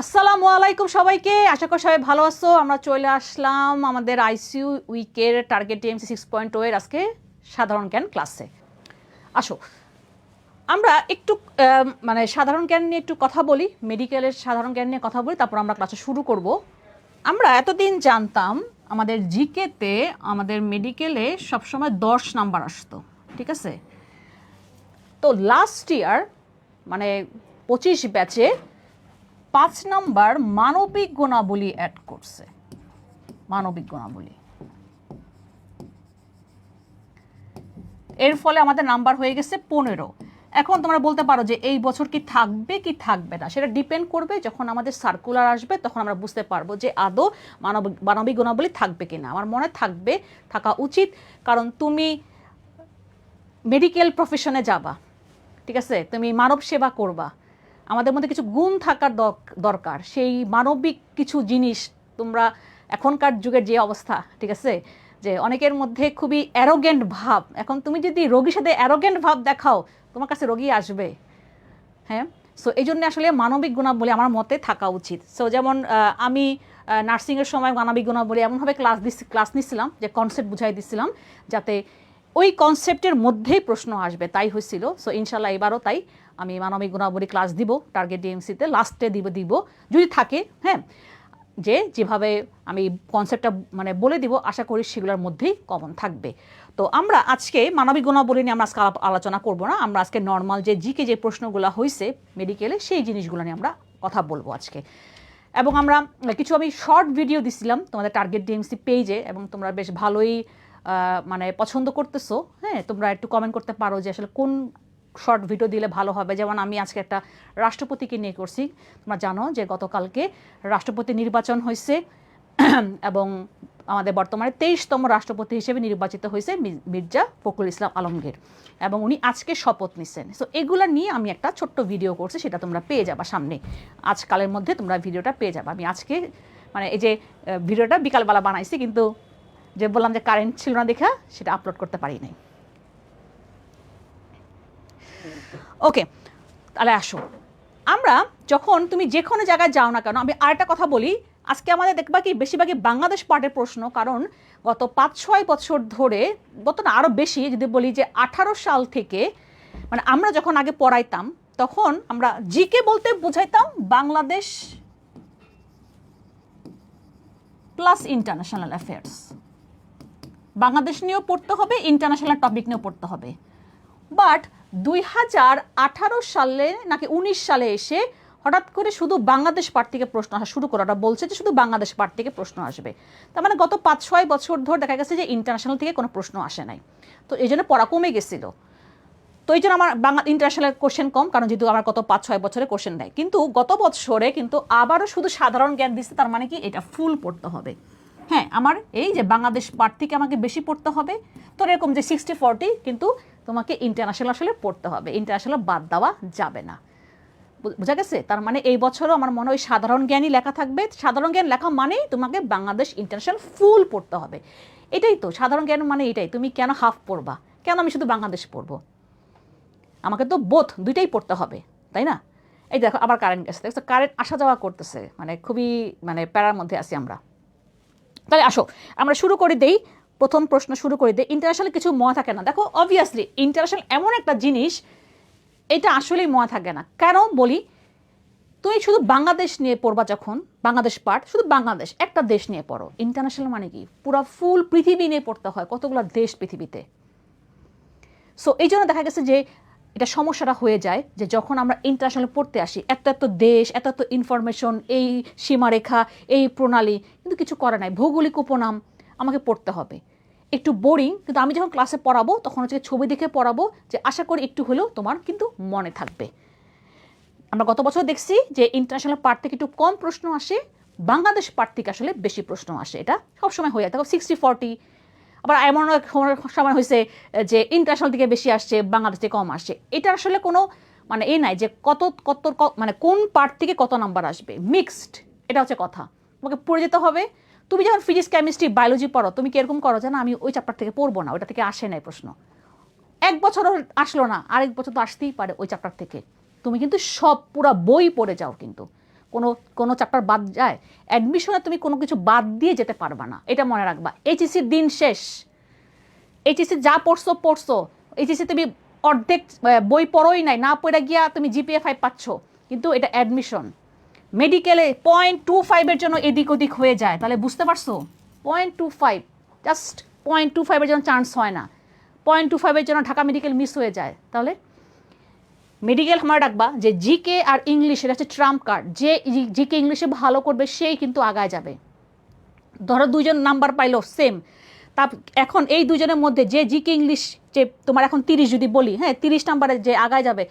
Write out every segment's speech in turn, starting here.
আসসালামু আলাইকুম সবাইকে, আশা করি সবাই ভালো আছো। আমরা চলে আসলাম আমাদের আইসিইউ উইকের টার্গেট টিএমসি 6.0 এর আজকে সাধারণ জ্ঞান ক্লাসে। আসো আমরা একটু সাধারণ জ্ঞান নিয়ে একটু কথা বলি, মেডিকেলের সাধারণ জ্ঞান নিয়ে কথা বলি, তারপর আমরা ক্লাসে শুরু করব। আমরা এতদিন জানতাম আমাদের জিকেতে আমাদের মেডিকেলে সবসময় 10 নাম্বার আসতো, ঠিক আছে? তো লাস্ট ইয়ার মানে 25 ব্যাচে 5 নাম্বার মানবিক গুণাবলী অ্যাড করছে। মানবিক গুণাবলী, এর ফলে আমাদের নাম্বার হয়ে গেছে 15। এখন তোমরা বলতে পারো যে এই বছর কি থাকবে কি থাকবে না, সেটা ডিপেন্ড করবে যখন আমাদের সার্কুলার আসবে, তখন আমরা বুঝতে পারবো যে আদৌ মানবিক গুণাবলী থাকবে কিনা। আমার মনে থাকবে, থাকা উচিত, কারণ তুমি মেডিকেল প্রফেশনে যাবা, ঠিক আছে? তুমি মানব সেবা করবা, আমাদের মধ্যে কিছু গুণ থাকার দরকার। সেই মানবিক কিছু জিনিস তোমরা এখনকার যুগের যে অবস্থা, ঠিক আছে, যে অনেকের মধ্যে খুবই অ্যারোগেন্ট ভাব। এখন তুমি যদি রোগীর সাথে অ্যারোগেন্ট ভাব দেখাও, তোমার কাছে রোগী আসবে। হ্যাঁ, সো এই জন্য আসলে মানবিক গুণাবলী আমার মতে থাকা উচিত। সো যেমন আমি নার্সিংয়ের সময় মানবিক গুণাবলী এমনভাবে ক্লাস নিচ্ছিলাম যে কনসেপ্ট বুঝাই দিচ্ছিলাম যাতে ওই কনসেপ্টের মধ্যেই প্রশ্ন আসবে, তাই হয়েছিল। সো ইনশাল্লাহ এবারও তাই আমি মানবিক গুণাবলী ক্লাস দিব টার্গেট ডিএমসিতে, লাস্টে দিব যদি থাকে। হ্যাঁ, যেভাবে আমি কনসেপ্টটা বলে দিব, আশা করি সেগুলোর মধ্যেই কমন থাকবে। তো আমরা আজকে মানবিক গুণাবলী নিয়ে আমরা আজকে আলোচনা করব না, আমরা আজকে নর্মাল যে জিকে যে প্রশ্নগুলো হয়েছে মেডিকেলে সেই জিনিসগুলো নিয়ে আমরা কথা বলবো আজকে। এবং আমরা কিছু আমি শর্ট ভিডিও দিছিলাম তোমাদের টার্গেট ডিএমসি পেজে, এবং তোমরা বেশ ভালোই পছন্দ করতেছো। হ্যাঁ, তোমরা একটু কমেন্ট করতে পারো যে আসলে কোন শর্ট ভিডিও দিলে ভালো হবে। যেমন আমি আজকে একটা রাষ্ট্রপতিকে নিয়ে করছি। তোমরা জানো যে গতকালকে রাষ্ট্রপতি নির্বাচন হয়েছে এবং আমাদের বর্তমানে 23তম রাষ্ট্রপতি হিসেবে নির্বাচিত হয়েছে মির্জা ফখরুল ইসলাম আলমগীর, এবং উনি আজকে শপথ নিচ্ছেন। সো এগুলো নিয়ে আমি একটা ছোট্ট ভিডিও করছি, সেটা তোমরা পেয়ে যাবা সামনে, আজকালের মধ্যে তোমরা ভিডিওটা পেয়ে যাবা। আমি আজকে এই যে ভিডিওটা বিকালবেলা বানাইছি, কিন্তু যে বললাম যে কারেন্ট ছিল না দেখা সেটা আপলোড করতে পারি নাই। ওকে, তাহলে আসো আমরা যখন তুমি যে কোনো জায়গায় যাও না কেন, আমি আরেকটা কথা বলি, আজকে আমাদের দেখবা কি বেশিরভাগই বাংলাদেশ পার্টের প্রশ্ন, কারণ গত 5-6 বছর ধরে, গত না আরও বেশি যদি বলি যে 18 সাল থেকে, আমরা যখন আগে পড়াইতাম তখন আমরা জিকে বলতে বুঝাইতাম Bangladesh plus international affairs. Bangladesh নিয়েও পড়তে হবে, ইন্টারন্যাশনাল টপিক নিয়েও পড়তে হবে। বাট 2018 সালে নাকি 19 সালে এসে হঠাৎ করে শুধু বাংলাদেশ পার্ট থেকে প্রশ্ন আসা শুরু করা, ওরা বলছে যে শুধু বাংলাদেশ পার্ট থেকে প্রশ্ন আসবে। তার মানে গত 5-6 বছর ধরে দেখা গেছে যে ইন্টারন্যাশনাল থেকে কোনো প্রশ্ন আসে নাই। তো এই জন্য পড়া কমে গেছিলো। তো এই জন্য আমার ইন্টারন্যাশনাল কোশ্চেন কম, কারণ যেহেতু আমার গত 5-6 বছরে কোশ্চেন নেয়। কিন্তু গত বছরে কিন্তু আবারও শুধু সাধারণ জ্ঞান দিচ্ছে, তার মানে কি এটা ফুল পড়তে হবে। হ্যাঁ, আমার এই যে বাংলাদেশ পার্ট থেকে আমাকে বেশি পড়তে হবে, তো এরকম যে 60-40, কিন্তু তোমাকে ইন্টারন্যাশনাল আসলে পড়তে হবে, ইন্টারন্যাশনাল বাদ দেওয়া যাবে না। বোঝা গেছে? তার মানে এই বছরও আমার মনে হয় সাধারণ জ্ঞানই লেখা থাকবে। সাধারণ জ্ঞান লেখা মানেই তোমাকে বাংলাদেশ ইন্টারন্যাশনাল ফুল পড়তে হবে। এটাই তো সাধারণ জ্ঞান মানে, এটাই। তুমি কেন হাফ পড়বা? কেন আমি শুধু বাংলাদেশ পড়বো? আমাকে তো বোথ দুইটাই পড়তে হবে, তাই না? এই দেখো আবার কারেন্ট গেছে, দেখছো কারেন্ট আসা যাওয়া করতেছে, খুবই প্যারার মধ্যে আছি আমরা। তাহলে আসো আমরা শুরু করে দেই, প্রথম প্রশ্ন শুরু করে দেই। ইন্টারন্যাশনাল কিছু মনে থাকে না। দেখো অবভিয়াসলি ইন্টারন্যাশনাল এমন একটা জিনিস, এটা আসলেই মনে থাকে না। কেন বলি, তুমি শুধু বাংলাদেশ নিয়ে পড়বা, যখন বাংলাদেশ পার্ট শুধু বাংলাদেশ একটা দেশ নিয়ে পড়ো। ইন্টারন্যাশনাল মানে কি পুরা ফুল পৃথিবী নিয়ে পড়তে হয়, কতগুলো দেশ পৃথিবীতে। সো এই জন্য দেখা গেছে যে এটা সমস্যাটা হয়ে যায় যে যখন আমরা ইন্টারন্যাশনাল পড়তে আসি, এত এত দেশ, এত এত ইনফরমেশন, এই সীমারেখা, এই প্রণালী, কিন্তু কিছু করে নাই। ভৌগোলিক উপনাম আমাকে পড়তে হবে, একটু বোরিং। কিন্তু আমি যখন ক্লাসে পড়াবো তখন হচ্ছে ছবি দেখে পড়াবো, যে আশা করি একটু হলেও তোমার কিন্তু মনে থাকবে। আমরা গত বছর দেখছি যে ইন্টারন্যাশনাল পার্ট থেকে একটু কম প্রশ্ন আসে, বাংলাদেশ পার্ট থেকে আসলে বেশি প্রশ্ন আসে। এটা সবসময় হয়ে যায়, তখন 60-40। আবার এমন সময় হয়েছে যে ইন্টারন্যাশনাল থেকে বেশি আসছে, বাংলাদেশ থেকে কম আসছে। এটা আসলে কোনো এই নাই যে কত কত কোন পার্ট থেকে কত নাম্বার আসবে, মিক্সড। এটা হচ্ছে কথা, তোমাকে পড়ে যেতে হবে। তুমি যখন ফিজিক্স, কেমিস্ট্রি, বায়োলজি পড়ো, তুমি কিরকম করো জানো? আমি ওই চ্যাপ্টার থেকে পড়বো না, ওইটা থেকে আসে নাই প্রশ্ন। এক বছর আসলো না, আরেক বছর তো আসতেই পারে ওই চ্যাপ্টার থেকে। তুমি কিন্তু সব পুরা বই পড়ে যাও, কিন্তু কোনো কোনো চ্যাপ্টার বাদ যায়? অ্যাডমিশনে তুমি কোনো কিছু বাদ দিয়ে যেতে পারবা না, এটা মনে রাখবা। এইচএসসির দিন শেষ, এইচএসসি যা পড়ছো, এইচএসসি তুমি অর্ধেক বই পড়োই নাই, না পড়ে গিয়া তুমি জিপিএ 5 পাচ্ছ, কিন্তু এটা অ্যাডমিশন। মেডিকেলে 0.25 জন্য এদিক ওদিক হয়ে যায়, তাহলে বুঝতে পারছো? 0.25, জাস্ট 0.25 জন্য চান্স হয় না, 0.25 জন্য ঢাকা মেডিকেল মিস হয়ে যায়। তাহলে মেডিকেল আমার রাখবা যে জিকে আর ইংলিশ, এটা হচ্ছে ট্রাম্প কার্ড। যে জিকে ইংলিশে ভালো করবে সেই কিন্তু আগায় যাবে। ধরো 2জন নাম্বার পাইলো সেম, তা এখন এই 2জনের মধ্যে যে জিকে ইংলিশ, যে তোমার এখন 30 যদি বলি, হ্যাঁ 30 নাম্বারে যে আগায় যাবে,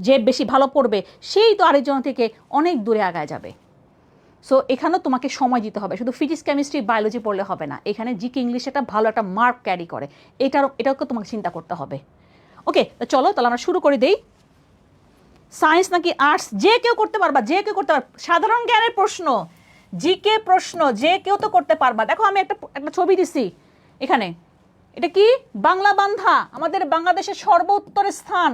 যে বেশি ভালো পড়বে সেই তো আরেকজন থেকে অনেক দূরে আগায় যাবে। সো এখানেও তোমাকে সময় দিতে হবে, শুধু ফিজিক্স কেমিস্ট্রি বায়োলজি পড়লে হবে না, এখানে জিকে ইংলিশ একটা ভালো একটা মার্ক ক্যারি করে, এটাকে তোমাকে চিন্তা করতে হবে। ওকে, তো চলো তাহলে আমরা শুরু করে দেই। সায়েন্স নাকি আর্টস, যে কেউ করতে পারবা, যে কেউ করতে পারবা। সাধারণ জ্ঞানের প্রশ্ন, জিকে প্রশ্ন যে কেউ তো করতে পারবা। দেখো আমি একটা ছবি দিছি এখানে, এটা কি? বাংলা বান্ধা, আমাদের বাংলাদেশের সর্বোত্তরের স্থান।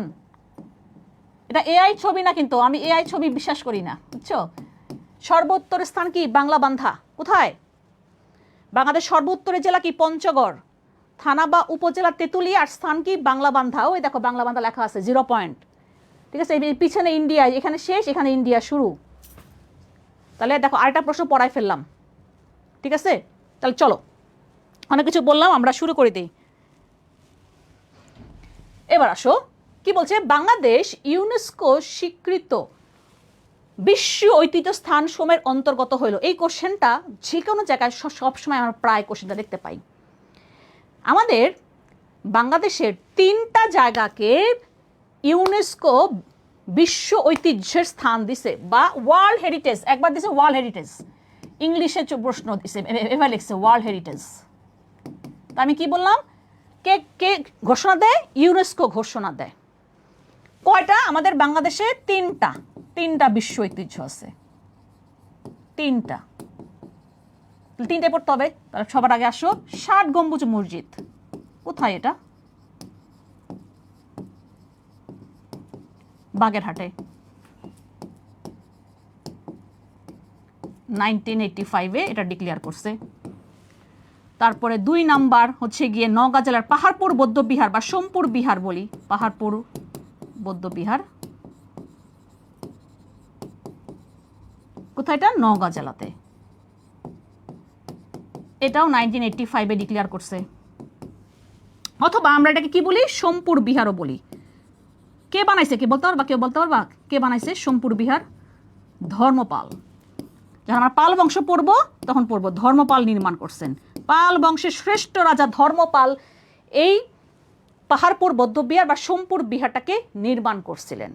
এটা এআই ছবি না, কিন্তু আমি এআই ছবি বিশ্বাস করি না, বুঝছো? সর্বোত্তরের স্থান কি? বাংলা বান্ধা। কোথায়? বাংলাদেশ সর্বোত্তরের জেলা কি? পঞ্চগড়। থানা বা উপজেলা তেঁতুলিয়া, আর স্থান কি? বাংলা বান্ধা। ওই দেখো বাংলা বান্ধা লেখা আছে, 0 পয়েন্ট। ঠিক আছে, পিছনে ইন্ডিয়া, এখানে শেষ, এখানে ইন্ডিয়া শুরু। তাহলে দেখো আরেকটা প্রশ্ন পড়াই ফেললাম। ঠিক আছে, তাহলে চলো, অনেক কিছু বললাম, আমরা শুরু করে দিই। এবার আসো কি বলছে, বাংলাদেশ ইউনেস্কো স্বীকৃত বিশ্ব ঐতিহ্য স্থান সমূহের অন্তর্গত হইল। এই কোশ্চেনটা যে কোনো জায়গায় সবসময় আমরা প্রায় কোশ্চেনটা দেখতে পাই। আমাদের বাংলাদেশের 3টা জায়গাকে ইউনেস্কো বিশ্ব ঐতিহ্যের স্থান দিছে, বা ওয়ার্ল্ড হেরিটেজ, একবার দিছে ওয়ার্ল্ড হেরিটেজ, ইংলিশে প্রশ্ন দিছে, এবার লিখছে ওয়ার্ল্ড হেরিটেজ। তা আমি কি বললাম? কে কে ঘোষণা দেয়? ইউনেস্কো ঘোষণা দেয়। কয়টা? আমাদের বাংলাদেশে 3টা বিশ্ব ঐতিহ্য আছে, 3টায় পড়তে হবে। তাহলে সবার আগে আসো 60 গম্বুজ মসজিদ। কোথায় এটা? বাগেরহাটে, 1985-এ এটা ডিক্লেয়ার করছে। তারপরে 2 নাম্বার হচ্ছে গিয়ে নওগাঁ জেলার পাহাড়পুর বৌদ্ধবিহার বা সোমপুর বিহার বলি, পাহাড়পুর বৌদ্ধবিহার। কোথায় এটা? নওগাঁ জেলাতে। এটাও 1985-এ ডিক্লেয়ার করছে। অথবা আমরা এটাকে কি বলি? সোমপুর বিহারও বলি। কে বানাইছে? কে বলতে পারবা? কেউ বলতে পারবা কে বানাইছে সোমপুর বিহার? ধর্মপাল। যখন আমরা পাল বংশ পড়বো তখন পড়বো ধর্মপাল নির্মাণ করছেন। পাল বংশের শ্রেষ্ঠ রাজা ধর্মপাল এই পাহাড়পুর বৌদ্ধবিহার বা সোমপুর বিহারটাকে নির্মাণ করছিলেন,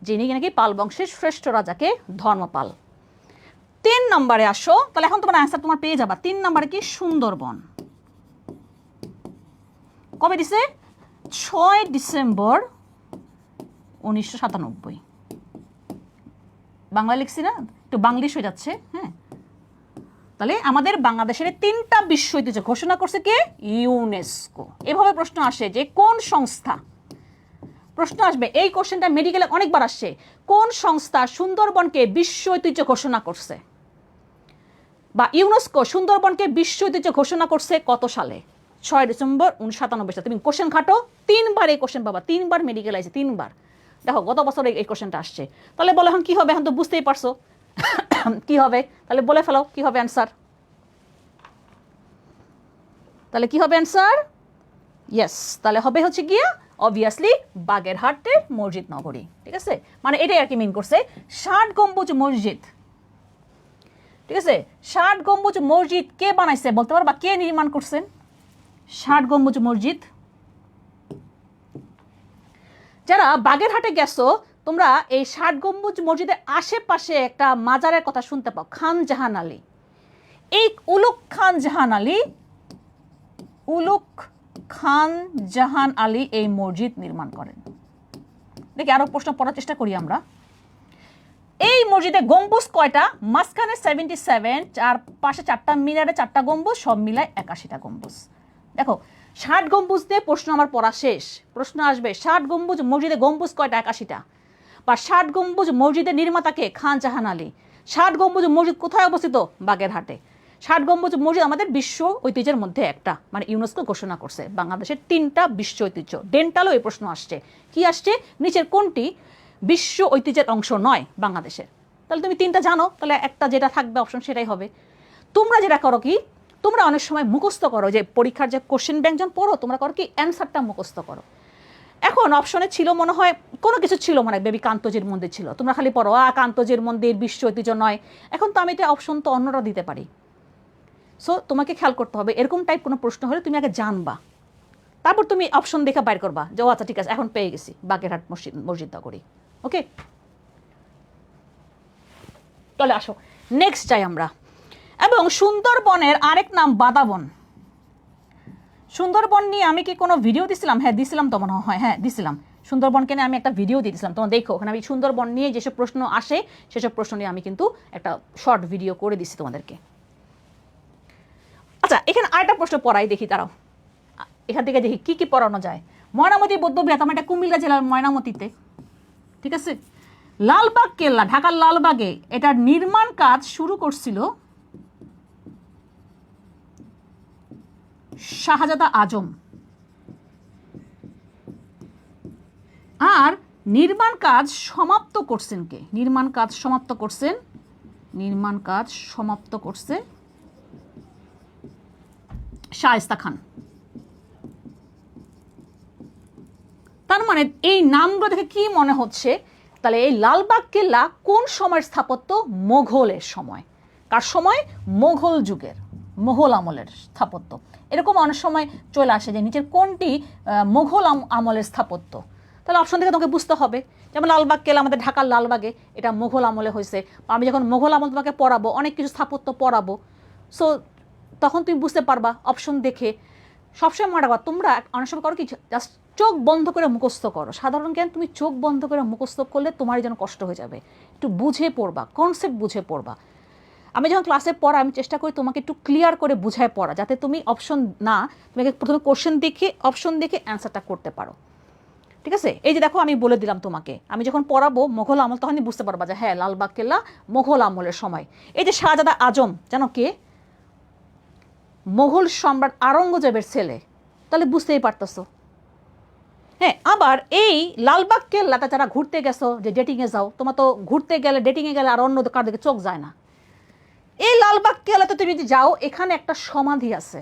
যিনি নাকি পাল বংশের শ্রেষ্ঠ রাজাকে ধর্মপাল। 3 নম্বরে আসো, তাহলে এখন তোমার অ্যান্সার তোমার পেয়ে যাবা। 3 নম্বরে কি? সুন্দরবন। কবে দিছে? 6 ডিসেম্বর 1997। বাংলা লিখছি না, একটু বাংলিশ হয়ে যাচ্ছে। হ্যাঁ, তাহলে আমাদের বাংলাদেশের 3টা বিশ্ব ঐতিহ্য ঘোষণা করছে কে? ইউনেস্কো। এভাবে প্রশ্ন আসে যে কোন সংস্থা, প্রশ্ন আসবে এই কোশ্চেনটা মেডিকেলে অনেকবার আসছে, কোন সংস্থা সুন্দরবনকে বিশ্ব ঐতিহ্য ঘোষণা করছে, বা ইউনেস্কো সুন্দরবনকে বিশ্ব ঐতিহ্য ঘোষণা করছে কত সালে? 6 ডিসেম্বর 1997 সালে। তুমি কোশ্চেন খাটো, 3বার এই কোশ্চেন পাবা, 3বার মেডিকেল আছে, 3বার। দেখো গত বছর এই কোশ্চেনটা আসছে। তাহলে বলো এখন কি হবে? এখন তো বুঝতেই পারছো কি হবে, তাহলে বলে ফেলো কি হবে অ্যান্সার। তাহলে কি হবে অ্যান্সার? ইয়েস, তাহলে হবে হচ্ছে গিয়া অবভিয়াসলি বাগেরহাটের মসজিদ নগরী। ঠিক আছে, মানে এটাই আর কি মিন করছে 60 গম্বুজ মসজিদ। ঠিক আছে, 60 গম্বুজ মসজিদ কে বানাইছে বলতে পারবা? কে নির্মাণ করছেন 60 গম্বুজ মসজিদ? যারা বাগেরহাটে গেছো তোমরা এই 60 গম্বুজ মসজিদের আশেপাশে একটা মাজারের কথা শুনতে পাও, খান জাহান আলী। এই উলুক খান জাহান আলী এই মসজিদ নির্মাণ করেন। দেখি আরো প্রশ্ন পড়ার চেষ্টা করি আমরা। এই মসজিদে গম্বুজ কয়টা? মাঝখানে 77, আর পাশে 4টা মিনারে 4টা গম্বুজ, সব মিলায় 81টা গম্বুজ। দেখো 60 গম্বুজ দিয়ে প্রশ্ন আমার পড়া শেষ। প্রশ্ন আসবে 60 গম্বুজ মসজিদে গম্বুজ কয়টা? 81টা। বা 60 গম্বুজ মসজিদের নির্মাতাকে? খান জাহান আলী। ষাট গম্বুজ মসজিদ কোথায় অবস্থিত? বাগেরহাটে। ষাট গম্বুজ মসজিদ আমাদের বিশ্ব ঐতিহ্যের মধ্যে একটা, মানে ইউনেস্কো ঘোষণা করছে বাংলাদেশের 3টা বিশ্ব ঐতিহ্য। ডেন্টালও এই প্রশ্ন আসছে, কি আসছে, নিচের কোনটি বিশ্ব ঐতিহ্যের অংশ নয় বাংলাদেশের? তাহলে তুমি 3টা জানো, তাহলে একটা যেটা থাকবে অপশন সেটাই হবে। তোমরা যেটা করো কি, তোমরা অনেক সময় মুখস্থ করো, যে পরীক্ষার যে কোশ্চেন ব্যাংক যখন পড়ো তোমরা করো কি অ্যান্সারটা মুখস্থ করো। এখন অপশনে ছিল মনে হয় কোনো কিছু ছিল, মনে হয় বেবি কান্তজির মন্দির ছিল, তোমরা খালি পড়ো কান্তজির মন্দির বিশ্ব ঐতিহ্য নয়। এখন তো আমি এটা অপশন তো অন্যরা দিতে পারি। সো তোমাকে খেয়াল করতে হবে, এরকম টাইপ কোনো প্রশ্ন হলে তুমি আগে জানবা, তারপর তুমি অপশন দেখে বাইর করবা যে ও আচ্ছা ঠিক আছে এখন পেয়ে গেছি বাগেরহাট মসজিদ করি। ওকে, চলে আসো নেক্সট যাই আমরা। এবং সুন্দরবনের আরেক নাম বাদাবন। সুন্দরবন নিয়ে আমি কি কোনো ভিডিও দিছিলাম? হ্যাঁ দিছিলাম তো মনে হয়, হ্যাঁ দিছিলাম। সুন্দরবনকে নিয়ে আমি একটা ভিডিও দিয়েছিলাম, তোমরা দেখো ওখানে আমি সুন্দরবন নিয়ে যেসব প্রশ্ন আসে সেসব প্রশ্ন নিয়ে আমি কিন্তু একটা শর্ট ভিডিও করে দিছি তোমাদেরকে। আচ্ছা, এখানে আরেকটা প্রশ্ন পড়াই দেখি, দাঁড়াও এখান থেকে দেখি কি কি পড়ানো যায়। ময়নামতি বৌদ্ধবিহার, আমার এটা কুমিল্লা জেলার ময়নামতিতে, ঠিক আছে। লালবাগ কেল্লা, ঢাকার লালবাগে, এটার নির্মাণ কাজ শুরু করছিল শাহজাদা আজম, আর নির্মাণ কাজ সমাপ্ত করছেন কে? নির্মাণ কাজ সমাপ্ত করছে শায়েস্তা খান। তার মানে এই নামগুলো দেখে কি মনে হচ্ছে, তাহলে এই লালবাগ কেল্লা কোন সময়ের স্থাপত্য? মোঘলের সময়। কার সময়? মোঘল যুগের, মোঘল আমলের স্থাপত্য। এরকম অনেক সময় চলে আসে যে নিচের কোনটি মোঘল আমলের স্থাপত্য, তাহলে অপশন থেকে তোমাকে বুঝতে হবে। যেমন লালবাগ কেল্লা আমাদের ঢাকার লালবাগে, এটা মোঘল আমলে হয়েছে। আমি যখন মোঘল আমল তোমাকে পড়াবো, অনেক কিছু স্থাপত্য পড়াবো, সো তখন তুমি বুঝতে পারবা অপশন দেখে। সবসময় মনে রাখবা, তোমরা অনেক সময় করো কি, জাস্ট চোখ বন্ধ করে মুখস্থ করো। সাধারণ জ্ঞান তুমি চোখ বন্ধ করে মুখস্থ করলে তোমারই যেন কষ্ট হয়ে যাবে। একটু বুঝে পড়বা, কনসেপ্ট বুঝে পড়বা। আমি যখন ক্লাসে পড়া, আমি চেষ্টা করি তোমাকে একটু ক্লিয়ার করে বুঝায় পড়া, যাতে তুমি অপশন না, তুমি প্রথমে কোশ্চেন দেখে অপশন দেখে অ্যান্সারটা করতে পারো, ঠিক আছে। এই যে দেখো আমি বলে দিলাম তোমাকে, আমি যখন পড়াবো মোঘল আমল, তখনই বুঝতে পারবা যে হ্যাঁ লালবাগ কেল্লা মোঘল আমলের সময়। এই যে শাহজাদা আজম, জানো কে? মোঘল সম্রাট আওরঙ্গজেবের ছেলে, তাহলে বুঝতেই পারতেছো। হ্যাঁ, আবার এই লালবাগ কেল্লাটা যারা ঘুরতে গেছো, যে ডেটিংয়ে যাও, তোমার তো ঘুরতে গেলে ডেটিংয়ে গেলে আর অন্য কার দিকে চোখ যায় না। এই লালবাগ কেল্লাতে তুমি যদি যাও, এখানে একটা সমাধি আছে,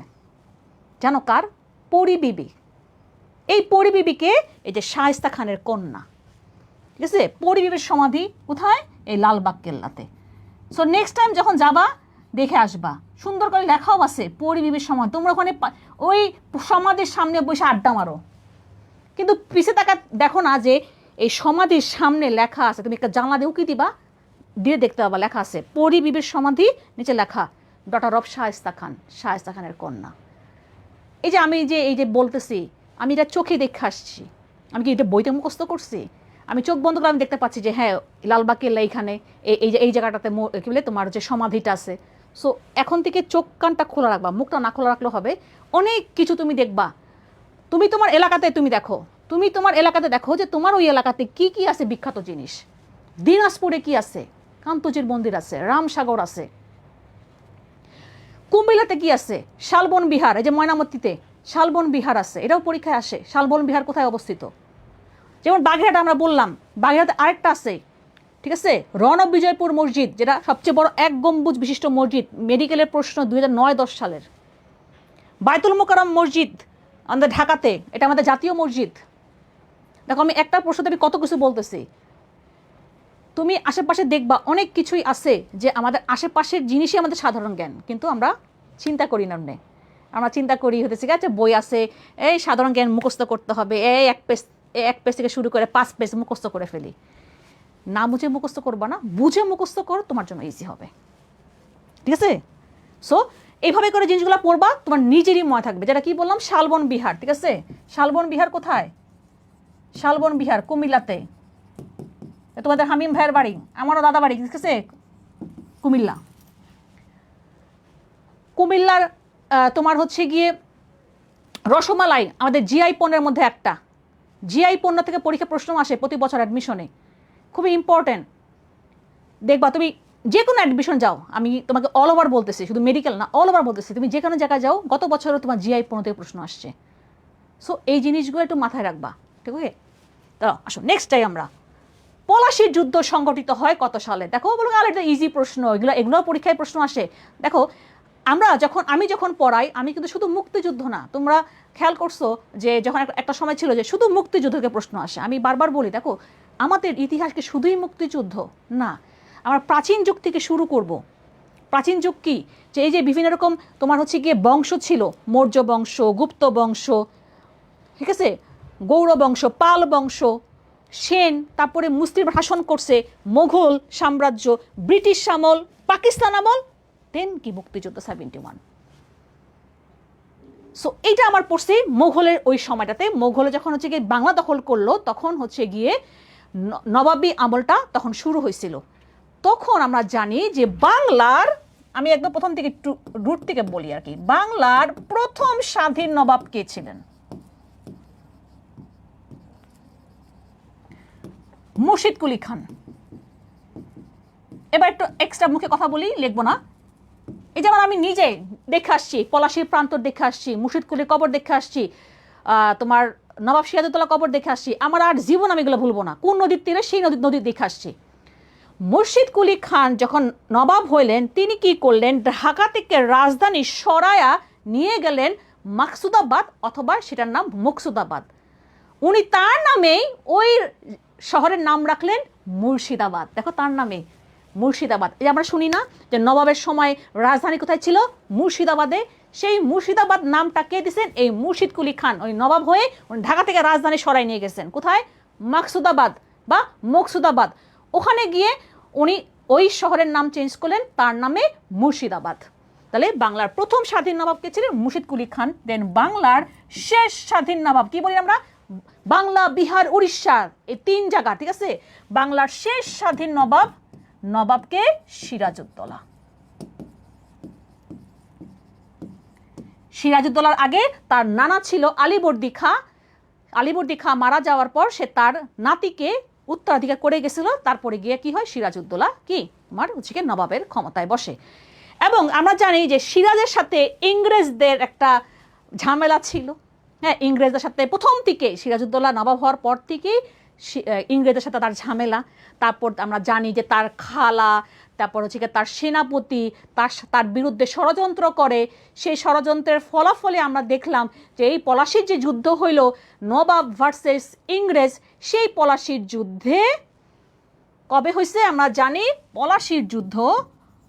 জানো কার? পরী বিবি। এই পরী বিবিকে, এই যে শায়েস্তা খানের কন্যা, ঠিক আছে, পরী বিবির সমাধি কোথায়? এই লালবাগ কেল্লাতে। সো নেক্সট টাইম যখন যাবা দেখে আসবা, সুন্দর করে লেখাও আছে পরী বিবির সমাধি। তোমরা ওখানে ওই সমাধির সামনে বসে আড্ডা মারো, কিন্তু পিছে তাকা দেখো না যে এই সমাধির সামনে লেখা আছে। তুমি একটা জানলা দিয়ে উকি দিবা, দিয়ে দেখতে পাবা লেখা আছে পরী বিবির সমাধি, নিচে লেখা ডটার অফ শায়েস্তা খান, শায়েস্তা খানের কন্যা। এই যে আমি এই যে বলতেছি, আমি এটা চোখে দেখে আসছি, আমি কি এটা বইতে মুখস্থ করছি? আমি চোখ বন্ধ করে আমি দেখতে পাচ্ছি যে হ্যাঁ লালবাগ কেল্লা এইখানে, এই জায়গাটাতে কি বলে তোমার যে সমাধিটা আছে। সো এখন থেকে চোখ কানটা খোলা রাখবা, মুখটা না খোলা রাখলেও হবে। অনেক কিছু তুমি দেখবা, তুমি তোমার এলাকাতে তোমার এলাকাতে দেখো যে তোমার ওই এলাকাতে কি কি আছে বিখ্যাত জিনিস। দিনাজপুরে কি আছে? কান্তজির মন্দির আছে, রামসাগর আছে। কুমিল্লাতে কি আছে? শালবন বিহার, এই যে ময়নামতিতে শালবন বিহার আছে, এটাও পরীক্ষায় আসে। শালবন বিহার কোথায় অবস্থিত? যেমন বাগেরহাট আমরা বললাম, বাগেরহাটে আরেকটা আছে, ঠিক আছে, রণবিজয়পুর মসজিদ, যেটা সবচেয়ে বড় এক গম্বুজ বিশিষ্ট মসজিদ। মেডিকেলের প্রশ্ন 2009-10 সালের। বায়তুল মোকাররম মসজিদ আমাদের ঢাকাতে, এটা আমাদের জাতীয় মসজিদ। দেখো আমি একটা প্রশ্নতে আমি কত কিছু বলতেছি, তুমি আশেপাশে দেখবা অনেক কিছুই আছে যে আমাদের আশেপাশের জিনিসই আমাদের সাধারণ জ্ঞান, কিন্তু আমরা চিন্তা করি না। আমরা চিন্তা করি হতেছে আচ্ছা বই আছে, এই সাধারণ জ্ঞান মুখস্থ করতে হবে, এই এক পেজ থেকে শুরু করে 5 পেজ মুখস্থ করে ফেলি। না বুঝে মুখস্থ করবা না, বুঝে মুখস্থ করো, তোমার জন্য ইজি হবে, ঠিক আছে। সো এইভাবে করে জিনিসগুলো পড়বা, তোমার নিজেরই মনে থাকবে। যেটা কি বললাম, শালবন বিহার, ঠিক আছে। শালবন বিহার কোথায়? শালবন বিহার কুমিল্লাতে। তোমাদের হামিম ভাইয়ের বাড়ি, আমারও দাদা বাড়ি, ঠিক আছে, কুমিল্লা। কুমিল্লার তোমার হচ্ছে গিয়ে রসমালাই আমাদের জিআই পণ্যের মধ্যে একটা। জিআই পণ্য থেকে পরীক্ষা প্রশ্ন আসে প্রতি বছর অ্যাডমিশনে, খুবই ইম্পর্টেন্ট। দেখবা তুমি যে কোনো অ্যাডমিশন যাও, আমি তোমাকে অল ওভার বলতেছি, শুধু মেডিকেল না, অল ওভার বলতেছি, তুমি যে কোনো জায়গায় যাও গত বছরও তোমার জিআই 15 থেকে প্রশ্ন আসছে। সো এই জিনিসগুলো একটু মাথায় রাখবা, ঠিক আছে? তো আসো নেক্সট টাইম আমরা, পলাশির যুদ্ধ সংগঠিত হয় কত সালে? দেখো বলো আর এটা ইজি প্রশ্ন, এগুলো পরীক্ষায় প্রশ্ন আসে। দেখো আমি যখন পড়াই, আমি কিন্তু শুধু মুক্তিযুদ্ধ না, তোমরা খেয়াল করছো যে যখন একটা সময় ছিল যে শুধু মুক্তিযুদ্ধ থেকে প্রশ্ন আসে, আমি বারবার বলি দেখো আমাদের ইতিহাস কি শুধুই মুক্তিযুদ্ধ না, আমরা প্রাচীন যুগ থেকে শুরু করব। প্রাচীন যুগ কি, যে এই যে বিভিন্ন রকম তোমার হচ্ছে গিয়ে বংশ ছিল, মৌর্য বংশ, গুপ্ত বংশ, ঠিক আছে, গৌড় বংশ, পাল বংশ, সেন, তারপরে মুসলিম শাসন করছে, মোগল সাম্রাজ্য, ব্রিটিশ আমল, পাকিস্তান আমল, দেন কি মুক্তিযুদ্ধ 71। সো এইটা আমার পড়ছি মোগলের ওই সময়টাতে, মোগলে যখন হচ্ছে গিয়ে বাংলা দখল করলো তখন হচ্ছে গিয়ে নবাবী আমলটা তখন শুরু হয়েছিল। তখন আমরা জানি যে বাংলার, আমি একদম প্রথম থেকে একটু রুট থেকে বলি আর কি, বাংলার প্রথম স্বাধীন নবাব কে ছিলেন? মুর্শিদ কুলি খান। এবার একটু এক্সট্রা মুখে কথা বলি, লিখবো না। এই যেমন আমি নিজে দেখে আসছি, পলাশীর প্রান্তর দেখে আসছি, মুর্শিদ কুলির কবর দেখে আসছি, তোমার নবাব সিরাজউদ্দৌলা কবর দেখে আসছি, আমার আর জীবন আমি এগুলো ভুলবো না। কোন নদীর তীরে? সেই নদী দেখে আসছি। মুর্শিদ কুলি খান যখন নবাব হইলেন, তিনি কি করলেন? ঢাকা থেকে রাজধানী সরায়া নিয়ে গেলেন মাকসুদাবাদ, অথবা সেটার নাম মুকসুদাবাদ। উনি তার নামেই ওই শহরের নাম রাখলেন মুর্শিদাবাদ। দেখো তার নামে মুর্শিদাবাদ। এই আমরা শুনি না যে নবাবের সময় রাজধানী কোথায় ছিল? মুর্শিদাবাদে। সেই মুর্শিদাবাদ নামটা কে দিয়েছেন? এই মুর্শিদ কুলি খান। ওই নবাব হয়ে উনি ঢাকা থেকে রাজধানী সরাই নিয়ে গেছেন কোথায়? মাকসুদাবাদ বা মুকসুদাবাদ। ওখানে গিয়ে উনি ওই শহরের নাম চেঞ্জ করলেন, তার নামে মুর্শিদাবাদ। তাহলে বাংলার প্রথম স্বাধীন নবাব কে ছিলেন? মুর্শিদ কুলি খান। দেন বাংলার শেষ স্বাধীন নবাব কি বলি আমরা? বাংলা, বিহার, উড়িষ্যার এই 3 জায়গা, ঠিক আছে? বাংলার শেষ স্বাধীন নবাবকে সিরাজউদ্দৌলা। সিরাজউদ্দৌলার আগে তার নানা ছিল আলীবর্দী খাঁ। আলীবর্দী খাঁ মারা যাওয়ার পর সে তার নাতিকে উত্তরাধিকার করে গেছিল। তারপরে গিয়ে কি হয়? সিরাজউদ্দৌলা কি আমার হচ্ছে নবাবের ক্ষমতায় বসে। এবং আমরা জানি যে সিরাজের সাথে ইংরেজদের একটা ঝামেলা ছিল। হ্যাঁ, ইংরেজদের সাথে প্রথম থেকে সিরাজউদ্দৌলা নবাব হওয়ার পর থেকেই ইংরেজদের সাথে তার ঝামেলা। তারপর আমরা জানি যে তার খালা, তারপর হচ্ছে তার সেনাপতি তার বিরুদ্ধে ষড়যন্ত্র করে। সেই ষড়যন্ত্রের ফলাফলে আমরা দেখলাম যে এই পলাশির যে যুদ্ধ হইল নবাব ভার্সেস ইংরেজ, সেই পলাশির যুদ্ধে কবে হয়েছে আমরা জানি? পলাশির যুদ্ধ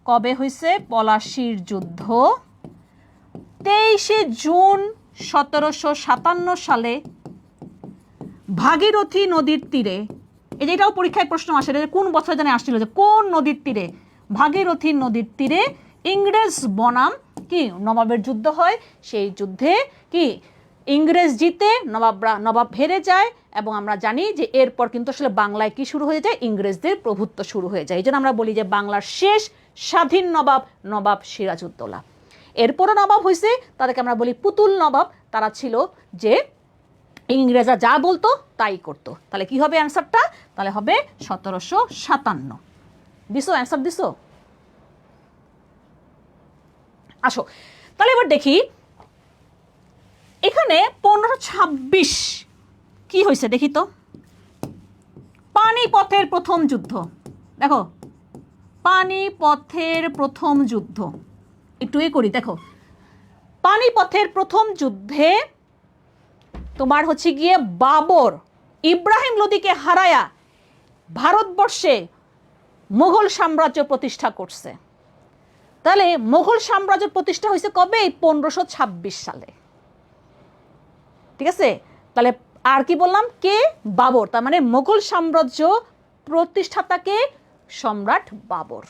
কবে হয়েছে? পলাশির যুদ্ধ 23শে জুন 1757 সালে ভাগীরথী নদীর তীরে। এটাও পরীক্ষায় প্রশ্ন আসে, কোন বছর জানে আসছিল, যে কোন নদীর তীরে? ভাগীরথী নদীর তীরে ইংরেজ বনাম কি নবাবের যুদ্ধ হয়। সেই যুদ্ধে কি ইংরেজ জিতে নবাব হেরে যায়। এবং আমরা জানি যে এরপর কিন্তু আসলে বাংলায় কি শুরু হয়ে যায়? ইংরেজদের প্রভুত্ব শুরু হয়ে যায়। এই জন্য আমরা বলি যে বাংলার শেষ স্বাধীন নবাব সিরাজউদ্দৌলা। এরপরও নবাব হয়েছে, তাদেরকে আমরা বলি পুতুল নবাব। তারা ছিল যে ইংরেজরা যা বলতো তাই করতো। তাহলে কি হবে অ্যান্সারটা? তাহলে হবে 1757। দিছো অ্যান্সার দিছো? আসো তাহলে এবার দেখি এখানে 1526 কি হয়েছে দেখি তো। পানিপথের প্রথম যুদ্ধ। দেখো পানিপথের প্রথম যুদ্ধ একটু করি। দেখো পানিপথের প্রথম যুদ্ধে তোমার হচ্ছে গিয়ে বাবর ইব্রাহিম লোদিকে হারায়া ভারতবর্ষে মোগল সাম্রাজ্য প্রতিষ্ঠা করছে। তাহলে মোগল সাম্রাজ্য প্রতিষ্ঠা হয়েছে কবে? 1526 সালে, ঠিক আছে? তাহলে আর কি বললাম? কে? বাবর। তার মানে মোগল সাম্রাজ্য প্রতিষ্ঠাতাকে সম্রাট বাবর।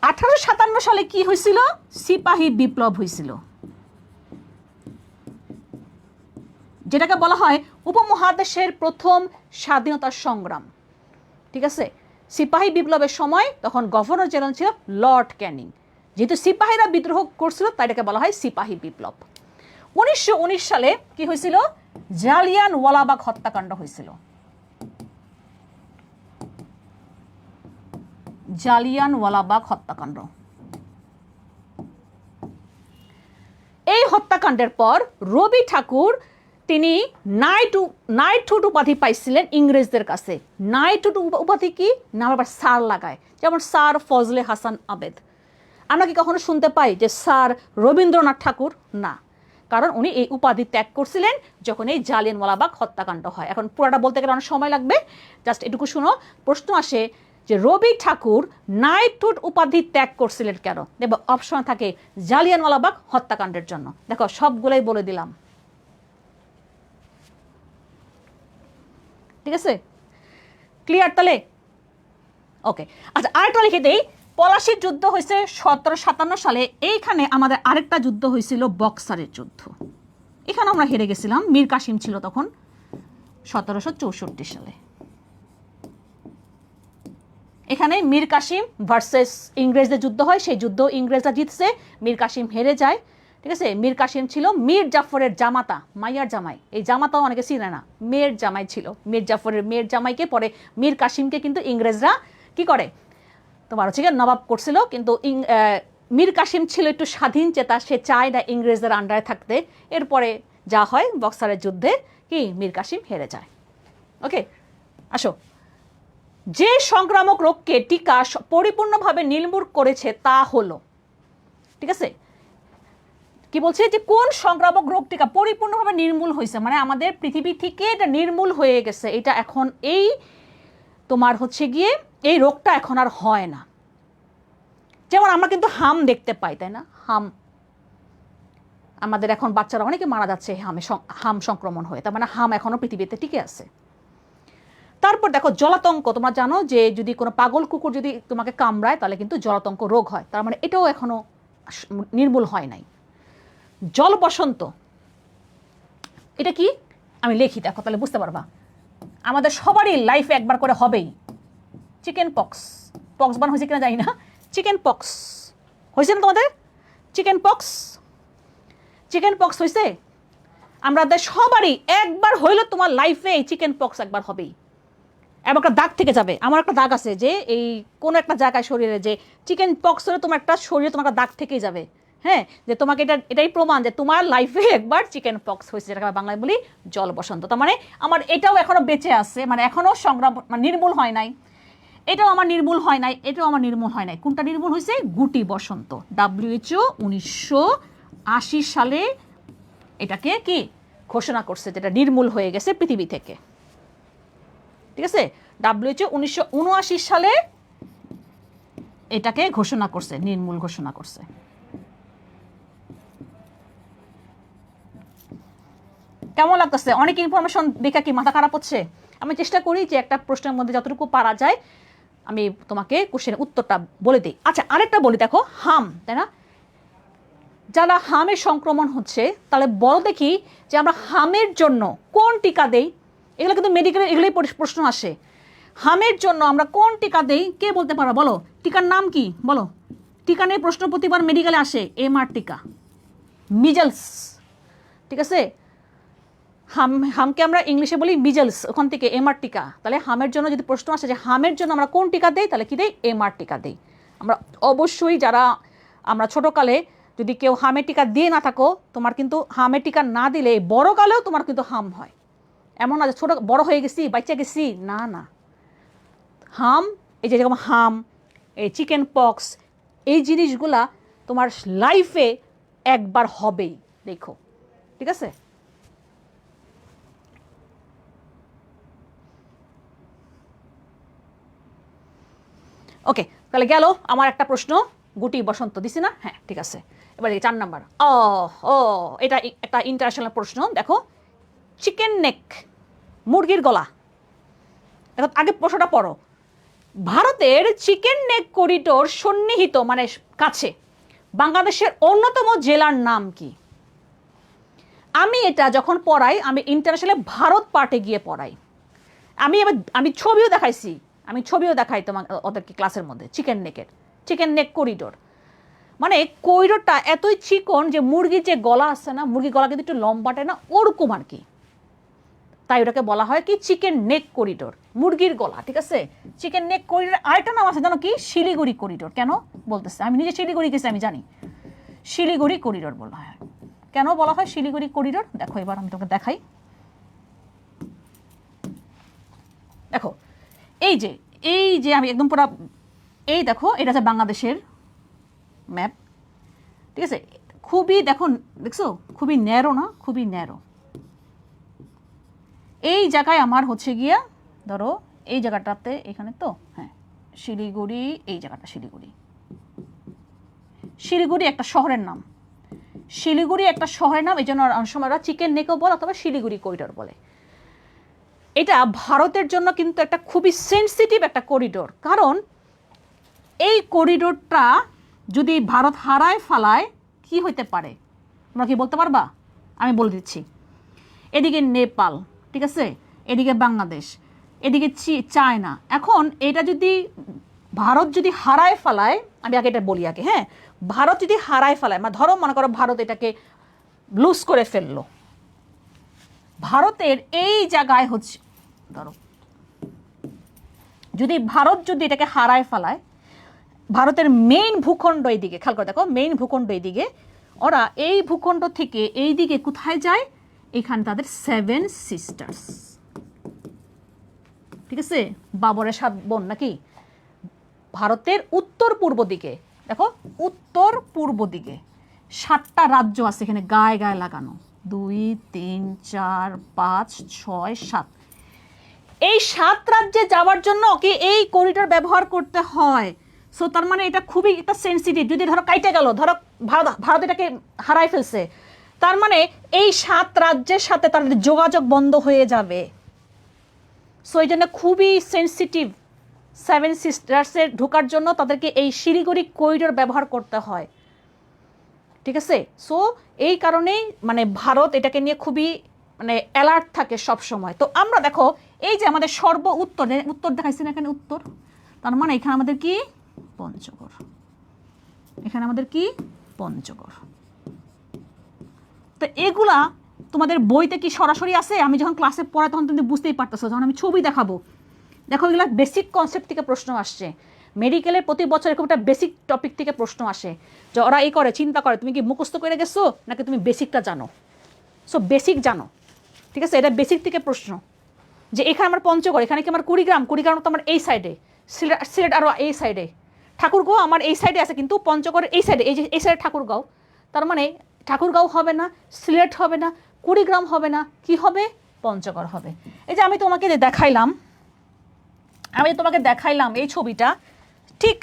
1857 সালে কি হয়েছিল? সিপাহী বিপ্লব হয়েছিল, যেটাকে বলা হয় উপমহাদেশের প্রথম স্বাধীনতা সংগ্রাম, ঠিক আছে? সিপাহী বিপ্লবের সময় তখন গভর্নর জেনারেল ছিল লর্ড ক্যানিং। যেহেতু সিপাহীরা বিদ্রোহ করছিল তাই এটাকে বলা হয় সিপাহী বিপ্লব। 1919 সালে কি হয়েছিল? জালিয়ানওয়ালাবাগ হত্যাকাণ্ড হয়েছিল। জালিয়ানওয়ালাবাগ হত্যাকাণ্ড। এই হত্যাকাণ্ডের পর রবি ঠাকুর তিনি নাইটহুড উপাধি পাইছিলেন ইংরেজদের কাছে। নাইটহুড উপাধি কি না, আবার স্যার লাগায়, যেমন স্যার ফজলে হাসান আবেদ। আমরা কি কখনো শুনতে পাই যে স্যার রবীন্দ্রনাথ ঠাকুর? না, কারণ উনি এই উপাধি ত্যাগ করছিলেন যখন এই জালিয়ানওয়ালাবাগ হত্যাকাণ্ড হয়। এখন পুরাটা বলতে গেলে অনেক সময় লাগবে, জাস্ট এটুকু শুনো। প্রশ্ন আসে যে রবি ঠাকুর নাইটহুড উপাধি ত্যাগ করছিলেন কেন? দেখো অপশন থাকে জালিয়ানওয়ালাবাগ হত্যাকাণ্ডের জন্য। দেখো সবগুলোই বলে দিলাম, ঠিক আছে? ক্লিয়ার তাহলে? ওকে, আচ্ছা আরেকটা লিখে দেই। পলাশির যুদ্ধ হয়েছে 1757 সালে। এইখানে আমাদের আরেকটা যুদ্ধ হয়েছিল বক্সারের যুদ্ধ। এখানে আমরা হেরে গেছিলাম, মীর কাসিম ছিল তখন 1764 সালে। এখানে মীর কাসিম ভার্সেস ইংরেজদের যুদ্ধ হয়, সেই যুদ্ধ ইংরেজরা জিতছে, মীর কাসিম হেরে যায়, ঠিক আছে? মীর কাসিম ছিল মীর জাফরের জামাতা, মাইয়ার জামাই। এই জামাতাও অনেকে চিনে না, মেয়ের জামাই ছিল। মীর জাফরের মেয়ের জামাইকে পরে মীর কাসিমকে কিন্তু ইংরেজরা কি করে, তোমার হচ্ছে নবাব করছিল। কিন্তু মীর কাসিম ছিল একটু স্বাধীন চেতা, সে চায় না ইংরেজদের আন্ডারে থাকতে। এরপরে যা হয় বক্সারের যুদ্ধে কি মীর কাসিম হেরে যায়। ওকে, আসো। যে সংক্রামক রোগকে টিকা পরিপূর্ণভাবে নির্মূল করেছে তা হলো, ঠিক আছে? কি বলছে যে কোন সংক্রামক রোগ টিকা পরিপূর্ণভাবে নির্মূল হয়েছে, মানে আমাদের পৃথিবী থেকে এটা নির্মূল হয়ে গেছে। এটা এখন এই তোমার হচ্ছে গিয়ে এই রোগটা এখন আর হয় না। যেমন আমরা কিন্তু হাম দেখতে পাই, তাই না? হাম, আমাদের এখন বাচ্চারা অনেকে মারা যাচ্ছে হাম সংক্রমণ হয়ে, তার মানে হাম এখনো পৃথিবীতে টিকে আছে। তারপর দেখো জলাতঙ্ক, তোমরা জানো যে যদি কোনো পাগল কুকুর যদি তোমাকে কামড়ায় তাহলে কিন্তু জলাতঙ্ক রোগ হয়, তার মানে এটাও এখনো নির্মূল হয় নাই। জল বসন্ত, এটা কি আমি লিখি, দেখো তাহলে বুঝতে পারবা। আমাদের সবারই লাইফে একবার করে হবেই। চিকেন পক্স, পক্স বান হয়েছে কিনা জানি না, চিকেন পক্স হয়েছে না তোমাদের? চিকেন পক্স হয়েছে আমাদের সবারই একবার হইলো, তোমার লাইফে এই চিকেন পক্স একবার হবেই। এবং একটা দাগ থেকে যাবে। আমার একটা দাগ আছে যে এই কোনো একটা জায়গায় শরীরে যে চিকেন পক্স হলে তোমার একটা শরীরে তোমার একটা দাগ থেকেই যাবে। হ্যাঁ, যে তোমাকে এটাই প্রমাণ যে তোমার লাইফে একবার চিকেন পক্স হয়েছে, যেটাকে আমরা বাংলায় বলি জল বসন্ত। তার মানে আমার এটাও এখনো বেঁচে আছে, মানে এখনো সংগ্রাম, মানে নির্মূল হয় নাই। এটাও আমার নির্মূল হয় নাই, এটাও আমার নির্মূল হয় নাই। কোনটা নির্মূল হয়েছে? গুটি বসন্ত। WHO 1980 সালে এটাকে কি ঘোষণা করছে, যেটা নির্মূল হয়ে গেছে পৃথিবী থেকে, ঠিক আছে? WHO 1979 সালে এটাকে ঘোষণা করছে, নির্মূল ঘোষণা করছে। কেমন লাগতেছে? অনেক ইনফরমেশন দেখে কি মাথা খারাপ হচ্ছে? আমি চেষ্টা করি যে একটা প্রশ্নের মধ্যে যতটুকু পারা যায় আমি তোমাকে কোশ্চেনের উত্তরটা বলে দিই। আচ্ছা আরেকটা বলি, দেখো হাম, তাই না? যারা হামের সংক্রমণ হচ্ছে, তাহলে বলো দেখি যে আমরা হামের জন্য কোন টিকা দেই? এগুলো কিন্তু মেডিকেলের এগুলোই প্রশ্ন আসে। হামের জন্য আমরা কোন টিকা দেই? কে বলতে পারো? বলো, টিকার নাম কি বলো? টিকা নিয়ে প্রশ্ন প্রতিবার মেডিকেলে আসে। MR টিকা, মিজলস, ঠিক আছে? হামকে আমরা ইংলিশে বলি মিজলস, ওখান থেকে MR টিকা। তাহলে হামের জন্য যদি প্রশ্ন আসে যে হামের জন্য আমরা কোন টিকা দেই, তাহলে কি দেই? MR টিকা দেই। আমরা অবশ্যই যারা আমরা ছোটোকালে যদি কেউ হামের টিকা দিয়ে না থাকো, তোমার কিন্তু হামের টিকা না দিলে বড়কালেও তোমার কিন্তু হাম হয়। এমন না যে ছোটো বড় হয়ে গেছি, বাচ্চা গেছি, না না। হাম, এই যে যেরকম হাম, এই চিকেন পক্স, এই জিনিসগুলা তোমার লাইফে একবার হবেই, দেখো, ঠিক আছে? ওকে, তাহলে গেল আমার একটা প্রশ্ন। গুটি বসন্ত দিছি না? হ্যাঁ, ঠিক আছে। এবার 4 নাম্বার। এটা একটা ইন্টারন্যাশনাল প্রশ্ন। দেখো, চিকেন নেক, মুরগির গলা। দেখো আগে প্রশ্নটা পড়ো। ভারতের চিকেন নেক করিডোর সন্নিহিত, মানে কাছে, বাংলাদেশের অন্যতম জেলার নাম কি? আমি এটা যখন পড়াই, আমি ইন্টারন্যাশনালে ভারত পার্টে গিয়ে পড়াই। আমি ছবিও দেখাই তোমার ওদেরকে ক্লাসের মধ্যে। চিকেন নেক করিডোর, মানে করিডোরটা এতই চিকন যে মুরগির যে গলা আছে না, মুরগির গলা কিন্তু একটু লম্বাটে না, ওরকম আর কি। তাই ওটাকে বলা হয় কি চিকেন নেক করিডোর, মুরগির গলা, ঠিক আছে। চিকেন নেক করিডোর আরেকটা নাম আছে জানো কি, শিলিগুড়ি করিডোর। কেন বলতেছে, আমি নিজে শিলিগুড়ি গেছি, আমি জানি শিলিগুড়ি করিডোর বলা হয়। কেন বলা হয় শিলিগুড়ি করিডোর, দেখো এবার আমি তোমাকে দেখাই। দেখো এই যে আমি একদম পুরো, এই দেখো এটা হচ্ছে বাংলাদেশের ম্যাপ, ঠিক আছে। খুবই দেখো, দেখছো খুবই ন্যারো না, খুবই ন্যারো। এই জায়গায় আমার হচ্ছে গিয়া ধরো এই জায়গাটাতে, এখানে তো হ্যাঁ শিলিগুড়ি, এই জায়গাটা শিলিগুড়ি। শিলিগুড়ি একটা শহরের নাম, শিলিগুড়ি একটা শহরের নাম, এই জন্য অনেক সময় চিকেন নেকও বলে অথবা শিলিগুড়ি করিডোর বলে। এটা ভারতের জন্য কিন্তু একটা খুবই সেন্সিটিভ একটা করিডোর, কারণ এই করিডোরটা যদি ভারত হারায় ফেলায় কি হইতে পারে তোমরা কি বলতে পারবা? আমি বলে দিচ্ছি। এদিকে নেপাল, ঠিক আছে, এদিকে বাংলাদেশ, এদিকে চায়না। এখন এটা যদি ভারত যদি হারায় ফেলায়, আমি আগে এটা বলি আগে, হ্যাঁ, ভারত যদি হারায় ফেলায়, মানে ধরো মনে করো ভারত এটাকে লুজ করে ফেললো, ভারতের এই জায়গায় হচ্ছে ধরো যদি ভারত যদি এটাকে হারায় ফেলায়, ভারতের মেইন ভূখণ্ড এইদিকে, খেয়াল করে দেখো মেইন ভূখণ্ড এইদিকে, ওরা এই ভূখণ্ড থেকে এই দিকে কোথায় যায়, এখানে তাদের 7 সিস্টার্স, ঠিক আছে, বাবরের 7 বোন নাকি। ভারতের উত্তর পূর্ব দিকে দেখো, উত্তর পূর্ব দিকে 7টা রাজ্য আছে এখানে গায়ে গায়ে লাগানো, 2 3 4 5 6 7। এই 7 রাজ্যে যাওয়ার জন্য কি এই করিডোর ব্যবহার করতে হয়। সো তার মানে এটা খুবই একটা সেন্সিটিভ। যদি ধরো কাইটে গেল, ধরো ভারত এটাকে হারাই ফেলছে, তার মানে এই 7 রাজ্যের সাথে তাদের যোগাযোগ বন্ধ হয়ে যাবে। সো এই জন্য খুবই সেন্সিটিভ। 7 সিস্টার্সে ঢোকার জন্য তাদেরকে এই শিলিগুড়ি করিডোর ব্যবহার করতে হয়, ঠিক আছে। সো এই কারণেই মানে ভারত এটাকে নিয়ে খুবই মানে অ্যালার্ট থাকে সব সময়। তো আমরা দেখো এই যে আমাদের সর্ব উত্তর উত্তর দেখাইছি না এখানে, উত্তর, তার মানে এখানে আমাদের কি পঞ্চগড়, এখানে আমাদের কি পঞ্চগড়। তো এগুলা তোমাদের বইতে কি সরাসরি আছে? আমি যখন ক্লাসে পড়াই তখন তুমি বুঝতেই পারতেছো, যখন আমি ছবি দেখাবো। দেখো এগুলা বেসিক কনসেপ্ট থেকে প্রশ্ন আসছে, মেডিকেলের প্রতি বছর এরকম একটা বেসিক টপিক থেকে প্রশ্ন আসে, যে ওরা এই করে চিন্তা করে তুমি কি মুখস্থ করে গেছো নাকি তুমি বেসিকটা জানো। সো বেসিক জানো, ঠিক আছে, এটা বেসিক থেকে প্রশ্ন। যে এখানে আমার পঞ্চগড়, এখানে কি আমার কুড়িগ্রাম, কুড়িগ্রাম তো আমার এই সাইডে, সিলেট আরও এই সাইডে, ঠাকুরগাঁও আমার এই সাইডে আছে, কিন্তু পঞ্চগড়ের এই সাইডে, এই যে এই সাইডে ঠাকুরগাঁও, তার মানে ঠাকুরগাঁও হবে না, সিলেট হবে না, কুড়িগ্রাম হবে না, কি হবে, পঞ্চগড় হবে। এই যে আমি তোমাকে দেখাইলাম, এই ছবিটা, ঠিক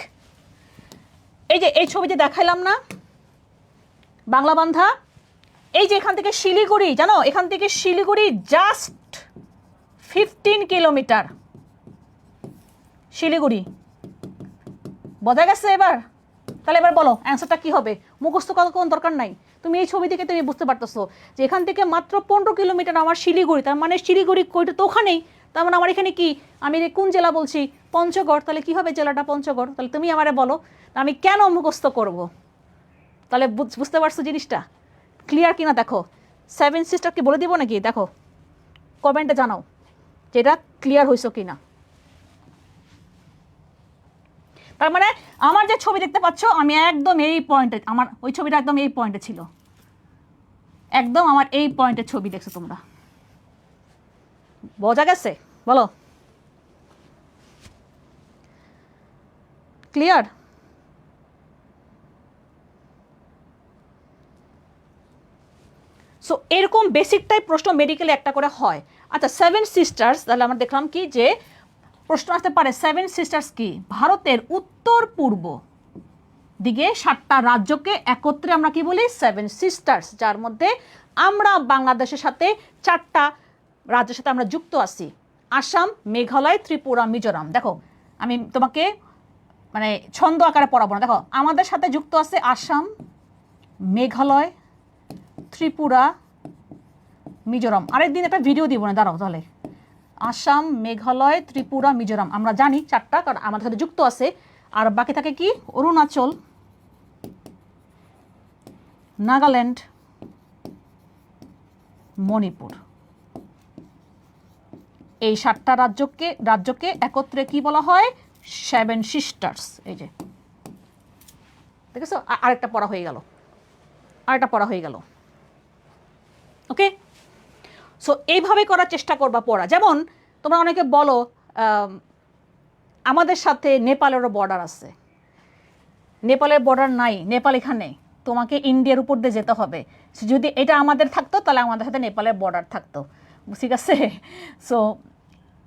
এই যে এই ছবিতে দেখাইলাম না বাংলা বান্ধা, এই যে এখান থেকে শিলিগুড়ি, জানো এখান থেকে শিলিগুড়ি জাস্ট 15 কিলোমিটার, শিলিগুড়ি, বোঝা গেছে এবার? তাহলে এবার বলো অ্যান্সারটা কি হবে? মুখস্থ করার কোনো দরকার নাই, তুমি এই ছবি থেকে তুমি বুঝতে পারতেছো যে এখান থেকে মাত্র 15 কিলোমিটার আমার শিলিগুড়ি, তার মানে শিলিগুড়ি কইটা তো ওখানেই, তার মানে আমার এখানে কি, আমি কোন জেলা বলছি, পঞ্চগড়, তাহলে কি হবে জেলাটা পঞ্চগড়। তাহলে তুমি আমারে বলো আমি কেন মুখস্থ করব? তাহলে বুঝতে পারছো জিনিসটা ক্লিয়ার কিনা? দেখো 7 সিস্টারকে বলে দিব নাকি, দেখো কমেন্টে জানাও যে এটা ক্লিয়ার হয়েছো কিনা। তার মানে আমার যে ছবি দেখতে পাচ্ছ, আমি একদম এই পয়েন্টে, আমার ওই ছবিটা একদম এই পয়েন্টে ছিল, একদম আমার এই পয়েন্টের ছবি দেখছো তোমরা, বোঝা গেছে? বলো ক্লিয়ার? সো এরকম বেসিক টাইপ প্রশ্ন মেডিকেলে একটা করে হয়। আচ্ছা 7 সিস্টার্স, তাহলে আমরা দেখলাম কি যে প্রশ্ন আসতে পারে 7 সিস্টার্স কি, ভারতের উত্তর পূর্ব দিকে 7টা রাজ্যকে একত্রে আমরা কি বলি, 7 সিস্টার্স, যার মধ্যে আমরা বাংলাদেশের সাথে 4টা রাজ্যের সাথে আমরা যুক্ত আছি, আসাম, মেঘালয়, ত্রিপুরা, মিজোরাম। দেখো আমি তোমাকে মানে ছন্দ আকারে পড়াবো না, দেখো আমাদের সাথে যুক্ত আছে আসাম, মেঘালয়, ত্রিপুরা, মিজোরাম। আরেকদিন একটা ভিডিও দিব না, দাঁড়াও তাহলে। আসাম, মেঘালয়, ত্রিপুরা, মিজোরাম আমরা জানি 4টা, কারণ আমাদের সাথে যুক্ত আছে। আর বাকি থাকে কি, অরুণাচল, নাগাল্যান্ড, মণিপুর। এই 7টা রাজ্যকে একত্রে কি বলা হয়? 7 সিস্টার্স। এই যে দেখেছো, আরেকটা পড়া হয়ে গেল। ওকে, সো এইভাবে করার চেষ্টা করবা পড়া। যেমন তোমরা অনেকে বলো আমাদের সাথে নেপালেরও বর্ডার আছে। নেপালের বর্ডার নাই, নেপাল এখানে, তোমাকে ইন্ডিয়ার উপর দিয়ে যেতে হবে। যদি এটা আমাদের থাকতো তাহলে আমাদের সাথে নেপালের বর্ডার থাকতো, ঠিক আছে? সো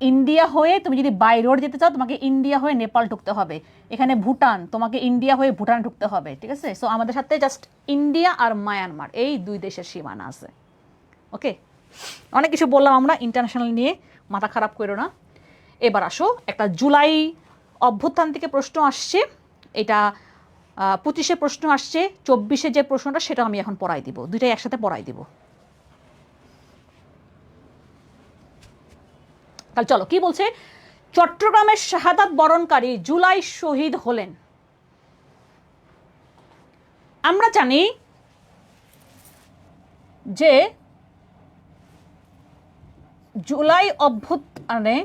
ইন্ডিয়া হয়ে তুমি যদি বাই রোড যেতে চাও, তোমাকে ইন্ডিয়া হয়ে নেপাল ঢুকতে হবে। এখানে ভুটান, তোমাকে ইন্ডিয়া হয়ে ভুটান ঢুকতে হবে, ঠিক আছে? সো আমাদের সাথে জাস্ট ইন্ডিয়া আর মায়ানমার, এই 2 দেশের সীমানা আছে। ওকে, অনেক কিছু বললাম আমরা ইন্টারন্যাশনাল নিয়ে, মাথা খারাপ করো না। এবার আসো, একটা জুলাই অভ্যুত্থান থেকে প্রশ্ন আসছে, এটা 25-এ প্রশ্ন আসছে, 24-এ যে প্রশ্নটা সেটা আমি এখন পড়াই দিব, দুইটাই একসাথে পড়াই দিব। তাহলে চলো, কি বলছে? চট্টগ্রামের শাহাদাত বরণকারী জুলাই শহীদ হলেন। আমরা জানি যে জুলাই অভ্যুত্থানে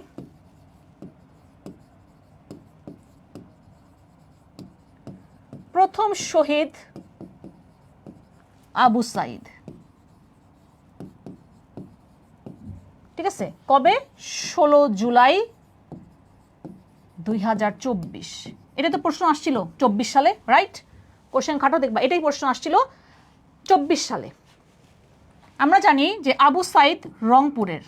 প্রথম শহীদ আবু সাইদ, ঠিক আছে? কবে? 16 জুলাই 2024। এটা তো প্রশ্ন আসছিল 24 সালে, রাইট? কোশ্চেন খাটো দেখবা, এটাই প্রশ্ন আসছিল 24 সালে। আমরা জানি যে আবু সাইদ রংপুরের।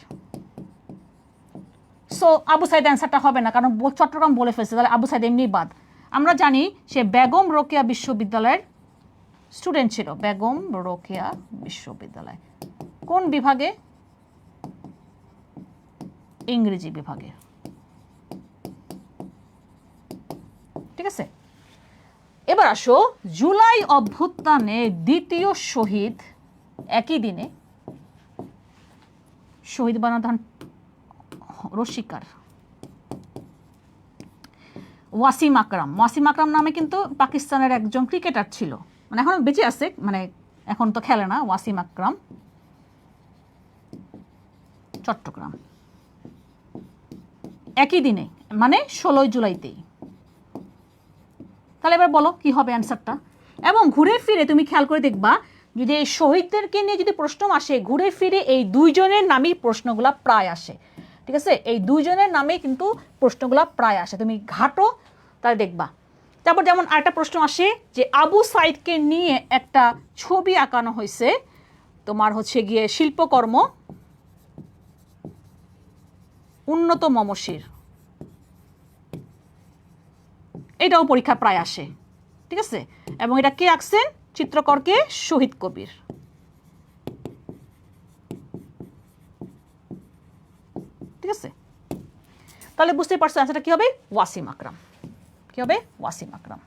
সো আবু সাইদ অ্যান্সারটা হবে না, কারণ চট্টগ্রাম বলে ফেলছে, তাহলে আবু সাইদ এমনি বাদ। আমরা জানি সে বেগম রোকেয়া বিশ্ববিদ্যালয়ের স্টুডেন্ট ছিল। বেগম রোকেয়া বিশ্ববিদ্যালয় কোন বিভাগে? ইংরেজি বিভাগে, ঠিক আছে? এবার আসো, জুলাই অভ্যুত্থানে দ্বিতীয় শহীদ, একই দিনে শহীদ বানাধান রসিকার ওয়াসিম আকরাম। ওয়াসিম আকরাম নামে কিন্তু পাকিস্তানের একজন ক্রিকেটার ছিল, মানে এখন বেঁচে আছে, মানে এখন তো খেলে না। ওয়াসিম আকরাম, চট্টগ্রাম, একই দিনে, মানে 16 জুলাইতেই। তাহলে এবার বলো কি হবে অ্যান্সারটা? এবং ঘুরে ফিরে তুমি খেয়াল করে দেখবা, যদি এই শহীদদেরকে নিয়ে যদি প্রশ্ন আসে, ঘুরে ফিরে এই 2 জনের নামেই প্রশ্নগুলা প্রায় আসে, ঠিক আছে? এই 2 জনের নামেই কিন্তু প্রশ্নগুলা প্রায় আসে, তুমি ঘাটো তাহলে দেখবা। তারপর যেমন আরেকটা প্রশ্ন আসে যে আবু সাইদকে নিয়ে একটা ছবি আঁকানো হয়েছে, তোমার হচ্ছে গিয়ে শিল্পকর্ম উন্নত মমশির, এটাও পরীক্ষা প্রায় আসে, ঠিক আছে? এবং এটা কে আঁকছেন? চিত্রকরকে শহীদ কবির, ঠিক আছে? তাহলে বুঝতেই পারছো অ্যান্সারটা কি হবে? ওয়াসিম আকরাম। কি হবে? ওয়াসিম আকরাম।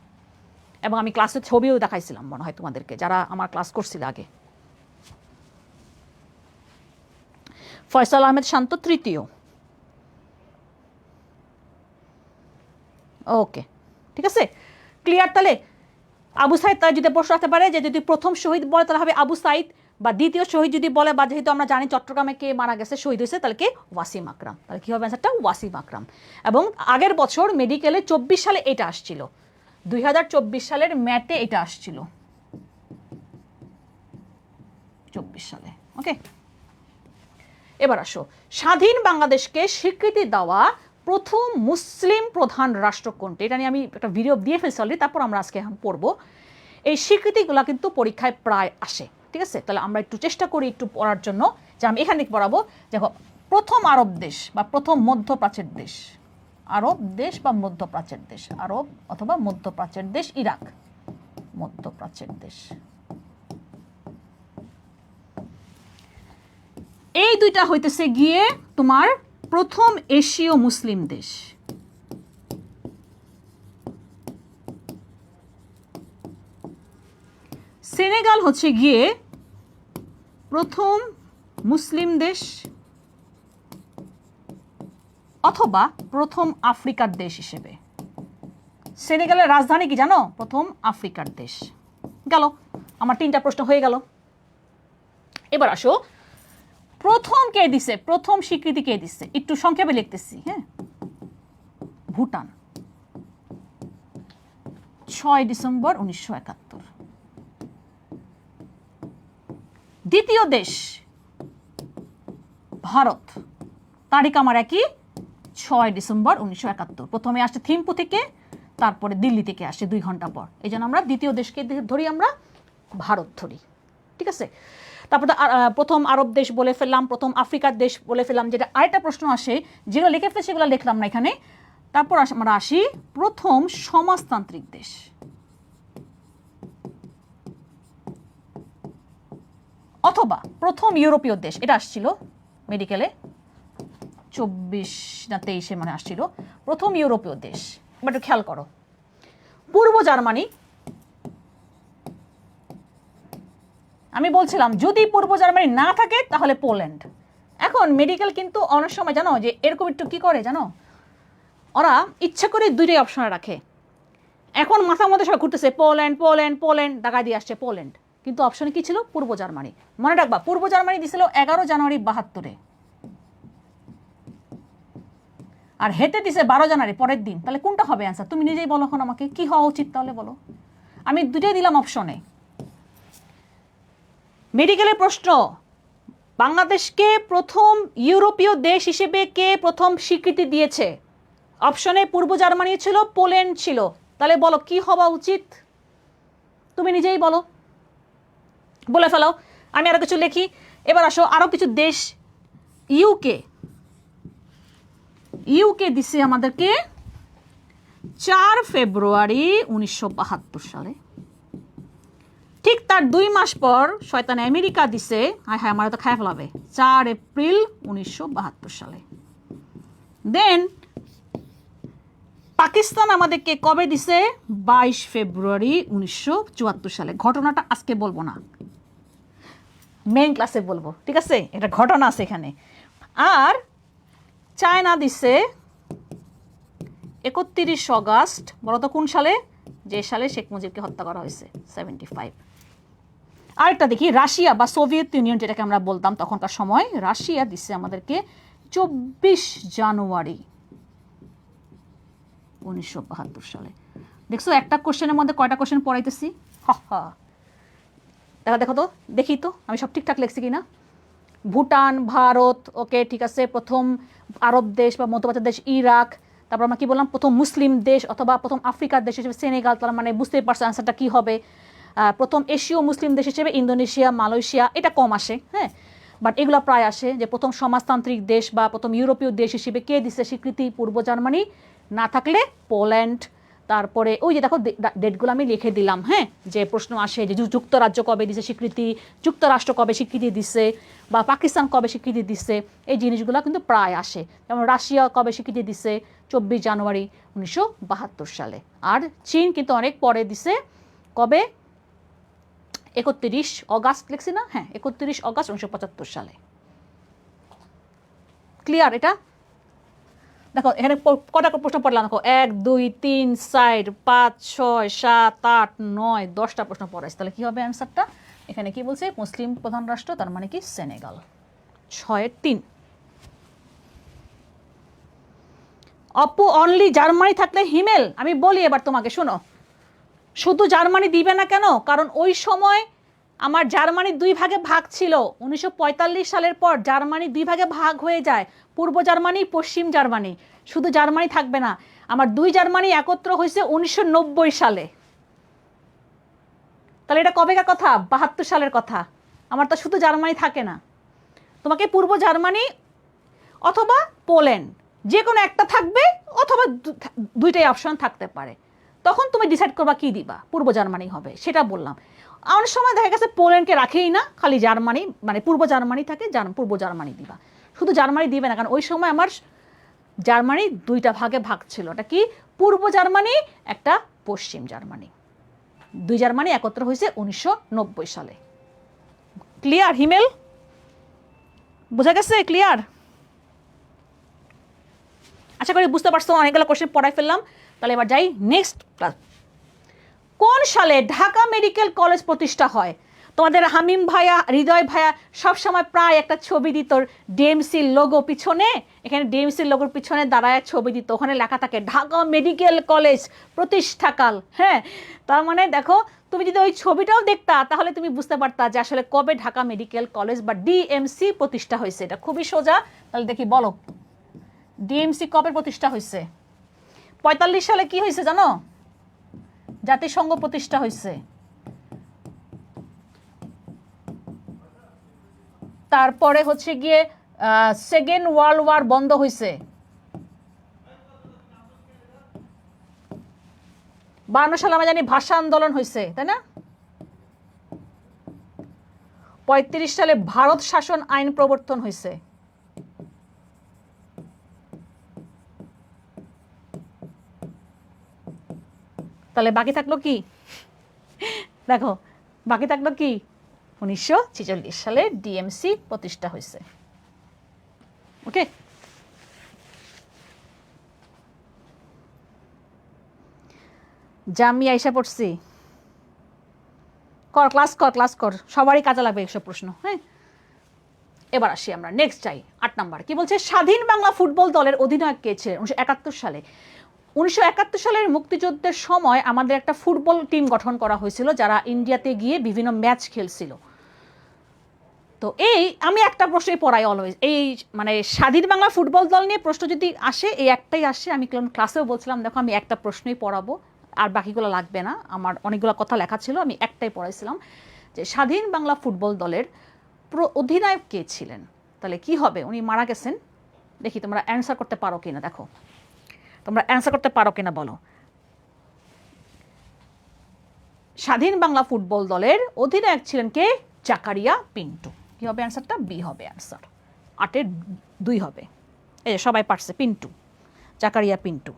এবং আমি ক্লাসের ছবিও দেখাইছিলাম মনে হয় তোমাদেরকে, যারা আমার ক্লাস করছিল আগে। ফয়সাল আহমেদ শান্ত তৃতীয়। ওকে, ঠিক আছে, ক্লিয়ার? তাহলে আবু সাইদ, তার যদি প্রশ্ন আসতে পারে যে যদি প্রথম শহীদ বলে তাহলে হবে আবু সাইদ, বা দ্বিতীয় শহীদ যদি বলে, বা যেহেতু আমরা জানি চট্টগ্রামে কে মারা গেছে, শহীদ হয়েছে, তাহলে কে? ওয়াসিম আকরাম। তাহলে কি হবে অ্যান্সারটা? ওয়াসিম আকরাম। এবং আগের বছর মেডিকেলে 24 সালে এটা আসছিল, 2024 সালের ম্যাটে এটা আসছিল, 24 সালে। ওকে, এবার আসো, স্বাধীন বাংলাদেশকে স্বীকৃতি দেওয়া প্রথম মুসলিম প্রধান রাষ্ট্র কোনটি? এটা নিয়ে আমি একটা ভিডিও দিয়ে ফেলছি অলরেডি, তারপর আমরা আজকে এখন পড়বো। এই স্বীকৃতিগুলো কিন্তু পরীক্ষায় প্রায় আসে, ঠিক আছে? তাহলে আমরা একটু চেষ্টা করি একটু পড়ার জন্য, যে আমি এখানে পড়াবো। দেখো, প্রথম আরব দেশ বা প্রথম মধ্যপ্রাচ্যের দেশ, আরব দেশ বা মধ্যপ্রাচ্যের দেশ, আরব অথবা মধ্যপ্রাচ্যের দেশ ইরাক, মধ্যপ্রাচ্যের দেশ। এই দুইটা হইতেছে গিয়ে তোমার প্রথম এশীয় মুসলিম দেশ। সেনেগাল হচ্ছে গিয়ে প্রথম মুসলিম দেশ অথবা প্রথম আফ্রিকার দেশ হিসেবে। সেনেগালের রাজধানী কি জানো? প্রথম আফ্রিকার দেশ। গেল, আমার 3টা প্রশ্ন হয়ে গেল। এবার আসো, প্রথম কে দিছে, প্রথম স্বীকৃতি কে দিছে, একটু সংক্ষেপে লিখতেছি, হ্যাঁ। ভুটান, 6 ডিসেম্বর 1971। দ্বিতীয় দেশ ভারত, তারিখ আমার একই, 6 ডিসেম্বর 1971। প্রথমে আসছে থিম্পু থেকে, তারপরে দিল্লি থেকে আসে 2 ঘন্টা পর। এই জন্য আমরা দ্বিতীয় দেশকে ধরি, আমরা ভারত ধরি, ঠিক আছে। তারপর প্রথম আরব দেশ বলে ফেললাম, প্রথম আফ্রিকার দেশ বলে ফেললাম। যেটা আরেকটা প্রশ্ন আসে, যেগুলো লিখে ফেলে সেগুলো লিখলাম না এখানে। তারপর আমরা আসি প্রথম সমাজতান্ত্রিক দেশ। অথবা প্রথম ইউরোপীয় দেশ, এটা আসছিল মেডিকেলে 24 না 23 মানে আসছিল প্রথম ইউরোপীয় দেশ। এবার একটু খেয়াল করো, পূর্ব জার্মানি। আমি বলছিলাম যদি পূর্ব জার্মানি না থাকে তাহলে পোল্যান্ড। এখন মেডিকেল কিন্তু অনেক সময় জানো যে এরকম একটু কি করে জানো, ওরা ইচ্ছা করে দুইটাই অপশন রাখে। এখন মাথার মধ্যে সবাই ঘুরতেছে পোল্যান্ড পোল্যান্ড পোল্যান্ড, টাকা দিয়ে আসছে পোল্যান্ড, কিন্তু অপশনে কি ছিল, পূর্ব জার্মানি। মনে রাখবা, পূর্ব জার্মানি দিছিল 11 জানুয়ারি 72-এ, আর হেতে দিছে 12 জানুয়ারি পরের দিন। তাহলে কোনটা হবে অ্যান্সার? তুমি নিজেই বলো এখন আমাকে, কি হওয়া উচিত তাহলে বলো। আমি দুটোই দিলাম অপশনে। মেডিকেলের প্রশ্ন, বাংলাদেশকে প্রথম ইউরোপীয় দেশ হিসেবে কে প্রথম স্বীকৃতি দিয়েছে? অপশনে পূর্ব জার্মানি ছিল, পোল্যান্ড ছিল। তাহলে বলো কি হওয়া উচিত, তুমি নিজেই বলো, বলে ফেলো। আমি আরো কিছু লিখি। এবার আসো আরো কিছু দেশ। ইউকে দিছে আমাদেরকে 4 ফেব্রুয়ারি 1972 সালে। ঠিক তার 2 মাস পর শয়তান আমেরিকা দিছে, হায় হায় আমার তো খায় ফেলাবে, 4 এপ্রিল 1972 সালে। দেন পাকিস্তান আমাদেরকে কবে দিছে? 22 ফেব্রুয়ারি 1974 সালে। ঘটনাটা আজকে বলবো না, মেইন ক্লাসে বলবো, ঠিক আছে? এটা ঘটনা আছে এখানে। আর চায়না দিছে 31 অগাস্ট, বলো তো কোন সালে? যে সালে শেখ মুজিবকে হত্যা করা হয়েছে, 75। আরেকটা দেখি, রাশিয়া বা সোভিয়েত ইউনিয়ন যেটাকে আমরা বলতাম তখনকার সময়, রাশিয়া দিছে আমাদেরকে 24 জানুয়ারি 1972 সালে। দেখছো একটা কোশ্চেনের মধ্যে কয়টা কোশ্চেন পড়াইতেছি? দেখো তো, দেখি তো আমি সব ঠিকঠাক লিখছি কিনা। ভুটান, ভারত, ওকে ঠিক আছে। প্রথম আরব দেশ বা মধ্যপ্রাচ্য দেশ ইরাক। তারপর আমরা কি বললাম, প্রথম মুসলিম দেশ অথবা প্রথম আফ্রিকার দেশ হিসেবে সেনেগাল। তার মানে বুঝতেই পারছো অ্যান্সারটা কী হবে। প্রথম এশীয় মুসলিম দেশ হিসেবে ইন্দোনেশিয়া, মালয়েশিয়া, এটা কম আসে, হ্যাঁ, বাট এগুলো প্রায় আসে। যে প্রথম সমাজতান্ত্রিক দেশ বা প্রথম ইউরোপীয় দেশ হিসেবে কে দিচ্ছে স্বীকৃতি? পূর্ব জার্মানি, না থাকলে পোল্যান্ড। তারপরে ওই যে দেখো ডেটগুলো আমি লিখে দিলাম, হ্যাঁ, যে প্রশ্ন আসে যে যুক্তরাজ্য কবে দিছে স্বীকৃতি, যুক্তরাষ্ট্র কবে স্বীকৃতি দিচ্ছে, বা পাকিস্তান কবে স্বীকৃতি দিচ্ছে, এই জিনিসগুলো কিন্তু প্রায় আসে। যেমন রাশিয়া কবে স্বীকৃতি দিচ্ছে? 24 জানুয়ারি 1972 সালে। আর চীন কিন্তু অনেক পরে দিছে, কবে? 31 অগাস্ট লিখছি না? হ্যাঁ, 31 অগাস্ট 1975 সালে। ক্লিয়ার এটা? দেখো এখানে কটা প্রশ্ন পড়লাম, দেখো 1 2 3 4 5 6 7 8 9 10টা প্রশ্ন পড়াইছে। তাহলে কি হবে অ্যান্সারটা? এখানে কি বলছে? মুসলিম প্রধান রাষ্ট্র, তার মানে কি সেনেগাল। 6-3। অপু অনলি জার্মানি থাকলে হিমেল, আমি বলি এবার তোমাকে, শোনো, শুধু জার্মানি দিবে না কেন? কারণ ওই সময় আমার জার্মানি 2 ভাগে ভাগ ছিল। 1945 সালের পর জার্মানি 2 ভাগে ভাগ হয়ে যায়, পূর্ব জার্মানি, পশ্চিম জার্মানি। শুধু জার্মানি থাকবে না, আমার 2 জার্মানি একত্র হয়েছে 1990 সালে। তাহলে এটা কবেকার কথা? 72 সালের কথা। আমার তো শুধু জার্মানি থাকে না, তোমাকে পূর্ব জার্মানি অথবা পোল্যান্ড যে কোনো একটা থাকবে, অথবা দুইটাই অপশন থাকতে পারে। তখন তুমি ডিসাইড করবা কি দিবা, পূর্ব জার্মানি হবে, সেটা বললাম। অনেক সময় দেখা গেছে পোল্যান্ডকে রাখেই না, খালি জার্মানি, মানে পূর্ব জার্মানি থাকে, পূর্ব জার্মানি দিবা। শুধু জার্মানি দিবে না, কারণ ওই সময় আমার জার্মানি 2টা ভাগে ভাগ ছিল। এটা কি? পূর্ব জার্মানি, একটা পশ্চিম জার্মানি। 2 জার্মানি একত্র হয়েছে 1990 সালে। ক্লিয়ার হিমেল? বোঝা গেছে? ক্লিয়ার? আশা করি বুঝতে পারছো। অনেকগুলো কোশ্চেন পড়াই ফেললাম। তাহলে এবার যাই নেক্সট ক্লাস। কোন সালে ঢাকা মেডিকেল কলেজ প্রতিষ্ঠা হয়? তোমাদের হামিম ভাইয়া, হৃদয় ভাইয়া সবসময় প্রায় একটা ছবি দিত ডিএমসির লোগো পিছনে, এখানে ডিএমসির লোগোর পিছনে দাঁড়ায় ছবি দিত, ওখানে লেখা থাকে ঢাকা মেডিকেল কলেজ প্রতিষ্ঠাকাল। হ্যাঁ, তার মানে দেখো তুমি যদি ওই ছবিটাও দেখতা তাহলে তুমি বুঝতে পারতা যে আসলে কবে ঢাকা মেডিকেল কলেজ বা ডিএমসি প্রতিষ্ঠা হয়েছে। এটা খুবই সোজা। তাহলে দেখি বলো ডিএমসি কবে প্রতিষ্ঠা হয়েছে? 45 সালে কি হয়েছে জানো? জাতিসংঘ প্রতিষ্ঠা হয়েছে। তারপরে হচ্ছে গিয়ে সেকেন্ড ওয়ার্ল্ড ওয়ার বন্ধ হয়েছে। 52 সালে আমরা জানি ভাষা আন্দোলন হয়েছে, তাই না? 35 সালে ভারত শাসন আইন প্রবর্তন হয়েছে। তাহলে বাকি থাকলো কি? দেখো বাকি থাকলো কি? 1946 সালে ডিএমসি প্রতিষ্ঠা হয়েছে। ওকে, জামি আইসা পড়ছি, কর ক্লাস কর ক্লাস কর, সবারই কাজে লাগবে এইসব প্রশ্ন। হ্যাঁ, এবার আসি আমরা নেক্সট যাই 8 নাম্বার। কি বলছে? স্বাধীন বাংলা ফুটবল দলের অধিনায়ক কে ছিলেন 1971 সালে? 1971 সালের মুক্তিযুদ্ধের সময় আমাদের একটা ফুটবল টিম গঠন করা হয়েছিল যারা ইন্ডিয়াতে গিয়ে বিভিন্ন ম্যাচ খেলছিল। তো এই আমি একটা প্রশ্নই পড়াই অলওয়েজ, এই মানে স্বাধীন বাংলা ফুটবল দল নিয়ে প্রশ্ন যদি আসে এই একটাই আসে। আমি ক্লাসেও বলছিলাম দেখো আমি একটা প্রশ্নই পড়াবো আর বাকিগুলো লাগবে না, আমার অনেকগুলো কথা লেখা ছিল, আমি একটাই পড়াইছিলাম যে স্বাধীন বাংলা ফুটবল দলের অধিনায়ক কে ছিলেন। তাহলে কি হবে? উনি মারা গেছেন। দেখি তোমরা অ্যান্সার করতে পারো কিনা, দেখো তোমরা অ্যান্সার করতে পারো কিনা বলো। স্বাধীন বাংলা ফুটবল দলের অধিনায়ক ছিলেন কে? জাকারিয়া পিন্টু। কি হবে অ্যান্সারটা? বি হবে অ্যান্সার, 8-এর 2 হবে। এই সবাই পারছে, পিন্টু, জাকারিয়া পিন্টু।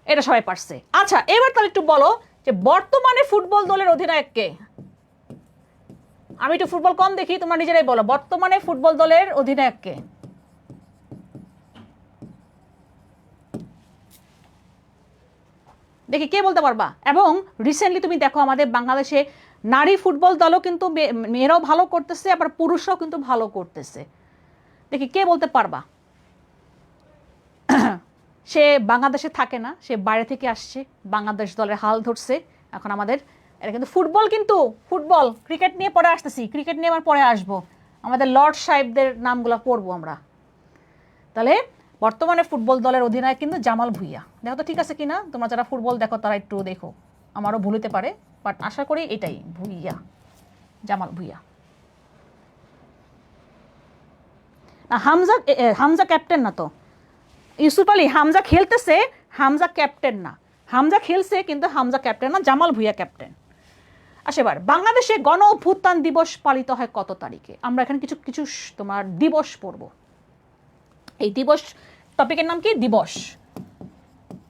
এটা সবাই পারছে। আচ্ছা এবার তাহলে একটু বলো যে বর্তমানে ফুটবল দলের অধিনায়ক কে? আমি একটু ফুটবল কম দেখি, তোমরা নিজেরাই বলো বর্তমানে ফুটবল দলের অধিনায়ক কে? দেখি কে বলতে পারবা। এবং রিসেন্টলি তুমি দেখো আমাদের বাংলাদেশে নারী ফুটবল দলও কিন্তু মেয়েরাও ভালো করতেছে, আবার পুরুষরাও কিন্তু ভালো করতেছে। দেখি কে বলতে পারবা। সে বাংলাদেশে থাকে না, সে বাইরে থেকে আসছে, বাংলাদেশ দলের হাল ধরছে এখন আমাদের। এটা কিন্তু ফুটবল, কিন্তু ফুটবল, ক্রিকেট নিয়ে পরে আসতেছি, ক্রিকেট নিয়ে আমার পরে আসবো, আমাদের লর্ড সাহেবদের নামগুলো পড়বো আমরা। তাহলে বর্তমানে ফুটবল দলের অধিনায়ক কিন্তু জামাল ভুঁইয়া। দেখো তো ঠিক আছে কিনা, তোমরা যারা ফুটবল দেখো তারা একটু দেখো, আমারও ভুল হতে পারে বাট আশা করি এটাই ভুঁইয়া, জামাল ভুঁইয়া। না হামজা, হামজা ক্যাপ্টেন না তো, ইউসুফ আলী হামজা খেলতেছে, হামজা ক্যাপ্টেন না। হামজা খেলছে কিন্তু হামজা ক্যাপ্টেন না, জামাল ভুঁইয়া ক্যাপ্টেন। আচ্ছা এবার বাংলাদেশে গণ অভ্যুত্থান দিবস পালিত হয় কত তারিখে? আমরা এখানে কিছু কিছু তোমার দিবস পড়ব। এই দিবস টপিকের নাম কি? দিবস।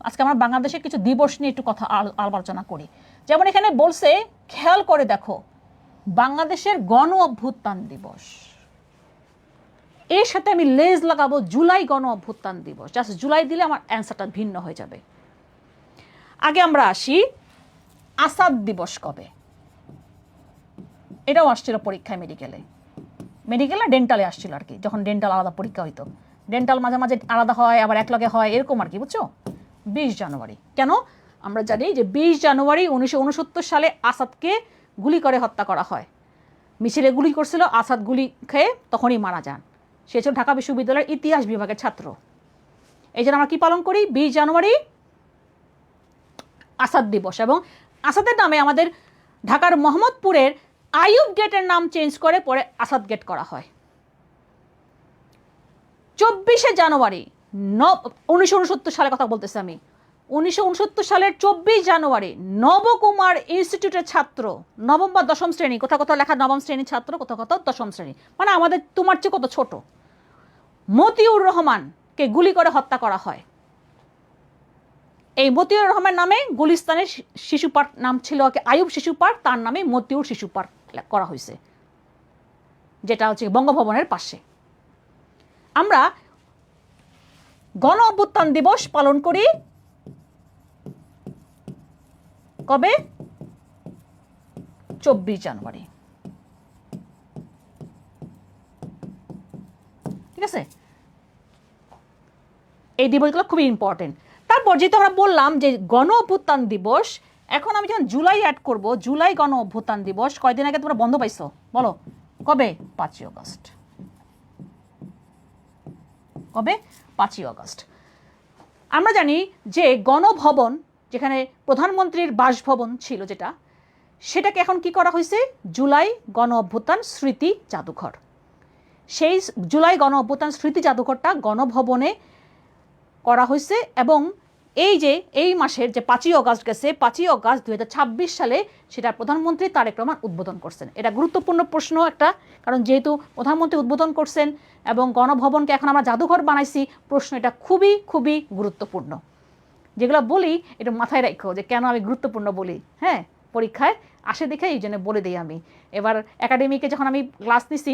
আজকে আমরা বাংলাদেশের কিছু দিবস নিয়ে একটু কথা আলোচনা করি। যেমন এখানে বলছে, খেয়াল করে দেখো, বাংলাদেশের গণ অভ্যুত্থান দিবস, এর সাথে আমি লেজ লাগাবো জুলাই গণ অভ্যুত্থান দিবস। জাস্ট জুলাই দিলে আমার অ্যান্সারটা ভিন্ন হয়ে যাবে। আগে আমরা আসি আসাদ দিবস কবে? এটাও আসছিল পরীক্ষায় মেডিকেলে, মেডিকেল আর ডেন্টালে আসছিল আর কি, যখন ডেন্টাল আলাদা পরীক্ষা হইতো। ডেন্টাল মাঝে মাঝে আলাদা হয় আবার একলগে হয়, এরকম আর কি, বুঝছো? 20 জানুয়ারি। কেন? আমরা জানি যে 20 জানুয়ারি 1969 সালে আসাদকে গুলি করে হত্যা করা হয়। মিছিলে গুলি করছিল, আসাদ গুলি খেয়ে তখনই মারা যান। সে ছিল ঢাকা বিশ্ববিদ্যালয়ের ইতিহাস বিভাগের ছাত্র। এই জন্য আমরা কি পালন করি? 20 জানুয়ারি আসাদ দিবস। এবং আসাদের নামে আমাদের ঢাকার মোহাম্মদপুরের আইয়ুব গেটের নাম চেঞ্জ করে পরে আসাদ গেট করা হয়। 24 জানুয়ারি 1969 সালে কথা বলতেছি আমি, 1969 সালের 24 জানুয়ারি নবকুমার ইনস্টিটিউটের ছাত্র, নবম বা দশম শ্রেণী, কোথাও কোথাও লেখা নবম শ্রেণীর ছাত্র, কোথাও কোথাও দশম শ্রেণী, মানে আমাদের তোমার চেয়ে কত ছোট, মতিউর রহমানকে গুলি করে হত্যা করা হয়। এই মতিউর রহমান নামে গুলিস্তানের শিশু পার্ক নাম ছিল আইয়ুব শিশু পার্ক, তার নামে মতিউর শিশু পার্ক করা হয়েছে, যেটা হচ্ছে বঙ্গভবনের পাশে। আমরা গণ অভ্যুত্থান দিবস পালন করি কবে? 24 জানুয়ারি। ঠিক আছে, এই দিবসগুলো খুবই ইম্পর্টেন্ট। তারপর যেহেতু আমরা বললাম যে গণ অভ্যুত্থান দিবস, এখন আমি যখন জুলাই অ্যাড করব, জুলাই গণ অভ্যুত্থান দিবস কয়দিন আগে তোমরা বন্ধ পাইছো বলো? কবে? 5ই অগস্ট। কবে? 5ই অগস্ট। আমরা জানি যে গণভবন, যেখানে প্রধানমন্ত্রীর বাসভবন ছিল যেটা, সেটাকে এখন কি করা হয়েছে? জুলাই গণ অভ্যুত্থান স্মৃতি জাদুঘর। সেই জুলাই গণ অভ্যুত্থান স্মৃতি জাদুঘরটা গণভবনে করা হয়েছে এবং এই মাসের যে 5ই অগস্ট গেছে, 5ই অগস্ট 2026 সালে সেটা প্রধানমন্ত্রী তারেক রহমান উদ্বোধন করছেন। এটা গুরুত্বপূর্ণ প্রশ্ন একটা, কারণ যেহেতু প্রধানমন্ত্রী উদ্বোধন করছেন এবং গণভবনকে এখন আমরা জাদুঘর বানাইছি, প্রশ্ন এটা খুবই খুবই গুরুত্বপূর্ণ। যেগুলো বলি এটা মাথায় রাখো যে কেন আমি গুরুত্বপূর্ণ বলি, হ্যাঁ, পরীক্ষায় আসে দেখে এই জন্য বলে দিই আমি। এবার একাডেমিকে যখন আমি ক্লাস নিছি,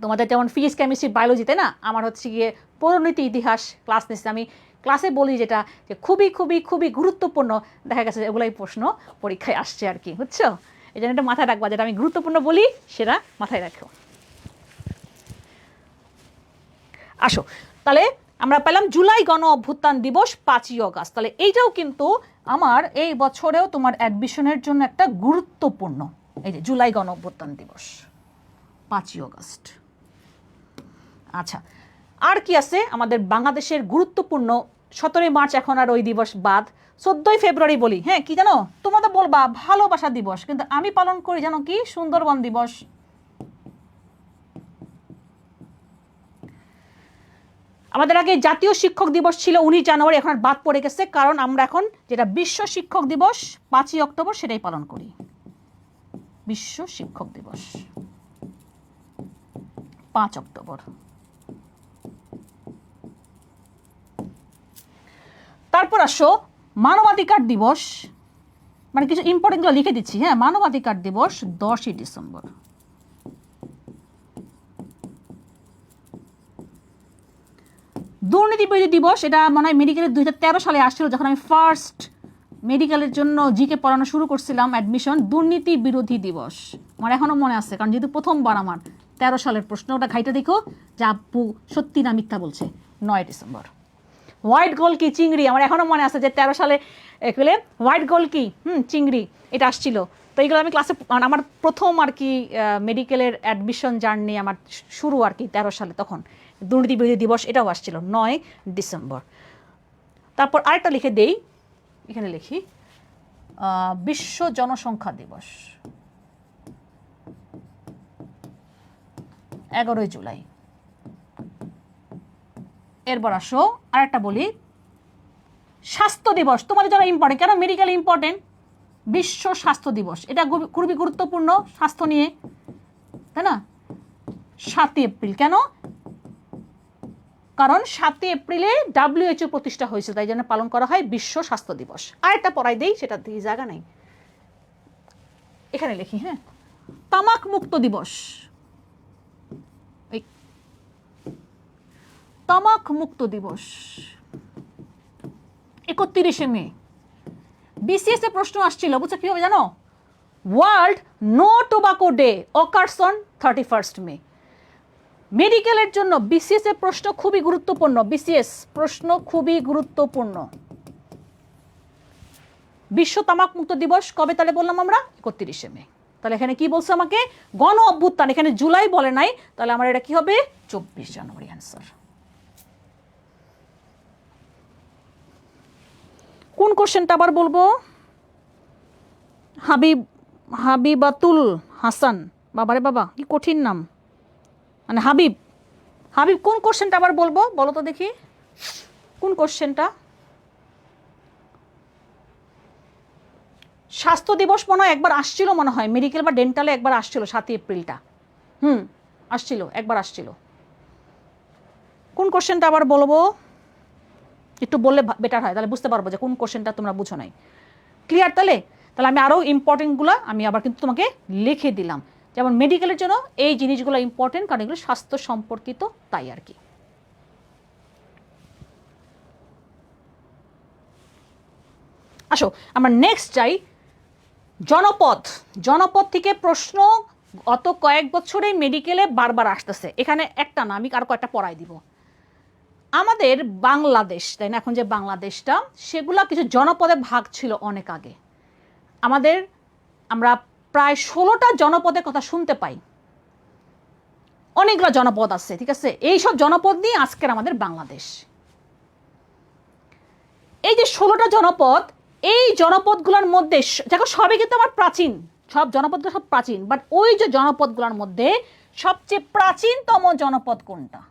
তোমাদের যেমন ফিজিক্স, কেমিস্ট্রি, বায়োলজিতে না, আমার হচ্ছে গিয়ে পৌরনীতি, ইতিহাস ক্লাস নিচ্ছি, আমি ক্লাসে বলি যেটা যে খুবই খুবই খুবই গুরুত্বপূর্ণ, দেখা গেছে এগুলোই প্রশ্ন পরীক্ষায় আসছে আর কি, বুঝছো? এই জন্য এটা মাথায় রাখবা, যেটা আমি গুরুত্বপূর্ণ বলি সেটা মাথায় রাখো। আসো তাহলে আমরা পেলাম জুলাই গণ অভ্যুত্থান দিবস 5ই অগস্ট। তাহলে এইটাও কিন্তু আমার এই বছরেও তোমার অ্যাডমিশনের জন্য একটা গুরুত্বপূর্ণ, এই যে জুলাই গণ অভ্যুত্থান দিবস 5ই অগস্ট। আচ্ছা, আর কি আছে আমাদের বাংলাদেশের গুরুত্বপূর্ণ? 17ই মার্চ এখন আর ওই দিবস বাদ, 14ই ফেব্রুয়ারি বলি, হ্যাঁ, কি জানো? তোমরা বলবা ভালোবাসা দিবস, কিন্তু আমি পালন করি জানো কি? সুন্দরবন দিবস। আমাদের আগে জাতীয় শিক্ষক দিবস ছিল 19 জানুয়ারি, এখন আর বাদ পড়ে গেছে, কারণ আমরা এখন যেটা বিশ্ব শিক্ষক দিবস 5ই অক্টোবর সেটাই পালন করি। বিশ্ব শিক্ষক দিবস 5 অক্টোবর। তারপর আসো মানবাধিকার দিবস, মানে কিছু ইম্পর্টেন্টগুলো লিখে দিচ্ছি, হ্যাঁ। মানবাধিকার দিবস 10ই ডিসেম্বর। দুর্নীতি বিরোধী দিবস, এটা মনে হয় মেডিকেলের 2013 সালে আসছিল, যখন আমি ফার্স্ট মেডিকেলের জন্য জিকে পড়ানো শুরু করছিলাম অ্যাডমিশন। দুর্নীতি বিরোধী দিবস আমার এখনও মনে আছে, কারণ যেহেতু প্রথমবার আমার 13 সালের প্রশ্ন, ওটা ঘাইটা দেখো যে আপু সত্যি না মিথ্যা বলছে। 9 ডিসেম্বর। হোয়াইট গোল কি? চিংড়ি। আমার এখনও মনে আছে যে 13 সালে এগুলো হোয়াইট গোল কি, চিংড়ি, এটা আসছিল। তো এইগুলো আমি ক্লাসে, আমার প্রথম আর কি মেডিকেলের অ্যাডমিশন জার্নি আমার শুরু আর কি 13 সালে, তখন দুর্নীতি বিরোধী দিবস এটাও আসছিল 9 ডিসেম্বর। তারপর আরেকটা লিখে দেই, এখানে লিখি বিশ্ব জনসংখ্যা দিবস 11ই জুলাই। এরপর আসো আরেকটা বলি, স্বাস্থ্য দিবস তোমাদের জন্য ইম্পর্টেন্ট, কেন? Medical important. বিশ্ব স্বাস্থ্য দিবস, এটা খুবই গুরুত্বপূর্ণ স্বাস্থ্য নিয়ে, তাই না? 7 এপ্রিল, কেন? কারণ 7 এপ্রিলে WHO প্রতিষ্ঠা হয়েছে, তাই জন্য পালন করা হয় বিশ্ব স্বাস্থ্য দিবস। আরেকটা পড়াই দেই, সেটা দিয়ে জায়গা নেই, এখানে লিখি, হ্যাঁ। তামাক মুক্ত দিবস, তামাক মুক্ত দিবস 31শে মে। বিসিএস এ প্রশ্ন আসছিল, বুঝছো কি হবে জানো? World No Tobacco Day occurs on 31 May. মেডিকেলের জন্য বিসিএস এর প্রশ্ন খুবই গুরুত্বপূর্ণ, বিসিএস প্রশ্ন খুবই গুরুত্বপূর্ণ। বিশ্ব তামাক মুক্ত দিবস কবে তাহলে বললাম আমরা? 31শে মে। তাহলে এখানে কি বলছে আমাকে? গণ অভ্যুত্থান, এখানে জুলাই বলে নাই, তাহলে আমার এটা কি হবে? 24 জানুয়ারি অ্যান্সার। কোন কোশ্চেনটা আবার বলবো? হাবিবাতুল হাসান, বাবারে বাবা কি কঠিন নাম, মানে হাবিব কোন কোশ্চেনটা আবার বলবো বলো তো দেখি, কোন কোশ্চেনটা? স্বাস্থ্য দিবস মনে হয় একবার আসছিল, মনে হয় মেডিকেল বা ডেন্টালে একবার আসছিল 7 এপ্রিলটা, আসছিল, একবার আসছিল। কোন কোশ্চেনটা আবার বলবো? একটু বললে বেটার হয়, তাহলে বুঝতে পারবো যে কোন কোশ্চেনটা তোমরা বুঝো নাই। ক্লিয়ার? তাহলে আমি আরও ইম্পর্টেন্টগুলো আমি আবার কিন্তু তোমাকে লিখে দিলাম, যেমন মেডিকেলের জন্য এই জিনিসগুলো ইম্পর্টেন্ট, কারণ এগুলো স্বাস্থ্য সম্পর্কিত, তাই আর কি। আসো আমরা নেক্সট যাই। জনপদ, জনপদ থেকে প্রশ্ন গত কয়েক বছরে মেডিকেলে বারবার আসতেছে। এখানে একটা না, আমি আর কয়েকটা পড়াই দিব। আমাদের বাংলাদেশ, তাই না, এখন যে বাংলাদেশটা, সেগুলা কিছু জনপদে ভাগ ছিল অনেক আগে। আমরা প্রায় 16টা জনপদের কথা শুনতে পাই, অনেকগুলো জনপদ আছে, ঠিক আছে। এইসব জনপদ নিয়ে আজকের আমাদের বাংলাদেশ। এই যে 16টা জনপদ, এই জনপদগুলোর মধ্যে দেখো সবই কিন্তু আমার প্রাচীন, সব জনপদগুলো সব প্রাচীন, বাট ওই যে জনপদগুলোর মধ্যে সবচেয়ে প্রাচীনতম জনপদ কোনটা?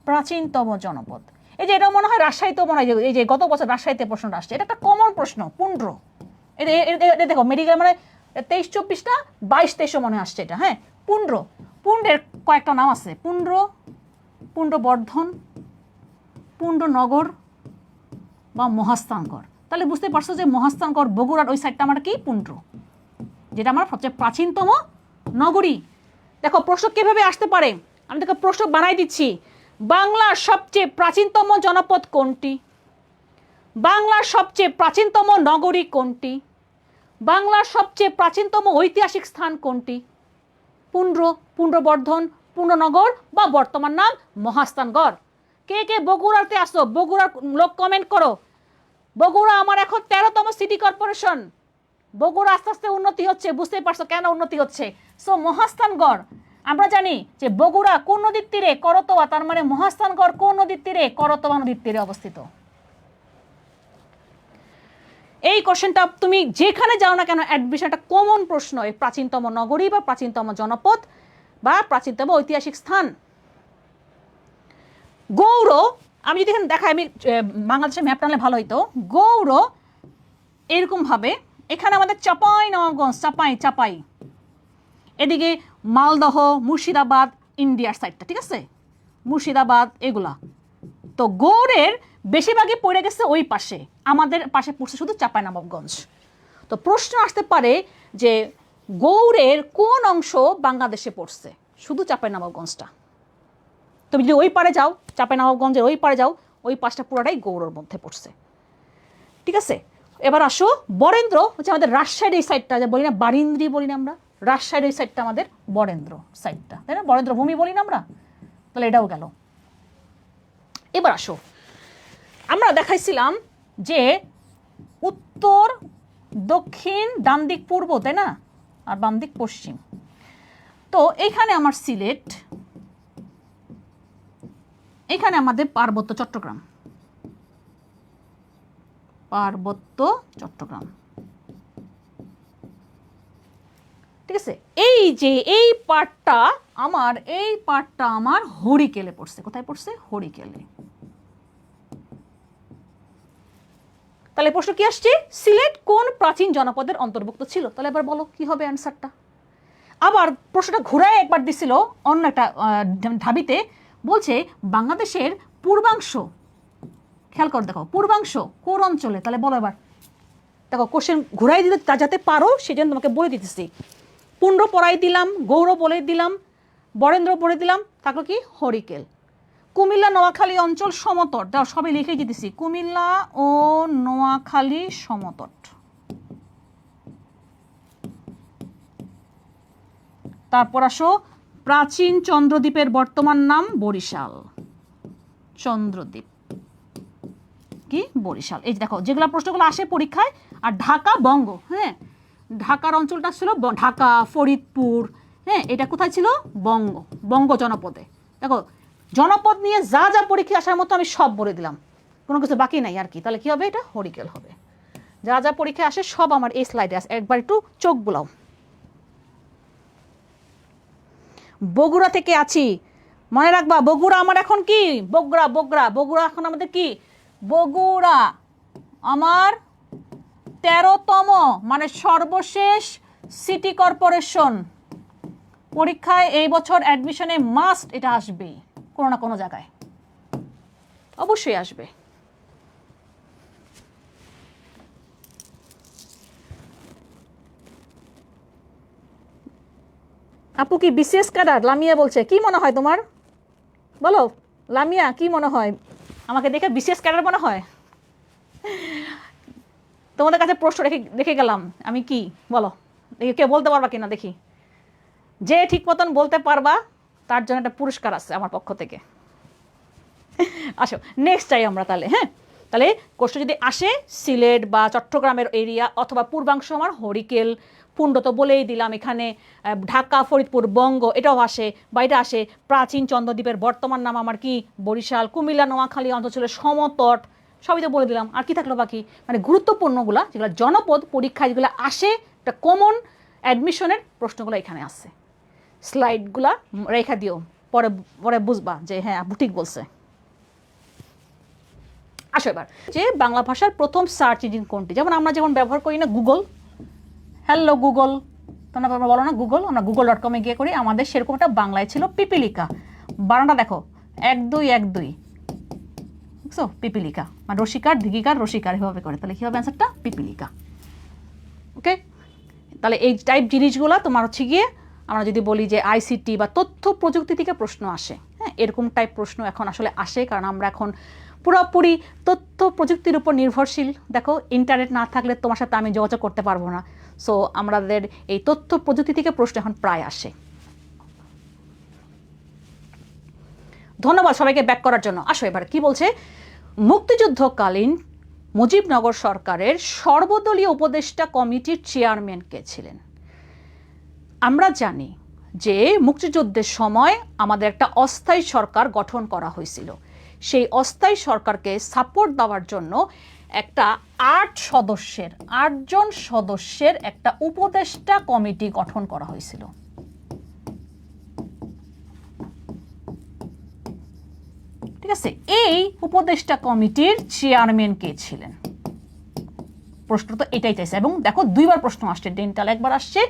প্রাচীনতম জনপদ, এই যে এটা মনে হয় রাজশাহীতে, মনে হয় এই যে গত বছর রাজশাহীতে প্রশ্নটা আসছে, এটা একটা কমন প্রশ্ন। পুন্ড্র, এটা দেখো মেডিকেল মানে 23-24টা 22-23 মনে আসছে এটা। হ্যাঁ, পুন্ড্র, পুন্ড্রের কয়েকটা নাম আছে, পুন্ড্র, পুন্ড্রবর্ধন, পুন্ড্রনগর বা মহাস্থানগড়। তাহলে বুঝতে পারছো যে মহাস্থানগড় বগুড়ার ওই সাইডটা আমার কি পুন্ড্র, যেটা আমার সবচেয়ে প্রাচীনতম নগরী। দেখো প্রশ্ন কিভাবে আসতে পারে, আমি দেখো প্রশ্ন বানাই দিচ্ছি। বাংলার সবচেয়ে প্রাচীনতম জনপদ কোনটি? বাংলার সবচেয়ে প্রাচীনতম নগরী কোনটি? বাংলার সবচেয়ে প্রাচীনতম ঐতিহাসিক স্থান কোনটি? পুন্ড্র, পুন্ড্রবর্ধন, পুন্ড্রনগর বা বর্তমান নাম মহাস্থানগড়। কে কে বগুড়াতে আসো, বগুড়ার লোক কমেন্ট করো। বগুড়া আমার এখন 13তম সিটি কর্পোরেশন। বগুড়া আস্তে আস্তে উন্নতি হচ্ছে, বুঝতেই পারছো কেন উন্নতি হচ্ছে। সো মহাস্থানগড়, আমরা জানি যে বগুড়া কোন নদীর তীরে? করতোয়া, তার মানে মহাস্থানগড় কোন নদীর তীরে? করতোয়া নদীর তীরে অবস্থিত। এই কোশ্চেনটা তুমি যেখানে যাও না কেন অ্যাডমিশন, একটা কমন প্রশ্ন, এই প্রাচীনতম নগরী বা প্রাচীনতম জনপদ বা প্রাচীনতম ঐতিহাসিক স্থান। গৌড়, আমি যদি এখানে দেখাই, আমি বাংলাদেশের ম্যাপ টানলে ভালো হইতো। গৌড় এরকম ভাবে, এখানে আমাদের চাপাই নবাবগঞ্জ, চাপাই, এদিকে মালদহ, মুর্শিদাবাদ, ইন্ডিয়ার সাইডটা, ঠিক আছে, মুর্শিদাবাদ এগুলা। তো গৌড়ের বেশিরভাগই পড়ে গেছে ওই পাশে, আমাদের পাশে পড়ছে শুধু চাপাই নবাবগঞ্জ। তো প্রশ্ন আসতে পারে যে গৌড়ের কোন অংশ বাংলাদেশে পড়ছে? শুধু চাপাই নবাবগঞ্জটা। তুমি যদি ওই পারে যাও, চাপাই নবাবগঞ্জের ওই পারে যাও, ওই পাশটা পুরোটাই গৌড়ের মধ্যে পড়ছে, ঠিক আছে। এবার আসো বরেন্দ্র, হচ্ছে আমাদের রাজশাহীর এই সাইডটা, যে বলি না বারিন্দ্রি বলি না আমরা, রাজশাহীর এই সাইডটা আমাদের বরেন্দ্র সাইডটা, তাই না, বরেন্দ্র ভূমি বলি না আমরা। তাহলে এটাও গেল। এবার আসো, আমরা দেখাইছিলাম যে উত্তর, দক্ষিণ, ডান দিক পূর্ব, তাই না, আর বাম দিক পশ্চিম। তো এইখানে আমার সিলেট, এখানে আমাদের পার্বত্য চট্টগ্রাম, পার্বত্য চট্টগ্রাম, ঠিক আছে। এই যে এই পার্টটা আমার হরিকেলে পড়ছে। কোথায় পড়ছে? হরিকেলে। তাহলে প্রশ্ন কি আসছে? সিলেট কোন প্রাচীন জনপদের অন্তর্ভুক্ত ছিল? তাহলে এবার বলো কি হবে অ্যান্সারটা। আবার প্রশ্নটা ঘুরায় একবার দিছিল অন্য একটা ঢাবিতে, বলছে বাংলাদেশের পূর্বাংশ, খেয়াল করে দেখো, পূর্বাংশ কোন অঞ্চলে? তাহলে বলো এবার। দেখো কোশ্চেন ঘুরাই দিতে যাতে পারো সেজন্য তোমাকে বলে দিতেছি। পুন্ড্র পড়াই দিলাম, গৌড় বলে দিলাম, বরেন্দ্র পড়ে দিলাম, থাকলো কি হরিকেল। কুমিল্লা নোয়াখালী অঞ্চল সমতট, দাও সবাই লিখে দিতেছি, কুমিল্লা ও নোয়াখালী সমতট। তারপর আসো প্রাচীন চন্দ্রদ্বীপের বর্তমান নাম বরিশাল, চন্দ্রদ্বীপ কি বরিশাল। এই দেখো যেগুলো প্রশ্নগুলো আসে পরীক্ষায়। আর ঢাকা বঙ্গ, হ্যাঁ, ঢাকার অঞ্চলটা ছিল ঢাকা, ফরিদপুর, হ্যাঁ, এটা কোথায় ছিল? বঙ্গ জনপদে। দেখো জনপদ নিয়ে যা যা পরীক্ষা আসার মতো আমি সব বলে দিলাম, কোনো কিছু বাকি নাই আর কি। তাহলে কি হবে? এটা হরিকেল হবে। যা যা পরীক্ষা আসে সব আমার এই স্লাইডে আছে, একবার একটু চোখ বুলাও। বগুড়া থেকে আছি, মনে রাখবা বগুড়া আমার এখন কি? বগুড়া এখন আমাদের কি? বগুড়া আমার 13তম, মানে সর্বশেষ সিটি কর্পোরেশন। পরীক্ষায় এই বছর অ্যাডমিশনে মাস্ট এটা আসবে, কোনো না কোনো জায়গায় অবশ্যই আসবে। আপু কি বিসিএস ক্যাডার? লামিয়া বলছে, কি মনে হয় তোমার? বলো লামিয়া, কি মনে হয়? আমাকে দেখে বিসিএস ক্যাডার মনে হয়? তোমাদের কাছে প্রশ্ন রেখে গেলাম আমি, কি বলো দেখি, কে বলতে পারবা কিনা দেখি। যে ঠিক মতন বলতে পারবা তার জন্য একটা পুরস্কার আছে আমার পক্ষ থেকে। আসো নেক্সট চাই আমরা তাহলে। হ্যাঁ, তাহলে কোশ্চেন যদি আসে সিলেট বা চট্টগ্রামের এরিয়া অথবা পূর্বাংশ, আমার হরিকেল পুণ্ড তো বলেই দিলাম, এখানে ঢাকা ফরিদপুর বঙ্গ এটাও আসে, বা এটা আসে প্রাচীন চন্দ্রদ্বীপের বর্তমান নাম আমার কি বরিশাল, কুমিল্লা নোয়াখালী অঞ্চলের সমতট, সবই তো বলে দিলাম। আর কি থাকলো বাকি, মানে গুরুত্বপূর্ণগুলা যেগুলো জনপদ পরীক্ষা যেগুলো আসে, একটা কমন অ্যাডমিশনের প্রশ্নগুলো এখানে আসে। স্লাইডগুলা রেখা দিও, পরে পরে বুঝবা যে হ্যাঁ আপু ঠিক বলছে। আসো এবার যে বাংলা ভাষার প্রথম সার্চ ইঞ্জিন কোনটি, যেমন আমরা যেমন ব্যবহার করি না গুগল, হ্যালো গুগল, তোমরা বলো না গুগল, আমরা google.com গিয়ে করি, আমাদের সেরকম একটা বাংলায় ছিল পিপিলিকা। বানানটা দেখো 1212, বুঝছো, পিপিলিকা মানে রসিকার দিঘিকার রসিকার এভাবে করে, তাহলে কী হবে অ্যান্সারটা পিপিলিকা। ওকে, তাহলে এই টাইপ জিনিসগুলো তোমার হচ্ছে গিয়ে আমরা যদি বলি যে আইসিটি বা তথ্য প্রযুক্তি থেকে প্রশ্ন আসে, হ্যাঁ এরকম টাইপ প্রশ্ন এখন আসলে আসে, কারণ আমরা এখন পুরোপুরি তথ্য প্রযুক্তির উপর নির্ভরশীল। দেখো ইন্টারনেট না থাকলে তোমার সাথে আমি যোগাযোগ করতে পারবো না, সো আমাদের এই তথ্য প্রযুক্তি থেকে প্রশ্ন এখন প্রায় আসে। ধন্যবাদ সবাইকে ব্যাক করার জন্য। আসো এবার কি বলছে, মুক্তিযুদ্ধকালীন মুজিবনগর সরকারের সর্বদলীয় উপদেষ্টা কমিটির চেয়ারম্যান কে ছিলেন? আমরা জানি যে মুক্তিযুদ্ধের সময় আমাদের একটা অস্থায়ী সরকার গঠন করা হয়েছিল, সেই অস্থায়ী সরকারকে সাপোর্ট দেওয়ার জন্য একটা 8 জন সদস্যের একটা উপদেষ্টা কমিটি গঠন করা হয়েছিল। ঠিক আছে, এই উপদেষ্টা কমিটির চেয়ারম্যান কে ছিলেন? প্রশ্ন তো এটাই চাইছে, এবং দেখো দুইবার প্রশ্ন আসছে, ডেন্টাল একবার আসছে,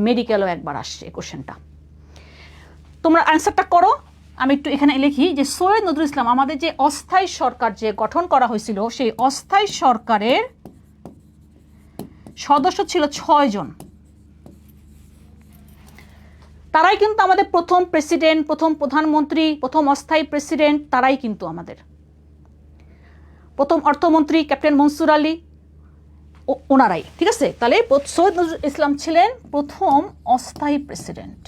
মেডিকেলও একবার আসছে কোশ্চেনটা। তোমরা অ্যান্সারটা করো, আমি একটু এখানে লিখি যে সৈয়দ নজরুল ইসলাম, আমাদের যে অস্থায়ী সরকার যে গঠন করা হয়েছিল, সেই অস্থায়ী সরকারের সদস্য ছিল 6 জন। তারাই কিন্তু আমাদের প্রথম প্রেসিডেন্ট, প্রথম প্রধানমন্ত্রী, প্রথম অস্থায়ী প্রেসিডেন্ট, তারাই কিন্তু আমাদের প্রথম অর্থমন্ত্রী ক্যাপ্টেন মনসুর আলী, ওনারাই। ঠিক আছে, তাহলে সৈয়দ নজরুল ইসলাম ছিলেন প্রথম অস্থায়ী প্রেসিডেন্ট।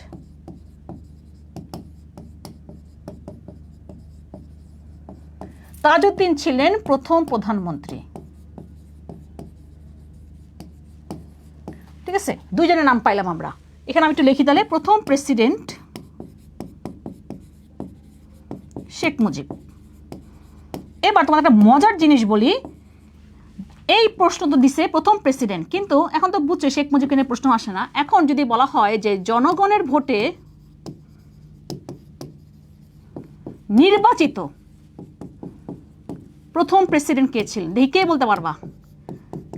তাজউদ্দিন ছিলেন প্রথম প্রধানমন্ত্রী। ঠিক আছে, দুইজনের নাম পাইলাম আমরা। এখানে আমি একটু লিখি তাহলে, প্রথম প্রেসিডেন্ট শেখ মুজিব। এবার তোমার একটা মজার জিনিস বলি, এই প্রশ্ন তো দিছে প্রথম প্রেসিডেন্ট, কিন্তু এখন তো বুঝছে শেখ মুজিবকে নিয়ে প্রশ্ন আসে না। এখন যদি বলা হয় যে জনগণের ভোটে নির্বাচিত প্রথম প্রেসিডেন্ট কে ছিলেন, দেখি কে বলতে পারবা,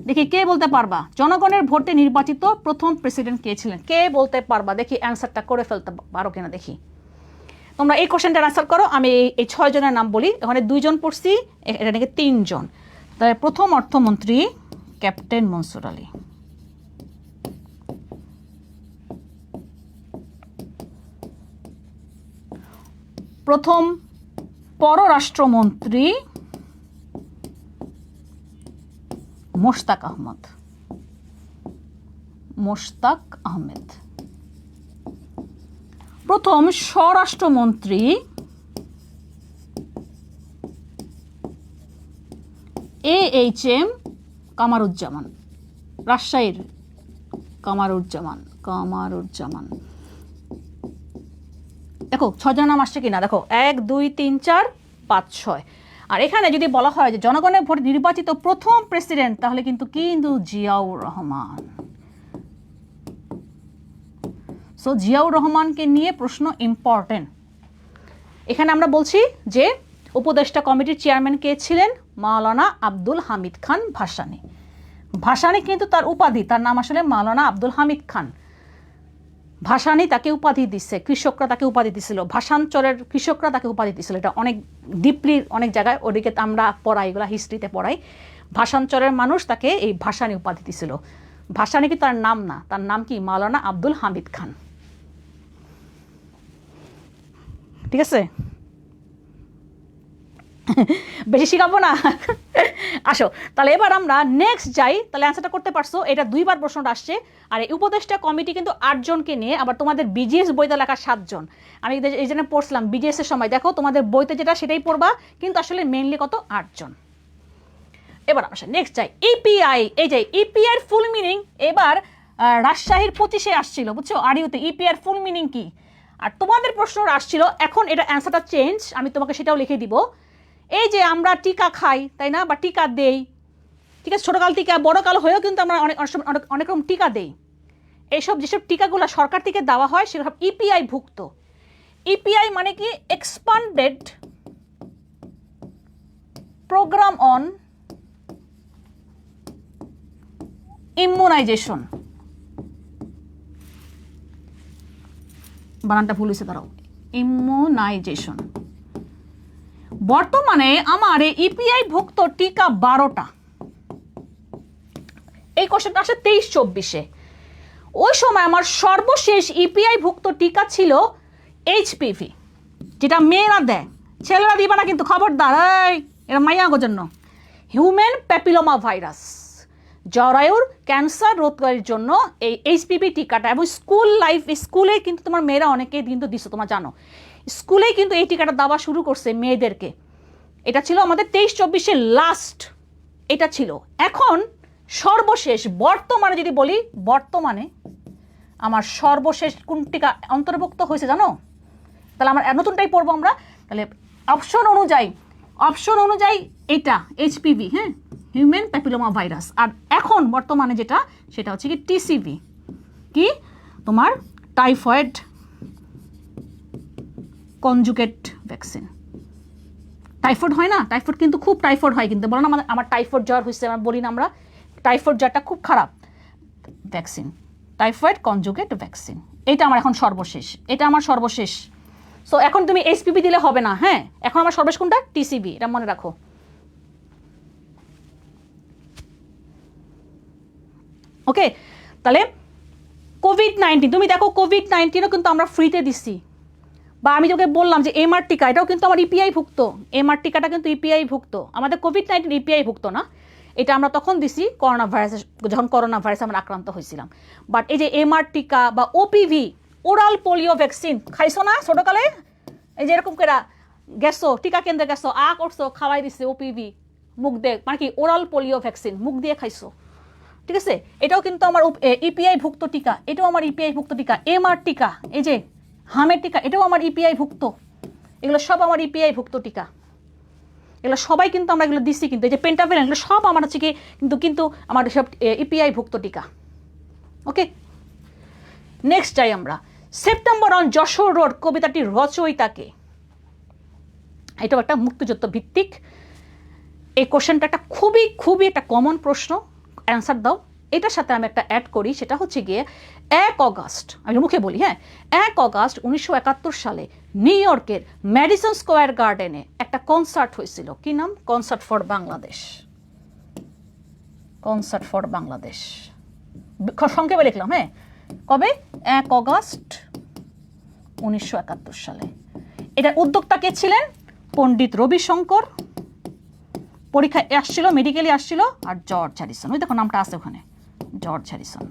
দেখি কে বলতে পারবা জনগণের ভোটে নির্বাচিত প্রথম প্রেসিডেন্ট কে ছিলেন, কে বলতে পারবা, দেখি অ্যান্সারটা করে ফেলতে পারো কিনা দেখি। তোমরা এই কোশ্চেনটার অ্যান্সার করো, আমি এই 6 জনের নাম বলি। এখানে 2 জন পড়ছি, এটা নাকি 3 জন। তাহলে প্রথম অর্থমন্ত্রী ক্যাপ্টেন মনসুর আলী, প্রথম পররাষ্ট্রমন্ত্রী মোশতাক আহমেদ, প্রথম স্বরাষ্ট্রমন্ত্রী AHM কামারুজ্জামান, রাজশাহীর কামারুজ্জামান। দেখো 6 জনের নাম আসছে কিনা দেখো, 1 2 3 4 5 6। আর এখানে যদি বলা হয় যে জনগণের ভোটে নির্বাচিত প্রথম প্রেসিডেন্ট, তাহলে কিন্তু জিয়াউর রহমান। সো জিয়াউর রহমানকে নিয়ে প্রশ্ন ইম্পর্টেন্ট। এখানে আমরা বলছি যে উপদেষ্টা কমিটির চেয়ারম্যান কে ছিলেন, মাওলানা আব্দুল হামিদ খান ভাসানী। ভাসানী কিন্তু তার উপাধি, তার নাম আসলে মাওলানা আব্দুল হামিদ খান। ভাসানী তাকে উপাধি দিচ্ছে, কৃষকরা তাকে উপাধি দিছিল, ভাষাঞ্চলের কৃষকরা তাকে উপাধি দিছিল। এটা অনেক ডিপলি অনেক জায়গায় ওদিকে আমরা পড়াই, এগুলো হিস্ট্রিতে পড়াই। ভাষাঞ্চলের মানুষ তাকে এই ভাসানী উপাধি দিছিল। ভাসানী কি তার নাম না, তার নাম কি মাওলানা আব্দুল হামিদ খান। ঠিক আছে, বেশি শিখাবো না। আসো তাহলে এবার আমরা নেক্সট যাই। তাহলে অ্যান্সারটা করতে পারছো, এটা 2বার প্রশ্নটা আসছে। আর এই উপদেষ্টা কমিটি কিন্তু 8 জনকে নিয়ে, আবার তোমাদের বিজিএস বইতে লেখা 7 জন। আমি এই জন্য পড়ছিলাম বিজিএস এর সময়, দেখো তোমাদের বইতে যেটা সেটাই পড়বা, কিন্তু আসলে মেইনলি কত 8 জন। এবার আমরা নেক্সট যাই, ইপিআই। এই যে ইপিআই ফুল মিনিং এবার রাজশাহীর 25-এ আসছিল, বুঝছো, আরিউতে ইপিআই ফুল মিনিং কি। আর তোমাদের প্রশ্ন আসছিল, এখন এটা অ্যান্সারটা চেঞ্জ, আমি তোমাকে সেটাও লিখে দিব। এই যে আমরা টিকা খাই, তাই না, বা টিকা দেই, ঠিক আছে, ছোটকাল টিকা বড়কাল হয়েও কিন্তু আমরা অনেক রকম টিকা দেই। এইসব যেসব টিকাগুলো সরকার থেকে দেওয়া হয় সেসব ইপিআই ভুক্ত। ইপিআই মানে কি, এক্সপান্ডেড প্রোগ্রাম অন ইমিউনাইজেশন। বানানটা ভুল হয়েছে, দাঁড়াও, ইমিউনাইজেশন। বর্তমানে আমার এই ইপিআই ভুক্ত টিকা 12টা। এই কোশ্চেনটা আসে 23-24-এ। ওই সময় আমার সর্বশেষ ইপিআই ভুক্ত টিকা ছিল এইচপিভি, যেটা মেয়েরা দেয়, ছেলেরা দিবা না কিন্তু, খবরদার, এরা মাইয়াগোর জন্য। হিউম্যান প্যাপিলোমা ভাইরাস, জরায়ুর ক্যান্সার রোধকারীর জন্য এই এইচপিভি টিকাটা। এবং স্কুলে কিন্তু তোমার মেয়েরা অনেকেই কিন্তু দিছো, তোমার জানো, স্কুলেই কিন্তু এই টিকাটা দেওয়া শুরু করছে মেয়েদেরকে। এটা ছিল আমাদের 23-24-এর লাস্ট, এটা ছিল। এখন সর্বশেষ বর্তমানে যদি বলি, বর্তমানে আমার সর্বশেষ কোন টিকা অন্তর্ভুক্ত হয়েছে জানো? তাহলে আমরা নতুনটাই পড়বো আমরা। তাহলে অপশন অনুযায়ী এটা এইচপিভি, হ্যাঁ, হিউম্যান প্যাপিলোমা ভাইরাস। আর এখন বর্তমানে যেটা, সেটা হচ্ছে কি টিসিভি, কি তোমার টাইফয়েড কনজুগেট ভ্যাকসিন। টাইফয়েড হয় না, টাইফয়েড কিন্তু খুব টাইফয়েড হয়, কিন্তু বলো না আমার টাইফয়েড জ্বর হয়েছে, আমরা বলি না আমরা টাইফয়েড জ্বরটা খুব খারাপ, ভ্যাকসিন টাইফয়েড কনজুগেট ভ্যাকসিন। এটা আমার এখন সর্বশেষ, এটা আমার সর্বশেষ। সো এখন তুমি এইচপিভি দিলে হবে না, হ্যাঁ, এখন আমার সর্বশেষ কোনটা, টিসিভি, এটা মনে রাখো। ওকে, তাহলে কোভিড-19, তুমি দেখো কোভিড-19ও কিন্তু আমরা ফ্রিতে দিচ্ছি। বা আমি তোকে বললাম যে এমআর টিকা, এটাও কিন্তু আমার ইপিআই ভুক্ত, এমআর টিকাটা কিন্তু ইপিআই ভুক্ত। আমাদের কোভিড-19 ইপিআই ভুক্ত না, এটা আমরা তখন দিছি করোনা ভাইরাসে, যখন করোনা ভাইরাসে আমরা আক্রান্ত হয়েছিলাম। বাট এই যে এমআর টিকা বা ওপিভি, ওরাল পোলিও ভ্যাকসিন, খাইছো না ছোটোকালে? এই যে এরকম করে গেছো টিকা কেন্দ্রে গেছো, করছো, খাওয়াই দিচ্ছে ওপিভি, মুখ দিয়ে, মানে কি ওরাল পোলিও ভ্যাকসিন, মুখ দিয়ে খাইছো, ঠিক আছে। এটাও কিন্তু আমার ইপিআই ভুক্ত টিকা, এটাও আমার ইপিআই ভুক্ত টিকা। এমআর টিকা, এই যে হামের টিকা, এটাও আমার ইপিআই ভুক্ত। এগুলো সব আমার ইপিআই ভুক্ত টিকা, এগুলো সবাই কিন্তু আমরা এগুলো দিচ্ছি। কিন্তু এই যে পেন্টাভেলেন, এগুলো সব আমার হচ্ছে কি কিন্তু আমার সব ইপিআই ভুক্ত টিকা। ওকে, নেক্সট যাই আমরা। সেপ্টেম্বর অন যশোর রোড কবিতাটির রচয়িতাকে। এটাও একটা মুক্তিযুদ্ধ ভিত্তিক। এই কোশ্চেনটা একটা খুবই একটা কমন প্রশ্ন, অ্যান্সার দাও। এটার সাথে আমি একটা অ্যাড করি, সেটা হচ্ছে গিয়ে 1 অগাস্ট, আমি মুখে বলি, হ্যাঁ, 1 অগাস্ট 1971 সালে নিউ ইয়র্কের ম্যাডিসন স্কোয়ার গার্ডেনে একটা কনসার্ট হয়েছিল। কি নাম? Concert for Bangladesh. Concert for Bangladesh সংক্ষেপে লিখলাম, হ্যাঁ। কবে? 1 অগাস্ট 1971 সালে। এটার উদ্যোক্তা কে ছিলেন? পণ্ডিত রবিশঙ্কর, পরীক্ষায় আসছিল, মেডিকেলে আসছিল, আর জর্জ হ্যারিসন। ওই দেখো নামটা আছে ওখানে, জর্জ হ্যারিসন।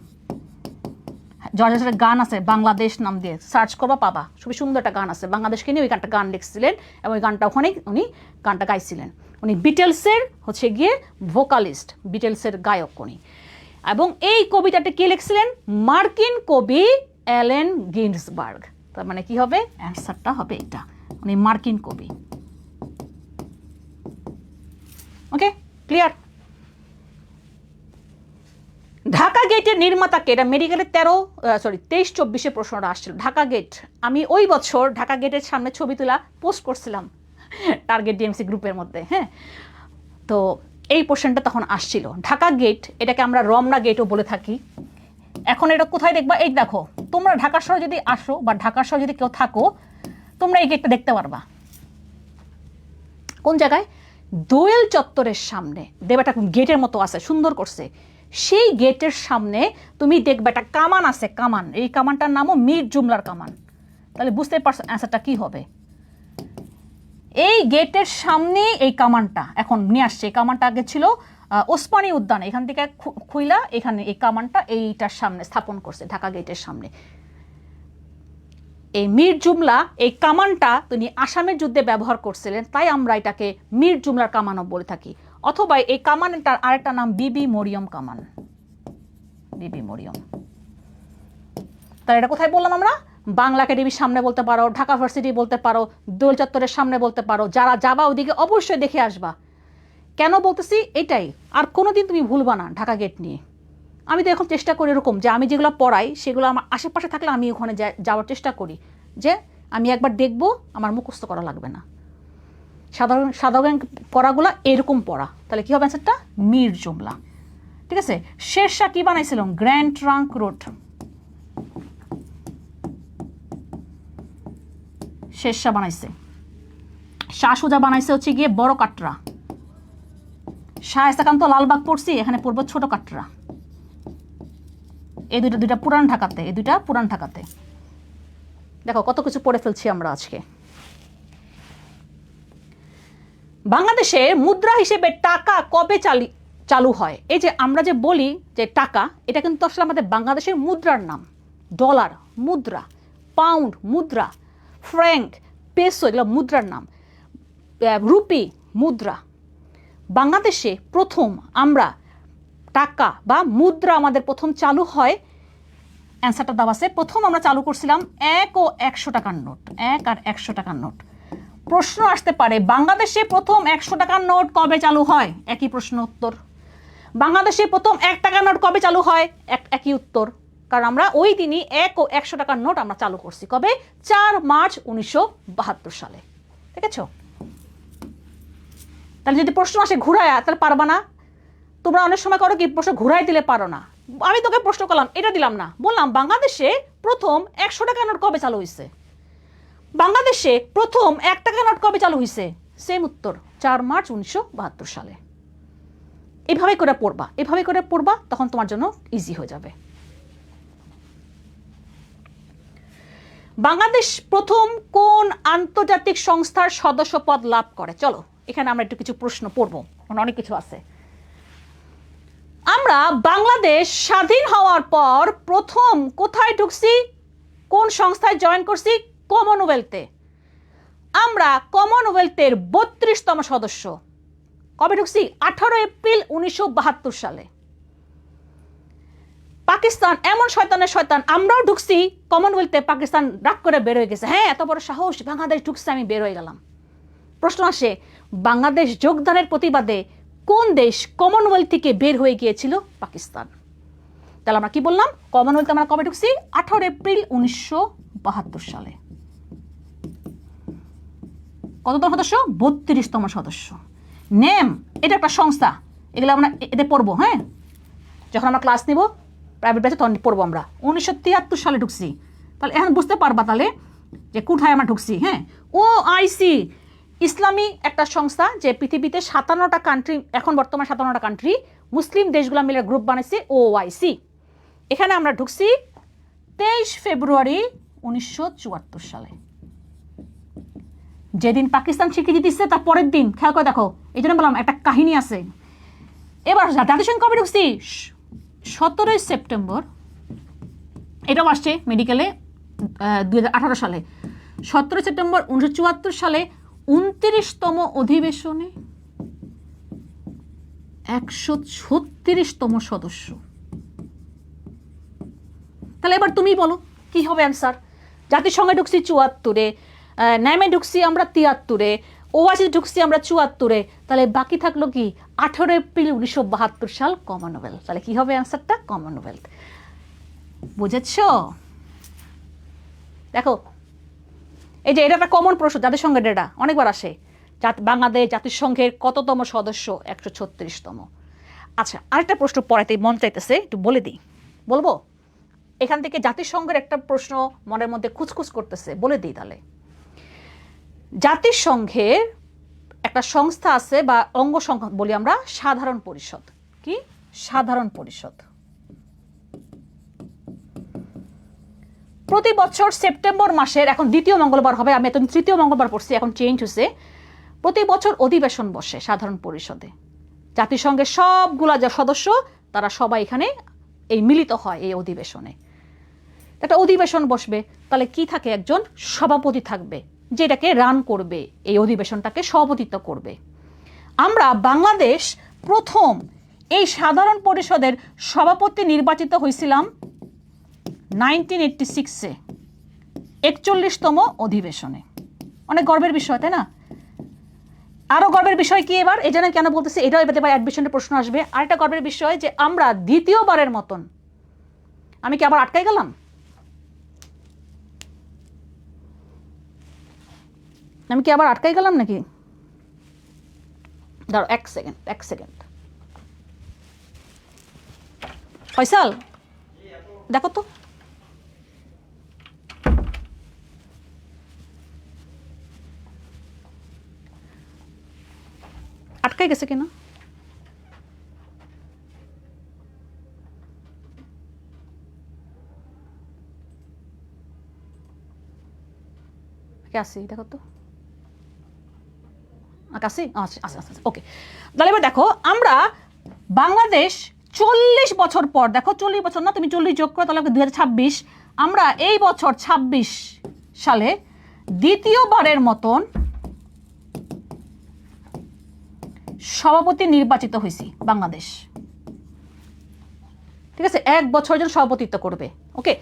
জর্জ হ্যারিসনের গান আছে বাংলাদেশ নাম দিয়ে, সার্চ করবা পাবা, খুবই সুন্দর একটা গান আছে বাংলাদেশকে নিয়ে। ওই গানটা গান লিখছিলেন এবং ওই গানটা ওখানে উনি গানটা গাইছিলেন। উনি বিটেলসের হচ্ছে গিয়ে ভোকালিস্ট, বিটেলসের গায়ক উনি। এবং এই কবিতাটি কে লিখছিলেন? মার্কিন কবি অ্যালেন গিন্সবার্গ। তার মানে কি হবে? অ্যান্সারটা হবে এটা, উনি মার্কিন কবি। ওকে, ক্লিয়ার? ঢাকা গেটের নির্মাতাকে, এটা মেডিকেলের 23-24 প্রশ্নটা আসছিল। ঢাকা গেট, আমি ওই বছর ঢাকা গেটের সামনে ছবি তোলা পোস্ট করছিলাম টার্গেট ডিএমসি গ্রুপের মধ্যে, হ্যাঁ। তো এই কোশ্চেনটা তখন আসছিল। ঢাকা গেট, এটাকে আমরা রমনা গেটও বলে থাকি। এখন এটা কোথায় দেখবা? এই দেখো, তোমরা ঢাকা শহরে যদি আসো বা ঢাকা শহরে যদি কেউ থাকো, তোমরা এই গেটটা দেখতে পারবা। কোন জায়গায়? দোয়েল চত্বরের সামনে দেখবে একটা গেটের মতো আছে, সুন্দর করছে। সেই গেটের সামনে তুমি দেখবে একটা কামান আছে, কামান। এই কামানটার নামও মীর জুমলার কামান। তাহলে বুঝতে পারছো অ্যান্সারটা কি হবে। এই গেটের সামনে এই কামানটা এখন নিয়ে আসছে। এই কামানটা আগে ছিল ওসমানী উদ্যান, এখান থেকে খুইলা এখানে এই কামানটা এইটার সামনে স্থাপন করছে, ঢাকা গেটের সামনে। এই মীর জুমলা এই কামানটা তিনি আসামের যুদ্ধে ব্যবহার করছিলেন, তাই আমরা এটাকে মীর জুমলার কামানও বলে থাকি। অথবা এই কামানটার আরেকটা নাম বিবি মরিয়ম কামান, বিবি মরিয়ম। তাহলে এটা কোথায় বললাম আমরা? বাংলা একাডেমির সামনে বলতে পারো, ঢাকা ভার্সিটি বলতে পারো, দোল চত্বরের সামনে বলতে পারো। যারা যাবা ওদিকে অবশ্যই দেখে আসবা। কেন বলতেছি এটাই, আর কোনোদিন তুমি ভুলবা না ঢাকা গেট নিয়ে। আমি তো এখন চেষ্টা করি এরকম যে আমি যেগুলো পড়াই সেগুলো আমার আশেপাশে থাকলে আমি ওখানে যাওয়ার চেষ্টা করি, যে আমি একবার দেখবো, আমার মুখস্থ করা লাগবে না। সাধারণ সাধারণ পড়াগুলো এরকম পড়া, তাহলে কী হবে অ্যান্সারটা? মীর জুমলা। ঠিক আছে। শেরশাহ কি বানাইছিল? Grand trunk road. শেরশাহ বানাইছে। শাহ সুজা বানাইছে হচ্ছে গিয়ে বড় কাটরা। শায়েস্তা খান তো লালবাগ পড়ছি, এখানে পড়বো ছোট কাটরা। এই দুইটা পুরান ঢাকাতে, এই দুইটা পুরান ঢাকাতে। দেখো কত কিছু পড়ে ফেলছি আমরা আজকে। বাংলাদেশে মুদ্রা হিসেবে টাকা কবে চালু হয়? এই যে আমরা যে বলি যে টাকা, এটা কিন্তু আসলে আমাদের বাংলাদেশের মুদ্রার নাম। ডলার মুদ্রা, পাউন্ড মুদ্রা, ফ্র্যাঙ্ক, পেসো এগুলো মুদ্রার নাম, রুপি মুদ্রা। বাংলাদেশে প্রথম আমরা টাকা বা মুদ্রা আমাদের প্রথম চালু হয়, অ্যান্সারটা দেওয়া আছে। প্রথম আমরা চালু করছিলাম 1 ও 100 টাকার নোট, 1 আর 100 টাকার নোট। প্রশ্ন আসতে পারে বাংলাদেশে প্রথম 100 টাকার নোট কবে চালু হয়? একই প্রশ্ন উত্তর। বাংলাদেশে প্রথম 1 টাকার নোট কবে চালু হয়? একই উত্তর। কারণ আমরা ওই দিনই 1 ও 100 টাকার নোট আমরা চালু করছি। কবে? 4 মার্চ 1972 সালে। ঠিক আছে? তাহলে যদি প্রশ্ন আসে ঘুরায়, তাহলে পারবা না। তোমরা অনেক সময় করো কি, প্রশ্ন ঘুরাই দিলে পারো না। আমি তোকে প্রশ্ন করলাম, এটা দিলাম না, বললাম বাংলাদেশে প্রথম 100 টাকার নোট কবে চালু হয়েছে? বাংলাদেশে প্রথম 1 টাকার নোট কবে চালু হয়েছে? সেম উত্তর, 4 মার্চ 1972 সালে। এভাবে করে পড়বা, এভাবে করে পড়বা, তখন তোমার জন্য ইজি হয়ে যাবে। বাংলাদেশ প্রথম কোন আন্তর্জাতিক সংস্থার সদস্য পদ লাভ করে? চলো এখানে আমরা একটু কিছু প্রশ্ন পড়বো, অনেক কিছু আছে। আমরা বাংলাদেশ স্বাধীন হওয়ার পর প্রথম কোথায় ঢুকছি? কোন সংস্থায় জয়েন করছি? কমনওয়েলথে। আমরা কমনওয়েলথের 32তম সদস্য। কবে ঢুকছি? 18 এপ্রিল 1972 সালে। পাকিস্তান এমন শয়তানের শয়তান, আমরাও ঢুকছি কমনওয়েলথে, পাকিস্তান রাগ করে বের হয়ে গেছে। হ্যাঁ, এত বড় সাহস, বাংলাদেশ ঢুকছে, আমি বের হয়ে গেলাম। প্রশ্ন আসে, বাংলাদেশ যোগদানের প্রতিবাদে কোন দেশ কমনওয়েলথ থেকে বের হয়ে গিয়েছিল? পাকিস্তান। তাহলে আমরা কি বললাম? কমনওয়েলথ আমরা কবে ঢুকছি? 18 এপ্রিল 1972 সালে। কততম সদস্য? 32তম সদস্য। নেম, এটা একটা সংস্থা, এগুলো আমরা এতে পড়বো। হ্যাঁ, যখন আমরা ক্লাস নিব প্রাইভেট ব্যাচে তখন পড়বো আমরা। 1973 সালে ঢুকছি। তাহলে এখন বুঝতে পারবা তাহলে যে কোথায় আমরা ঢুকছি। হ্যাঁ, OIC ইসলামী একটা সংস্থা, যে পৃথিবীতে 57টা কান্ট্রি, এখন বর্তমানে 57টা কান্ট্রি মুসলিম দেশগুলো মিলে গ্রুপ বানাইছে OIC। এখানে আমরা ঢুকছি 23 ফেব্রুয়ারি 1974 সালে। যেদিন পাকিস্তান স্বীকৃতি দিচ্ছে তার পরের দিন, খেয়াল করে দেখো, এই জন্য বললাম একটা কাহিনী আছে। এবার জাতিসংঘ কবে ঢুকছি? 17 সেপ্টেম্বর। এটাও আসছে মেডিকেলে 2018 সালে। 17 সেপ্টেম্বর 1974 সালে 29তম অধিবেশনে 136তম সদস্য। তাহলে এবার তুমি বলো কি হবে অ্যান্সার? জাতিসংঘে ঢুকছি 74-এ, নেমে ঢুকছি আমরা 73-এ, OIC ঢুকছি আমরা 74-এ, তাহলে বাকি থাকলো কি? 18 এপ্রিল 1972 সাল, কমনওয়েলথ। তাহলে কি হবে অ্যান্সারটা? কমনওয়েলথ। বুঝেছ? দেখো এই যে এটা একটা কমন প্রশ্ন, জাতিসংঘের এটা অনেকবার আসে। বাংলাদেশ জাতিসংঘের কততম সদস্য? 136তম। আচ্ছা, আরেকটা প্রশ্ন পড়াতে মন চাইতেছে, একটু বলে দিই। বলবো? এখান থেকে জাতিসংঘের একটা প্রশ্ন মনের মধ্যে খুঁজখুঁজ করতেছে, বলে দিই তাহলে। জাতিসংঘের একটা সংস্থা আছে বা অঙ্গ সংস্থা বলি আমরা, সাধারণ পরিষদ। কি? সাধারণ পরিষদ। প্রতি বছর সেপ্টেম্বর মাসের, এখন দ্বিতীয় মঙ্গলবার হবে, আমি এতদিন তৃতীয় মঙ্গলবার পড়ছি, এখন চেঞ্জ হয়েছে, প্রতি বছর অধিবেশন বসে সাধারণ পরিষদে, জাতিসংঘের সবগুলা যা সদস্য তারা সবাই এখানে এই মিলিত হয় এই অধিবেশনে। একটা অধিবেশন বসবে, তাহলে কি থাকে, একজন সভাপতি থাকবে যেটাকে রান করবে, এই অধিবেশনটাকে সভাপতিত্ব করবে। আমরা বাংলাদেশ প্রথম এই সাধারণ পরিষদের সভাপতি নির্বাচিত হয়েছিলাম 1986-এ 41তম অধিবেশনে। অনেক গর্বের বিষয়, তাই না? আরো গর্বের বিষয় কি এবার, এই জন্য কেন বলতেছি, এটাও এবার অ্যাডমিশনের প্রশ্ন আসবে। আরেকটা গর্বের বিষয় যে আমরা দ্বিতীয়বারের মতন, আমি কি আবার আটকাই গেলাম? আমি কি আবার আটকাই গেলাম নাকি? দাঁড়ো এক সেকেন্ড। ফয়সাল দেখো তো, আটকাই গেছে কিনা। আসি দেখো তো, আসি, আচ্ছা ওকে। তাহলে এবার দেখো, আমরা বাংলাদেশ 40 বছর পর, দেখো 40 বছর না, তুমি 40 যোগ করো তাহলে 2026, আমরা এই বছর 26 সালে দ্বিতীয়বারের মতন সভাপতি নির্বাচিত হয়েছি বাংলাদেশ। ঠিক আছে, 1 বছর জন সভাপতিত্ব করবে। ওকে,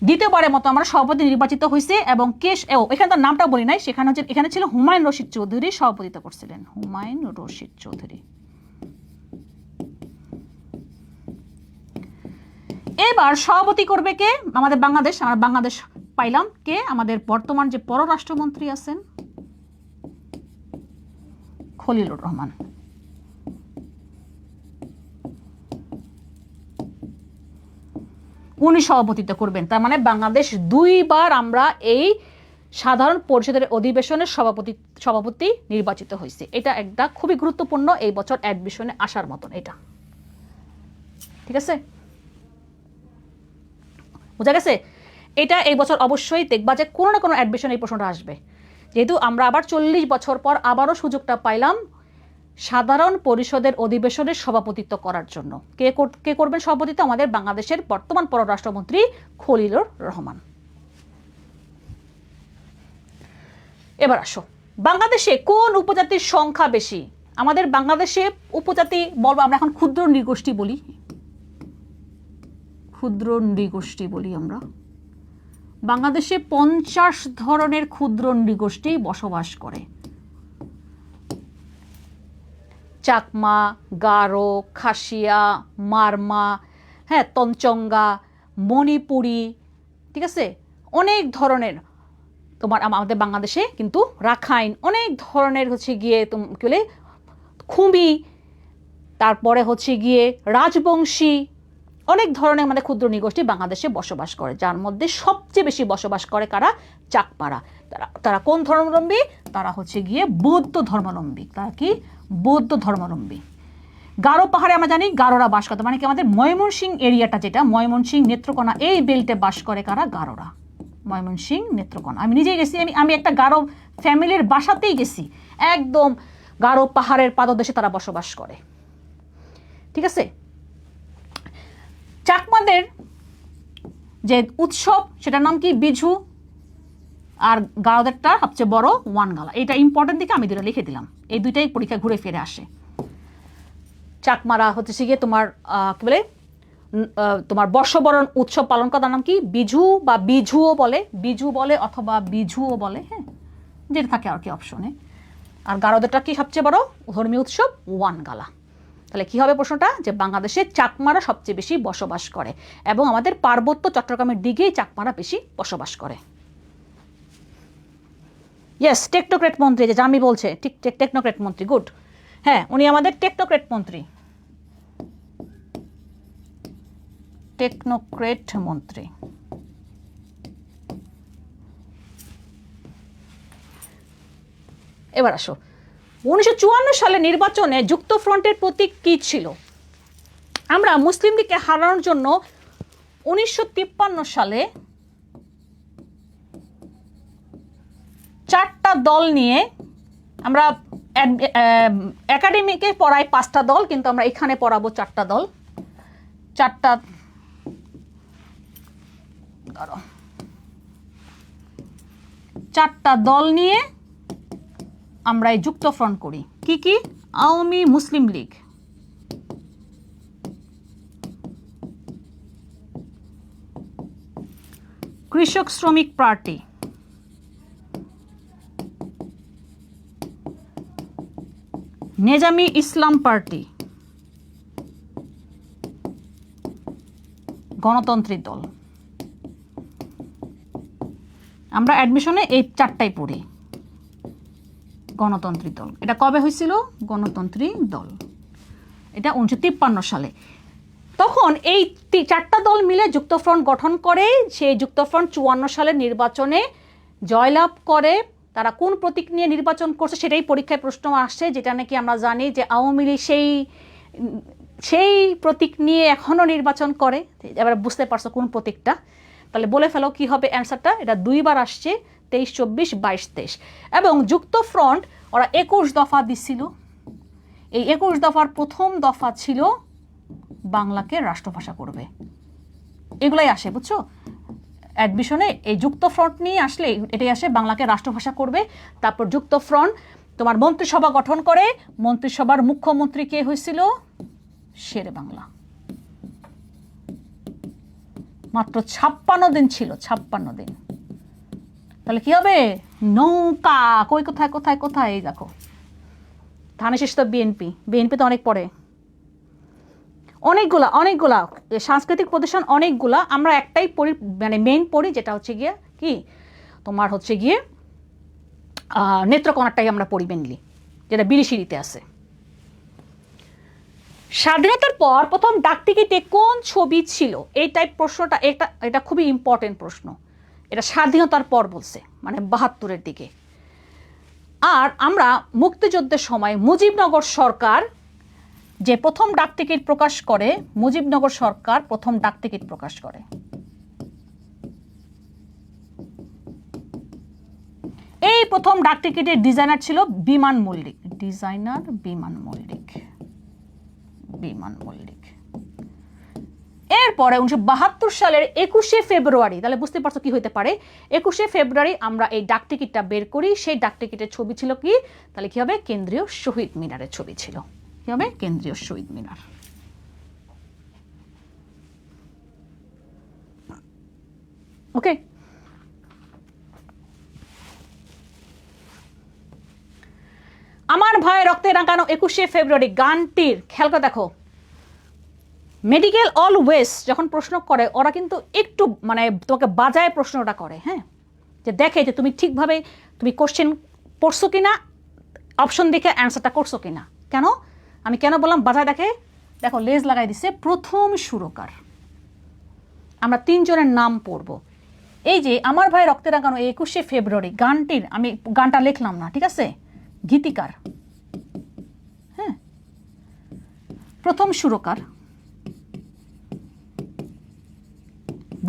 দ্বিতীয়বারের মতো আমরা সভাপতি নির্বাচিত হয়েছে। এবং এখানে তার নামটা বলি নাই, এখানে ছিল হুমায়ুন রশিদ চৌধুরী সভাপতিত্ব করছিলেন, হুমায়ুন রশিদ চৌধুরী। এবার সভাপতি করবে কে? আমাদের বাংলাদেশ। আমরা বাংলাদেশ পাইলাম কে? আমাদের বর্তমান যে পররাষ্ট্রমন্ত্রী আছেন খলিলুর রহমান। উনি সভাপতিত্ব করবেন। তার মানে বাংলাদেশ 2 বার আমরা এই সাধারণ পরিষদের অধিবেশনের সভাপতি নির্বাচিত হয়েছে। এটা একটা খুবই গুরুত্বপূর্ণ এই বছর অ্যাডমিশনে আসার মতন এটা। ঠিক আছে, বোঝা গেছে? এটা এই বছর অবশ্যই দেখবা যে কোনো না কোনো অ্যাডমিশন এই প্রশ্নটা আসবে, যেহেতু আমরা আবার 40 বছর পর আবারও সুযোগটা পাইলাম সাধারণ পরিষদের অধিবেশনের সভাপতিত্ব করার জন্য। কে করবেন সভাপতিত্ব? আমাদের বাংলাদেশের বর্তমান পররাষ্ট্রমন্ত্রী খলিলুর রহমান। এবার আসো, বাংলাদেশে কোন উপজাতির সংখ্যা বেশি? আমাদের বাংলাদেশে উপজাতি বলবো আমরা এখন ক্ষুদ্র নৃগোষ্ঠী বলি, আমরা। বাংলাদেশে 50 ধরনের ক্ষুদ্র নৃগোষ্ঠী বসবাস করে। চাকমা, গারো, খাসিয়া, মারমা, হ্যাঁ, তঞ্চঙ্গা, মণিপুরি, ঠিক আছে, অনেক ধরনের। তোমার আমাদের বাংলাদেশে কিন্তু রাখাইন, অনেক ধরনের হচ্ছে গিয়ে কি বলে খুমি, তারপরে হচ্ছে গিয়ে রাজবংশী, অনেক ধরনের মানে ক্ষুদ্র নৃগোষ্ঠী বাংলাদেশে বসবাস করে, যার মধ্যে সবচেয়ে বেশি বসবাস করে কারা? চাকমারা। তারা কোন ধর্মাবলম্বী? তারা হচ্ছে গিয়ে বৌদ্ধ ধর্মাবলম্বী। তারা কি? বৌদ্ধ ধর্মাবলম্বী। গারো পাহাড়ে আমরা জানি গারোরা বাস করতে, মানে কি আমাদের ময়মনসিংহ এরিয়াটা, যেটা ময়মনসিংহ নেত্রকোনা, এই বেল্টে বাস করে কারা? গারোরা। ময়মনসিংহ নেত্রকোনা, আমি নিজেই গেছি, আমি একটা গারো ফ্যামিলির বাসাতেই গেছি, একদম গারো পাহাড়ের পাদদেশে তারা বসবাস করে। ঠিক আছে, চাকমাদের যে উৎসব সেটার নাম কি? বিঝু। আর গারোদেরটা সবচেয়ে বড় ওয়ানগালা। এটা ইম্পর্টেন্ট দিকে আমি দুটো লিখে দিলাম, এই দুইটাই পরীক্ষা ঘুরে ফিরে আসে। চাকমারা হচ্ছে গিয়ে তোমার কি বলে, তোমার বর্ষবরণ উৎসব পালন করার নাম কি? বিঝু বা বিঝুও বলে, বিজু বলে অথবা বিঝুও বলে, হ্যাঁ, যেটা থাকে আর কি অপশনে। আর গারোদেরটা কি সবচেয়ে বড় ধর্মীয় উৎসব? ওয়ানগালা। তাহলে কি হবে প্রশ্নটা? যে বাংলাদেশে চাকমারা সবচেয়ে বেশি বসবাস করে এবং আমাদের পার্বত্য চট্টগ্রামের দিকেই চাকমারা বেশি বসবাস করে। ইয়েস, টেকনোক্রেট মন্ত্রী, যে জামি বলছে, ঠিক টেকনোক্রেট মন্ত্রী, গুড। হ্যাঁ, উনি আমাদের টেকনোক্রেট মন্ত্রী, টেকনোক্রেট মন্ত্রী। এবার আসো, 1954 সালে নির্বাচনে যুক্তফ্রন্টের প্রতীক কি ছিল? আমরা মুসলিম লীগকে হারানোর জন্য 1953 সালে 4টা দল নিয়ে আমরা একাডেমিকে পড়াই 5টা দল, কিন্তু আমরা এখানে পড়াবো 4টা দল। 4টা দল নিয়ে আমরা এই যুক্ত ফ্রন্ট করি। কি কি? আওয়ামী মুসলিম লীগ, কৃষক শ্রমিক পার্টি, নেজামি ইসলাম পার্টি, গণতন্ত্রী দল। আমরা অ্যাডমিশনে এই 4টাই পড়ি। গণতন্ত্রী দল, এটা কবে হয়েছিল? গণতন্ত্রী দল, এটা 1953 সালে। তখন এই 4টা দল মিলে যুক্তফ্রন্ট গঠন করে। সেই যুক্তফ্রন্ট 54 সালের নির্বাচনে জয়লাভ করে। তারা কোন প্রতীক নিয়ে নির্বাচন করছে সেটাই পরীক্ষায় প্রশ্ন আসছে, যেটা নাকি আমরা জানি যে আওয়ামী লীগ সেই প্রতীক নিয়ে এখনও নির্বাচন করে। এবার বুঝতে পারছো কোন প্রতীকটা? তাহলে বলে ফেলো কি হবে অ্যান্সারটা। এটা 2বার আসছে, 23, 24, 22, 23। এবং যুক্তফ্রন্ট ওরা 21 দফা দিছিল। এই 21 দফার প্রথম দফা ছিল বাংলাকে রাষ্ট্রভাষা করবে। এগুলাই আসে, বুঝছো? অ্যাডমিশনে এই যুক্তফ্রন্ট নিয়ে আসলে এটাই আসে, বাংলাকে রাষ্ট্রভাষা করবে। তারপর যুক্তফ্রন্ট তোমার মন্ত্রিসভা গঠন করে। মন্ত্রিসভার মুখ্যমন্ত্রী কে হয়েছিল? শেরে বাংলা। মাত্র 56 দিন ছিল, 56 দিন। তাহলে কি হবে? নৌকা কই, কোথায় কোথায় কোথায়? এই দেখো, ধানের শীষ তো বিএনপি তো অনেক পড়ে, অনেকগুলা সাংস্কৃতিক প্রতিষ্ঠান অনেকগুলা। আমরা একটাই পড়ি, মানে মেইন পড়ি, যেটা হচ্ছে গিয়ে কি তোমার হচ্ছে গিয়ে নেত্রকোনাটাই আমরা পড়ি মেনলি, যেটা বিরিশিরিতে আছে। স্বাধীনতার পর প্রথম ডাকটিকিটে কোন ছবি ছিল? এই টাইপ প্রশ্নটা, এটা খুবই ইম্পর্টেন্ট প্রশ্ন। এটা স্বাধীনতার পর বলছে, মানে 72-এর দিকে। আর আমরা মুক্তিযুদ্ধের সময় মুজিবনগর সরকার যে প্রথম ডাকটিকিট প্রকাশ করে, মুজিবনগর সরকার প্রথম ডাকটিকিট প্রকাশ করে। এই প্রথম ডাকটিকিটের ডিজাইনার ছিল বিমান মল্লিক। এরপরে 1972 সালের 21শে ফেব্রুয়ারি, তাহলে বুঝতে পারছো কি হইতে পারে। 21শে ফেব্রুয়ারি আমরা এই ডাকটিকিটটা বের করি। সেই ডাকটিকিটের ছবি ছিল কি? তাহলে কি হবে? কেন্দ্রীয় শহীদ মিনারের ছবি ছিল। কি হবে? কেন্দ্রীয় শহীদ মিনার। ওকে, আমার ভাই রক্তে রাঙানো 21শে ফেব্রুয়ারি গানটির খেয়াল করে দেখো। মেডিকেল অলওয়েজ যখন প্রশ্ন করে, ওরা কিন্তু একটু মানে তোমাকে বাজায় প্রশ্নটা করে, হ্যাঁ, যে দেখে যে তুমি ঠিকভাবে তুমি কোশ্চেন পড়ছো কিনা, অপশন দেখে অ্যান্সারটা করছো কিনা। কেন আমি কেন বললাম বাজায় দেখে? দেখো, লেজ লাগাই দিছে প্রথম সুরকার। আমরা 3 জনের নাম পড়ব। এই যে আমার ভাই রক্তে রাঙানো 21শে ফেব্রুয়ারি গানটির, আমি গানটা লিখলাম না, ঠিক আছে, গীতিকার, হ্যাঁ, প্রথম সুরকার,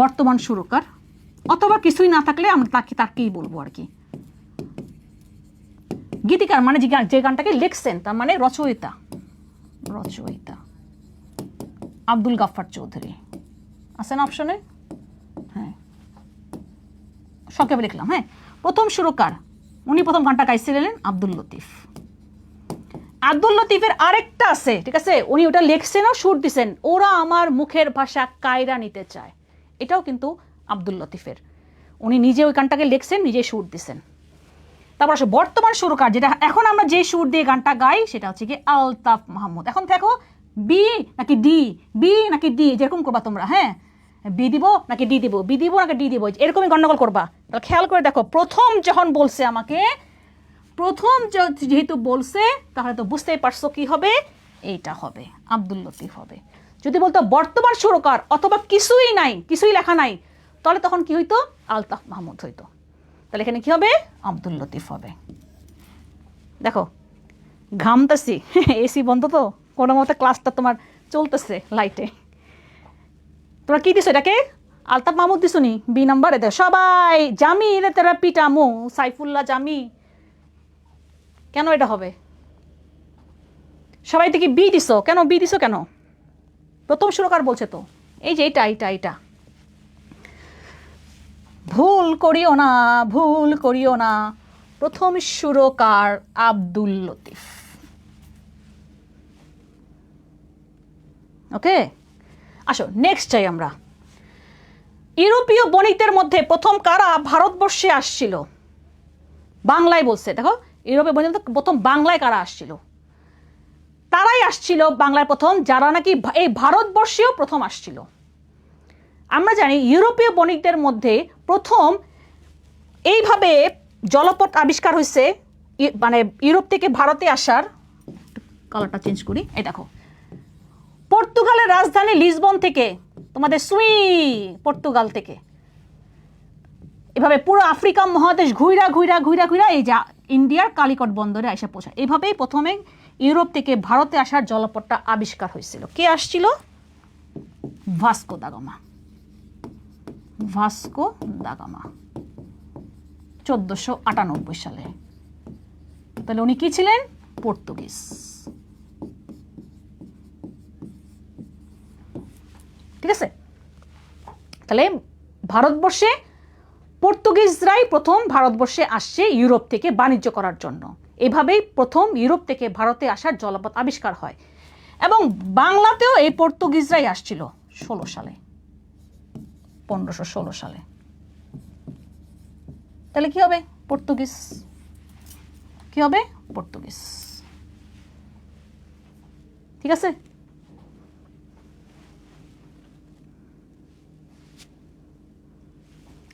বর্তমান সুরকার, অথবা কিছুই না থাকলে আমরা তাকেই বলবো আর কি। গীতিকার মানে যে গানটাকে লিখছেন, তার মানে রচয়িতা আব্দুল গাফফার চৌধুরী। আছে না অপশনে? হ্যাঁ, সংক্ষেপে লিখলাম। হ্যাঁ, প্রথম সুরকার, উনি প্রথম গানটা গাইছিলেন আব্দুল লতিফের আরেকটা আছে, ঠিক আছে, উনি ওটা লিখছেন ও সুর দিছেন, ওরা আমার মুখের ভাষা কায়রা নিতে চায়। এটাও কিন্তু আব্দুল লতিফের। উনি নিজে ওই গানটাকে লিখছেন, নিজে সুর দিছেন। তারপর আসে বর্তমান সুরকার, যেটা এখন আমরা যে সুর দিয়ে গানটা গাই, সেটা হচ্ছে কি আলতাফ মাহমুদ। এখন দেখো, বি নাকি ডি যেরকম করবা তোমরা, হ্যাঁ, বি দিব নাকি ডি দিব, বি দিব নাকি ডি দিব, এরকমই গন্ডগোল করবা। তাহলে খেয়াল করে দেখো, প্রথম যখন বলছে আমাকে, প্রথম যেহেতু বলছে, তাহলে তো বুঝতেই পারছো কি হবে, এইটা হবে, আব্দুল লতিফ হবে। যদি বলতো বর্তমান সুরকার অথবা কিছুই লেখা নাই, তাহলে তখন কি হইতো? আলতাফ মাহমুদ হইতো। তাহলে এখানে কি হবে? আব্দুল লতিফ হবে। দেখো, ঘামতেছি, এসি বন্ধ তো, কোনো মতে ক্লাসটা তোমার চলতেছে লাইটে। তোমরা কি দিছো এটাকে? আলতাফ মাহমুদ দিছো নি? বি নাম্বারে দেখ সবাই। জামি রে তেরা পিটামু, সাইফুল্লাহ জামি, কেন এটা হবে? সবাই দেখি বি দিছো, কেন বি দিছো কেন? প্রথম সুরকার বলছে তো, এই যে এটা ভুল করিও না, ভুল করিও না, প্রথম সুরকার আব্দুল লতিফ। ওকে, আসো নেক্সট চাই আমরা। ইউরোপীয় বণিকদের মধ্যে প্রথম কারা ভারতবর্ষে আসছিল? বাংলায় বলছে, দেখো ইউরোপীয় বণিকদের প্রথম বাংলায় কারা আসছিল? তারাই আসছিল বাংলায় প্রথম, যারা নাকি এই ভারতবর্ষেও প্রথম আসছিল। আমরা জানি ইউরোপীয় বণিকদের মধ্যে প্রথম এইভাবে জলপথ আবিষ্কার হয়েছে, মানে ইউরোপ থেকে ভারতে আসার, কালারটা চেঞ্জ করি, এই দেখো পর্তুগালের রাজধানী লিসবন থেকে, তোমাদের সুই পর্তুগাল থেকে এভাবে পুরো আফ্রিকা মহাদেশ ঘুইরা ঘুইরা ঘুইরা ঘুইরা এই যা ইন্ডিয়ার কালিকট বন্দরে এসে পৌঁছায়। এইভাবেই প্রথমে ইউরোপ থেকে ভারতে আসার জলপথটা আবিষ্কার হয়েছিল। কে আসছিল? Vasco da Gama. Vasco da Gama 1498 সালে। তাহলে উনি কি ছিলেন? পর্তুগিজ। ঠিক আছে, তাহলে ভারতবর্ষে পর্তুগিজরাই প্রথম ভারতবর্ষে আসছে ইউরোপ থেকে বাণিজ্য করার জন্য। এভাবেই প্রথম ইউরোপ থেকে ভারতে আসার জলপথ আবিষ্কার হয়। এবং বাংলাতেও এই পর্তুগিজরাই আসছিল 16 সালে, 1516 সালে। তাহলে কি হবে? পর্তুগিজ। কি হবে? পর্তুগিজ। ঠিক আছে,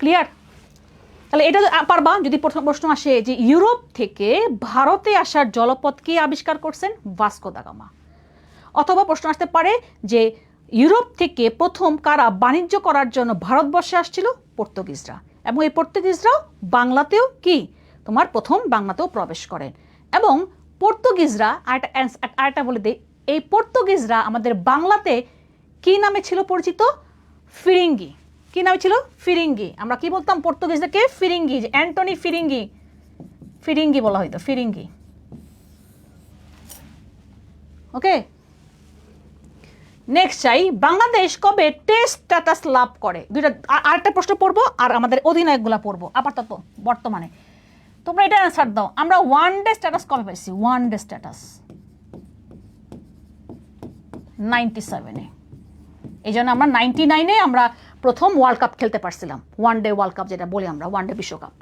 ক্লিয়ার? তাহলে এটা পারবা যদি প্রথম প্রশ্ন আসে যে ইউরোপ থেকে ভারতে আসার জলপথ কে আবিষ্কার করছেন? Vasco da Gama. অথবা প্রশ্ন আসতে পারে যে ইউরোপ থেকে প্রথম কারা বাণিজ্য করার জন্য ভারতবর্ষে আসছিল? পর্তুগিজরা। এবং এই পর্তুগিজরাও বাংলাতেও কি তোমার প্রথম বাংলাতেও প্রবেশ করেন। এবং পর্তুগিজরা আরেকটা বলে দিই, এই পর্তুগিজরা আমাদের বাংলাতে কি নামে ছিল পরিচিত? ফিরিঙ্গি। কি নামে ছিল? ফিরিঙ্গি। আমরা কি বলতাম পর্তুগিজদেরকে? ফিরিঙ্গি। যে অ্যান্টনি ফিরিঙ্গি, ফিরিঙ্গি বলা হইতো, ফিরিঙ্গি। ওকে, নেক্সট চাই, বাংলাদেশ কবে টেস্ট স্ট্যাটাস লাভ করে? দুইটা আরেকটা প্রশ্ন পড়বো আর আমাদের অধিনায়কগুলা পড়বো আপাতত বর্তমানে। তোমরা এটা অ্যান্সার দাও, আমরা ওয়ান ডে স্ট্যাটাস কবে পাইছি? ওয়ান ডে স্ট্যাটাস 97-এ। এই জন্য আমরা 99-এ আমরা প্রথম ওয়ার্ল্ড কাপ খেলতে পারছিলাম, ওয়ান ডে ওয়ার্ল্ড কাপ যেটা বলি আমরা, ওয়ান ডে বিশ্বকাপ।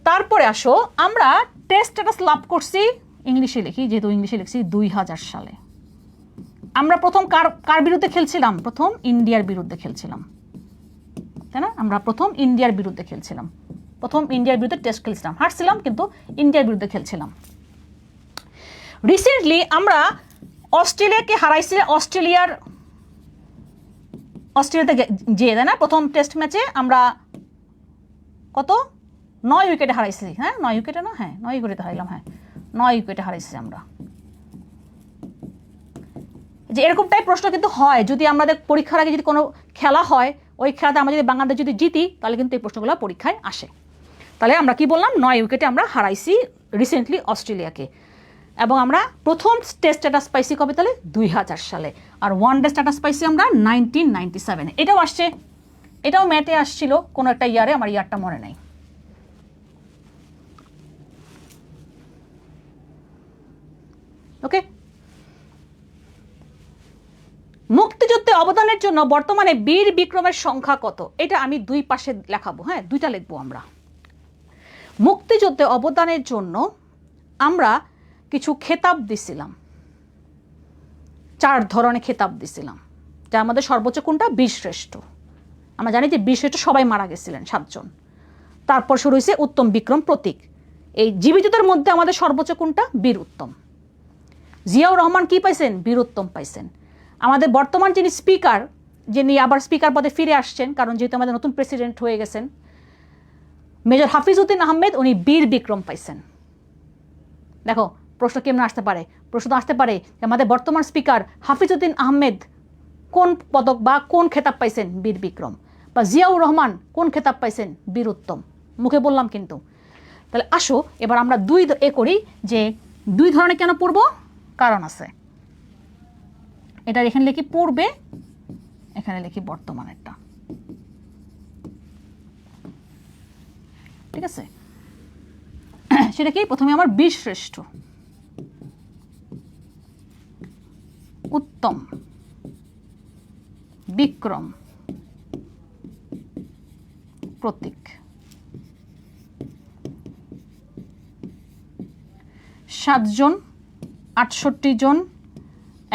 তারপরে আসো আমরা টেস্ট স্ট্যাটাস লাভ করছি, ইংলিশে লিখি যেহেতু ইংলিশে লিখছি, 2000 সালে। আমরা প্রথম কার বিরুদ্ধে খেলছিলাম? প্রথম ইন্ডিয়ার বিরুদ্ধে খেলছিলাম, তাই না? আমরা প্রথম ইন্ডিয়ার বিরুদ্ধে খেলছিলাম, প্রথম ইন্ডিয়ার বিরুদ্ধে টেস্ট খেলছিলাম, হারছিলাম কিন্তু ইন্ডিয়ার বিরুদ্ধে খেলছিলাম। রিসেন্টলি আমরা অস্ট্রেলিয়াকে হারাইছি, অস্ট্রেলিয়াতে যেয়ে, তাই না? প্রথম টেস্ট ম্যাচে আমরা কত 9 উইকেটে হারাইছি। হ্যাঁ 9 উইকেটে না, হ্যাঁ 9 উইকেটে হারাইলাম, হ্যাঁ 9 উইকেটে হারাইছি আমরা। যে এরকমটাই প্রশ্ন কিন্তু হয় যদি আমাদের পরীক্ষার আগে যদি কোনো খেলা হয়, ওই খেলাতে আমরা যদি বাংলাদেশ যদি জিতি, তাহলে কিন্তু এই প্রশ্নগুলো পরীক্ষায় আসে। তাহলে আমরা কি বললাম? 9 উইকেটে আমরা হারাইছি রিসেন্টলি অস্ট্রেলিয়াকে। এবং আমরা প্রথম টেস্ট স্ট্যাটাস পাইছি কবে? তাহলে 2000 সালে। আর ওয়ান ডে স্ট্যাটাস পাইছি আমরা 1997-এ। এটাও আসছে, এটাও ম্যাটে আসছিল কোনো একটা ইয়ারে, আমার ইয়ারটা মনে নাই। ওকে, মুক্তিযুদ্ধে অবদানের জন্য বর্তমানে বীর বিক্রমের সংখ্যা কত? এটা আমি দুই পাশে লেখাবো, হ্যাঁ দুইটা লিখবো আমরা। মুক্তিযুদ্ধে অবদানের জন্য আমরা কিছু খেতাব দিছিলাম, 4 ধরনের খেতাব দিছিলাম। যার মধ্যে সর্বোচ্চ কোনটা? বীরশ্রেষ্ঠ। আমরা জানি যে বীরশ্রেষ্ঠ সবাই মারা গেছিলেন 7 জন। তারপর শুরু হয়েছে উত্তম বিক্রম প্রতীক। এই জীবিতদের মধ্যে আমাদের সর্বোচ্চ কোনটা? বীর উত্তম। জিয়াউর রহমান কি পাইছেন? বীর উত্তম পাইছেন। আমাদের বর্তমান যিনি স্পিকার, যিনি আবার স্পিকার পদে ফিরে আসছেন, কারণ যেহেতু আমাদের নতুন প্রেসিডেন্ট হয়ে গেছেন, মেজর হাফিজউদ্দিন আহমেদ, উনি বীর বিক্রম পাইছেন। দেখো প্রশ্ন কেমন আসতে পারে? প্রশ্ন আসতে পারে আমাদের বর্তমান স্পিকার হাফিজউদ্দিন আহমেদ কোন পদক বা কোন খেতাব পাইছেন? বীর বিক্রম। বা জিয়াউর রহমান কোন খেতাব পাইছেন? বীর উত্তম। মুখে বললাম কিন্তু। তাহলে আসো এবার আমরা এ করি যে 2 ধরনের কেন পড়ব, কারণ আছে। এটা এখানে লিখি পূর্বে, এখানে লিখি বর্তমানেরটা, ঠিক আছে? সেটা কি, প্রথমে আমার বীরশ্রেষ্ঠ, উত্তম, বিক্রম, প্রতীক। 7 জন, 68 জন,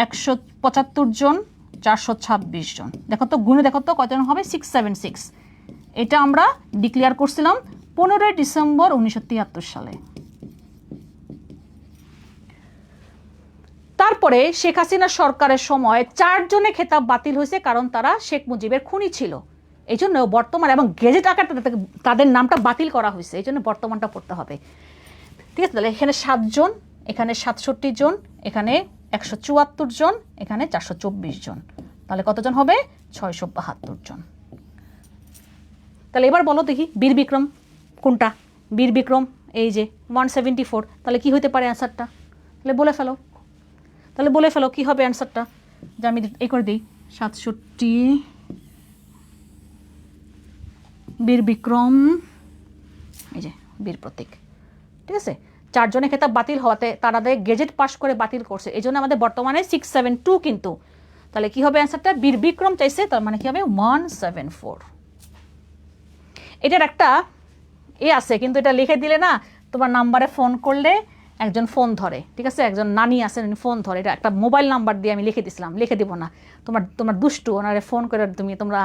175 জন, 426 জন। দেখো তো গুণে দেখো তো কতজন হবে, 676। এটা আমরা ডিক্লেয়ার করছিলাম 15 ডিসেম্বর 1973 সালে। তারপরে শেখ হাসিনা সরকারের সময় 4 জনের খেতাব বাতিল হয়েছে, কারণ তারা শেখ মুজিবের খুনি ছিল। এই জন্য বর্তমান এবং গেজেট আকারে তাদের নামটা বাতিল করা হয়েছে, এই জন্য বর্তমানটা পড়তে হবে, ঠিক আছে? তাহলে এখানে 7 জন, এখানে 67 জন, এখানে 174 জন, এখানে 424 জন, তাহলে কতজন হবে, 672 জন। তাহলে এবার বলো দেখি বীর বিক্রম কোনটা? বীর বিক্রম এই যে 174। তাহলে কি হতে পারে অ্যান্সারটা? তাহলে বলে ফেলো, তাহলে বলে ফেলো কি হবে অ্যান্সারটা, যে আমি এই করে দিই 67 বীর বিক্রম, এই যে বীর প্রতীক, ঠিক আছে? 4 জনের খেতাব বাতিল হওয়াতে তারা গেজেট পাস করে বাতিল করছে, এই জন্য আমাদের বর্তমানে 672 কিন্তু। তাহলে কি হবে অ্যান্সারটা, বীর বিক্রম চাইছে, তার মানে কি হবে 174। এটার একটা আছে, কিন্তু এটা লিখে দিলে না, তোমার নাম্বারে ফোন করলে একজন ফোন ধরে, ঠিক আছে? একজন নানি আছেন ফোন ধরে, এটা একটা মোবাইল নাম্বার দিয়ে আমি লিখে দিছিলাম, লিখে দিব না, তোমার দুষ্টু ওনারে ফোন করে তোমরা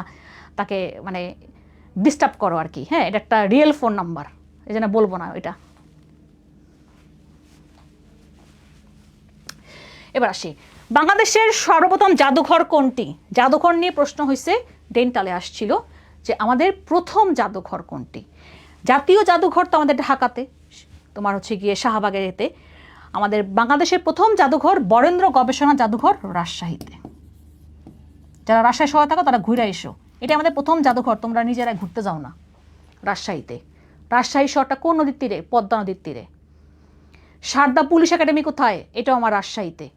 তাকে মানে ডিস্টার্ব করো আর কি। হ্যাঁ, এটা একটা রিয়েল ফোন নাম্বার, এই জন্য বলবো না এটা। এবার আসি, বাংলাদেশের সর্বপ্রথম জাদুঘর কোনটি? জাদুঘর নিয়ে প্রশ্ন হয়েছে, ডেন্টালে আসছিল যে আমাদের প্রথম জাদুঘর কোনটি। জাতীয় জাদুঘর তো আমাদের ঢাকাতে, তোমার হচ্ছে গিয়ে শাহবাগের এতে। আমাদের বাংলাদেশের প্রথম জাদুঘর বরেন্দ্র গবেষণা জাদুঘর রাজশাহীতে। যারা রাজশাহী শহরে থাকো তারা ঘুরে এসো, এটা আমাদের প্রথম জাদুঘর, তোমরা নিজেরা ঘুরতে যাও না। রাজশাহীতে, রাজশাহী শহরটা কোন নদীর তীরে? পদ্মা নদীর তীরে। সারদা পুলিশ একাডেমি কোথায়? এটাও আমার রাজশাহীতে।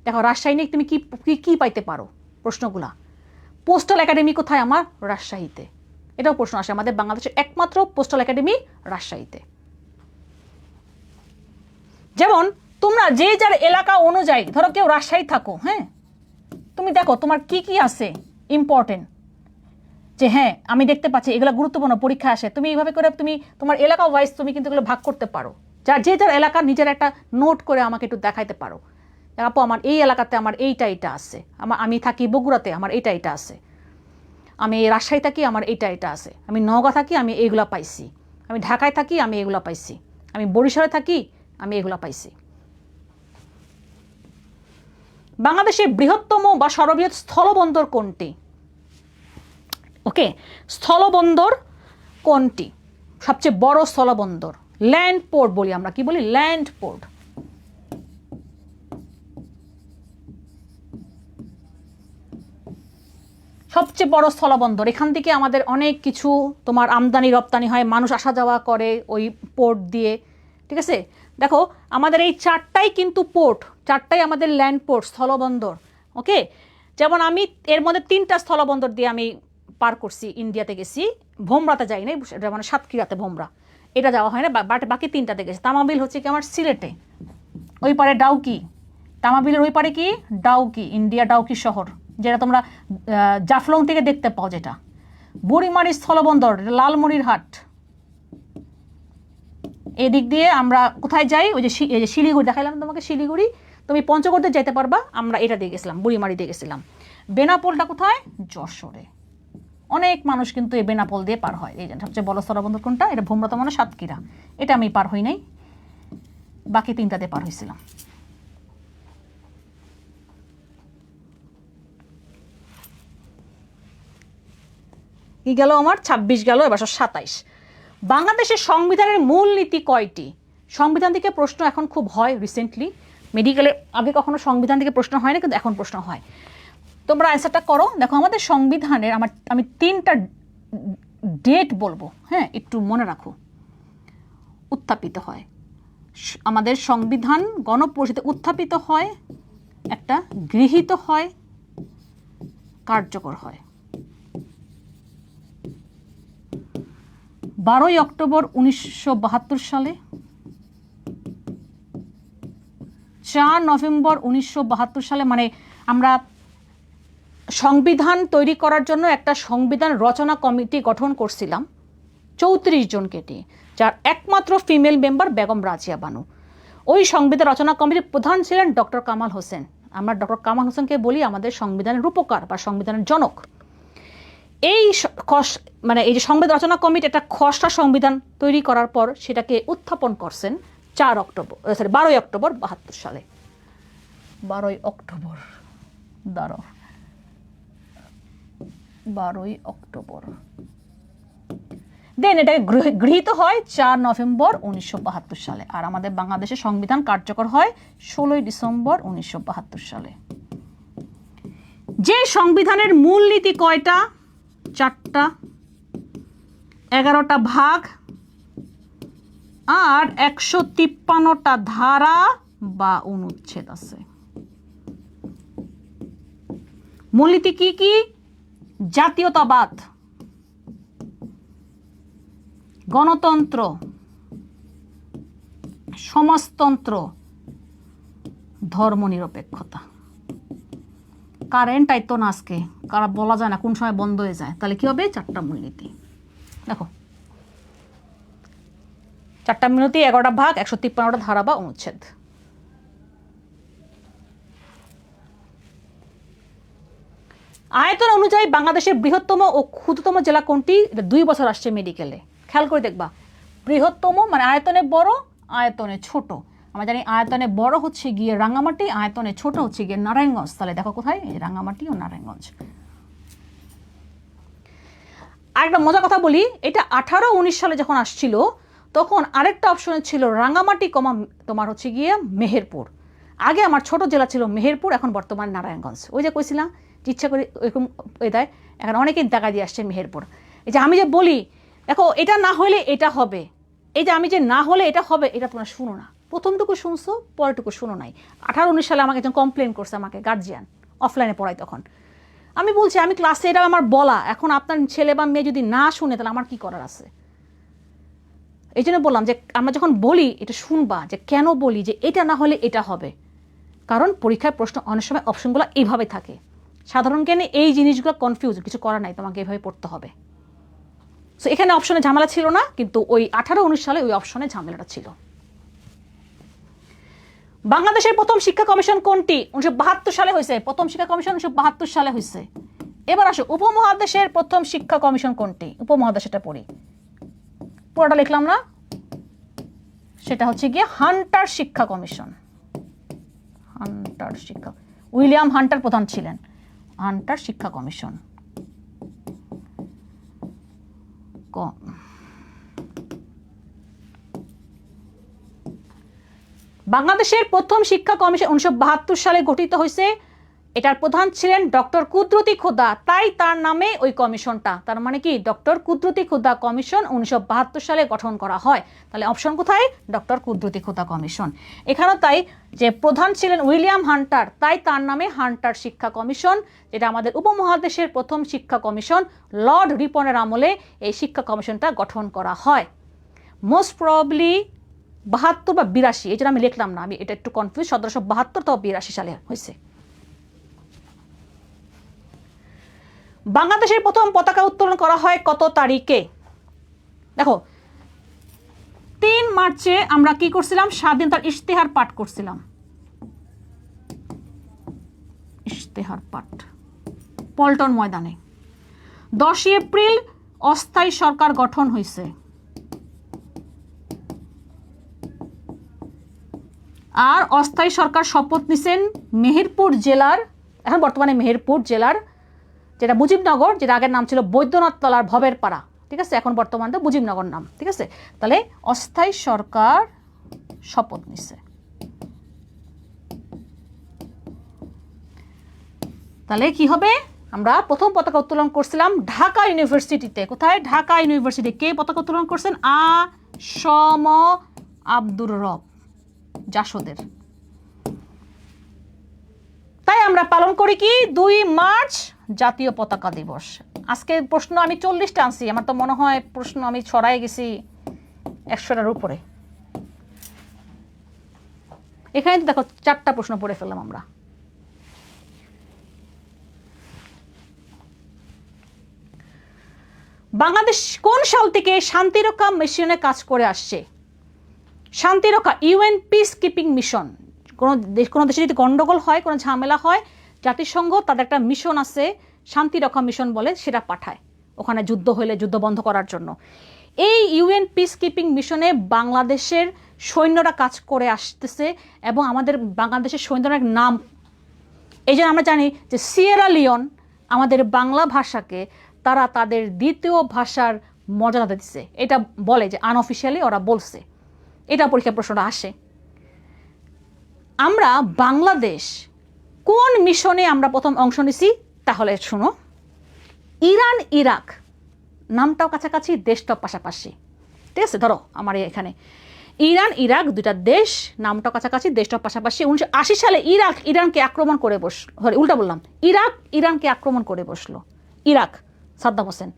দেখো রাজশাহী নিয়ে তুমি কি পাইতে পারো প্রশ্নগুলা। পোস্টাল একাডেমি কোথায়? আমার রাজশাহীতে। এটাও প্রশ্ন আসে, আমাদের বাংলাদেশের একমাত্র পোস্টাল একাডেমি রাজশাহীতে। যেমন তোমরা যে যার এলাকা অনুযায়ী, ধরো কেউ রাজশাহী থাকো, হ্যাঁ, তুমি দেখো তোমার কি কি আছে ইম্পর্টেন্ট, যে হ্যাঁ আমি দেখতে পাচ্ছি এগুলো গুরুত্বপূর্ণ, পরীক্ষা আসে, তুমি এইভাবে করে তুমি তোমার এলাকা ওয়াইজ তুমি কিন্তু এগুলো ভাগ করতে পারো। যে যার এলাকা নিজের একটা নোট করে আমাকে একটু দেখাইতে পারো, আপু আমার এই এলাকাতে আমার এইটা আছে, আমি থাকি বগুড়াতে আমার এইটা আছে, আমি রাজশাহী থাকি আমার এইটা আছে, আমি নওগাঁ থাকি আমি এইগুলা পাইছি, আমি ঢাকায় থাকি আমি এগুলা পাইছি, আমি বরিশালে থাকি আমি এগুলা পাইছি। বাংলাদেশের বৃহত্তম বা সর্ববৃহৎ স্থলবন্দর কোনটি? ওকে, স্থলবন্দর কোনটি? সবচেয়ে বড় স্থলবন্দর, ল্যান্ড পোর্ট বলি আমরা, কি বলি? Land port. সবচেয়ে বড় স্থলবন্দর, এখান থেকে আমাদের অনেক কিছু তোমার আমদানি রপ্তানি হয়, মানুষ আসা যাওয়া করে ওই পোর্ট দিয়ে, ঠিক আছে? দেখো আমাদের এই 4টাই কিন্তু পোর্ট, 4টাই আমাদের ল্যান্ড পোর্ট, স্থলবন্দর। ওকে, যেমন আমি এর মধ্যে 3টা স্থলবন্দর দিয়ে আমি পার করছি, ইন্ডিয়াতে গেছি, ভোমরাতে যাই নাই, মানে সাতক্ষীরাতে ভোমরা, এটা যাওয়া হয় না, বাট বাকি 3টাতে গেছি। তামাবিল হচ্ছে কি আমার সিলেটে, ওই পারে ডাউকি, তামাবিলের ওই পারে কি ডাউকি, ইন্ডিয়া ডাউকি শহর, যেটা তোমরা জাফলং থেকে দেখতে পাও, যেটা বুড়িমারি স্থলবন্দর, লালমনির হাট। এদিক দিয়ে আমরা কোথায় যাই? ওই যে শিলিগুড়ি দেখাইলাম তোমাকে, শিলিগুড়ি, তুমি পঞ্চগড়তে যেতে পারবা, আমরা এটা দিয়ে গেছিলাম, বুড়িমারি দিয়ে গেছিলাম। বেনাপোলটা কোথায়? যশোরে। অনেক মানুষ কিন্তু এই বেনাপোল দিয়ে পার হয়। এই যে সবচেয়ে বড় স্থলবন্দর কোনটা? এটা ভোমরা, মানে সাতক্ষীরা, এটা আমি পার হই নাই, বাকি 3টাতে পার হয়েছিলাম। কি গেল আমার? 26 গেল, এবার 27। বাংলাদেশের সংবিধানের মূল নীতি কয়টি? সংবিধান থেকে প্রশ্ন এখন খুব হয় রিসেন্টলি, মেডিকেলের আগে কখনো সংবিধান থেকে প্রশ্ন হয় না, কিন্তু এখন প্রশ্ন হয়। তোমরা অ্যান্সারটা করো। দেখো আমাদের সংবিধানের আমি 3টা ডেট বলবো, হ্যাঁ, একটু মনে রাখো। উত্থাপিত হয়, আমাদের সংবিধান গণপরিষদে উত্থাপিত হয়, একটা গৃহীত হয়, কার্যকর হয়। 12ই অক্টোবর 1972 সালে, 4 নভেম্বর 1972 সালে, মানে আমরা সংবিধান তৈরি করার জন্য একটা সংবিধান রচনা কমিটি গঠন করছিলাম 34 জনকে নিয়ে, যার একমাত্র ফিমেল মেম্বার বেগম রাজিয়া বানু। ওই সংবিধান রচনা কমিটির প্রধান ছিলেন ডক্টর কামাল হোসেন। আমরা ডক্টর কামাল হোসেনকে বলি আমাদের সংবিধানের রূপকার বা সংবিধানের জনক। এই মানে এই যে সংবিধান রচনা কমিটি একটা খসড়া সংবিধান তৈরি করার পর সেটাকে উত্থাপন করছেন 12ই অক্টোবর 72 সালে। 12ই অক্টোবর 12ই অক্টোবর দেন এটাকে গৃহীত হয় 4 নভেম্বর 1972 সালে। আর আমাদের বাংলাদেশের সংবিধান কার্যকর হয় 16ই ডিসেম্বর 1972 সালে। যে সংবিধানের মূলনীতি কয়টা? 4টা, 11টা ভাগ আর 153টা ধারা বা অনুচ্ছেদ আছে। মূলনীতি কি কি? জাতীয়তাবাদ, গণতন্ত্র, সমাজতন্ত্র, ধর্মনিরপেক্ষতা। কারেন্ট আইতো না আজকে, কারা বলা যায় না কোন সময় বন্ধ হয়ে যায়। তাহলে কি হবে? 4টা মূলনীতি। দেখো 4টা মূলনীতি, 11টা ভাগ, 153টা ধারা বা অনুচ্ছেদ। আয়তন অনুযায়ী বাংলাদেশের বৃহত্তম ও ক্ষুদ্রতম জেলা কোনটি? এটা 2 বছর আসছে মেডিকেলে, খেয়াল করে দেখবা। বৃহত্তম মানে আয়তনে বড়, আয়তনে ছোট। আমরা জানি আয়তনে বড় হচ্ছে গিয়ে রাঙ্গামাটি, আয়তনে ছোট হচ্ছে গিয়ে নারায়ণগঞ্জ। তাহলে দেখো কোথায়? এই রাঙ্গামাটি ও নারায়ণগঞ্জ। আরেকটা মজার কথা বলি, এটা 18-19 সালে যখন আসছিল তখন আরেকটা অপশনে ছিল রাঙ্গামাটি কমা তোমার হচ্ছে গিয়ে মেহেরপুর। আগে আমার ছোট জেলা ছিল মেহেরপুর, এখন বর্তমানে নারায়ণগঞ্জ। ওই যে কইছিলাম ইচ্ছা করে এরকম দেয়, এখন অনেকেই টাকা দিয়ে আসছে মেহেরপুর। এই যে আমি যে বলি দেখো এটা না হলে এটা হবে, এই যে আমি যে না হলে এটা হবে, এটা তোমরা শুনো না। প্রথমটুকু শুনছো, পরেরটুকু শুনো নাই। 18-19 সালে আমাকে একজন কমপ্লেন করছে, আমাকে গার্জিয়ান, অফলাইনে পড়াই তখন। আমি বলছি আমি ক্লাসে এটা আমার বলা, এখন আপনার ছেলে বা মেয়ে যদি না শুনে তাহলে আমার কি করার আছে? এই জন্য বললাম যে আমরা যখন বলি এটা শুনবা, যে কেন বলি যে এটা না হলে এটা হবে। কারণ পরীক্ষার প্রশ্ন অনেক সময় অপশনগুলো এইভাবে থাকে। সাধারণ জ্ঞানে এই জিনিসগুলো কনফিউজ, কিছু করার নাই, তোমাকে এভাবে পড়তে হবে। সো এখানে অপশনে ঝামেলা ছিল না, কিন্তু ওই 18-19 সালে ওই অপশনে ঝামেলাটা ছিল। বাংলাদেশের প্রথম শিক্ষা কমিশন কোনটি? 1972 সালে হয়েছে। প্রথম শিক্ষা কমিশন 1972 সালে হয়েছে। এবার আসো উপমহাদেশের প্রথম শিক্ষা কমিশন কোনটি? উপমহাদেশটা পড়ি, পুরোটা লিখলাম না। সেটা হচ্ছে গিয়ে হান্টার শিক্ষা কমিশন। হান্টার শিক্ষা, উইলিয়াম হান্টার প্রধান ছিলেন। হান্টার শিক্ষা কমিশন। বাংলাদেশের প্রথম শিক্ষা কমিশন 1972 সালে গঠিত হয়েছে। এটার প্রধান ছিলেন ডক্টর কুদরতি খোদা, তাই তার নামে ওই কমিশনটা। তার মানে কি? ডক্টর কুদরতি খোদা কমিশন 1972 সালে গঠন করা হয়। তাহলে অপশন কোথায়? ডক্টর কুদরতি খোদা কমিশন। এখানেও তাই, যে প্রধান ছিলেন উইলিয়াম হান্টার, তাই তার নামে হান্টার শিক্ষা কমিশন, যেটা আমাদের উপমহাদেশের প্রথম শিক্ষা কমিশন। লর্ড রিপনের আমলে এই শিক্ষা কমিশনটা গঠন করা হয়। মোস্ট প্রবাবলি 72 বা 82, এই জন্য আমি লিখলাম না, আমি এটা একটু কনফিউজ। 1772 অথবা 82 সালে হয়েছে। বাংলাদেশের প্রথম পতাকা উত্তোলন করা হয় কত তারিখে? দেখো 3 মার্চে আমরা কি করছিলাম? স্বাধীনতার ইশতেহার পাঠ করছিলাম। ইশতেহার পাঠ পল্টন ময়দানে। 10 এপ্রিল অস্থায়ী সরকার গঠন হয়েছে। আর অস্থায়ী সরকার শপথ নিছেন মেহেরপুর জেলার, এখন বর্তমানে মেহেরপুর জেলার, যেটা মুজিবনগর, যেটা আগের নাম ছিল বৈদ্যনাথ তলার ভবের পাড়া, ঠিক আছে? এখন বর্তমানে মুজিবনগর নাম, ঠিক আছে? তাহলে অস্থায়ী সরকার শপথ নিছে। তাহলে কি হবে? আমরা প্রথম পতাকা উত্তোলন করছিলাম ঢাকা ইউনিভার্সিটিতে। কোথায়? ঢাকা ইউনিভার্সিটি। কে পতাকা উত্তোলন করছেন? সম আব্দুর রব জাসদের। তাই আমরা পালন করি কি 2 মার্চ জাতীয় পতাকা দিবস। আজকে প্রশ্ন আমি 40টা আনছি, আমার তো মনে হয় প্রশ্ন আমি ছড়াই গেছি 100টার উপরে। এখানে তো দেখো 4টা প্রশ্ন পড়ে ফেললাম আমরা। বাংলাদেশ কোন সাল থেকে শান্তিরক্ষা মিশনে কাজ করে আসছে? শান্তিরক্ষা ইউএন পিস কিপিং মিশন। কোনো দেশে যদি গন্ডগোল হয়, কোনো ঝামেলা হয়, জাতিসংঘ তাদের একটা মিশন আছে, শান্তিরক্ষা মিশন বলে, সেটা পাঠায় ওখানে যুদ্ধ হলে যুদ্ধ বন্ধ করার জন্য। এই ইউএন পিস কিপিং মিশনে বাংলাদেশের সৈন্যরা কাজ করে আসতেছে এবং আমাদের বাংলাদেশের সৈন্যরা নাম, এই জন্য আমরা জানি যে সিয়েরা লিওন আমাদের বাংলা ভাষাকে তারা তাদের দ্বিতীয় ভাষার মর্যাদা দিচ্ছে, এটা বলে যে আনঅফিসিয়ালি ওরা বলছে, এটা পরীক্ষা প্রশ্নটা আসে। আমরা বাংলাদেশ কোন মিশনে আমরা প্রথম অংশ নিছি? তাহলে শুনো, ইরান ইরাক নামটাও কাছাকাছি, দেশটাও পাশাপাশি, ঠিক আছে? ধরো আমার এখানে ইরান ইরাক দুইটা দেশ, নামটাও কাছাকাছি, দেশটাও পাশাপাশি। 1980 সালে ইরাক ইরানকে আক্রমণ করে বসলো, সরি উল্টা বললাম, ইরাক ইরানকে আক্রমণ করে বসলো। ইরাক সাদ্দাম হোসেন,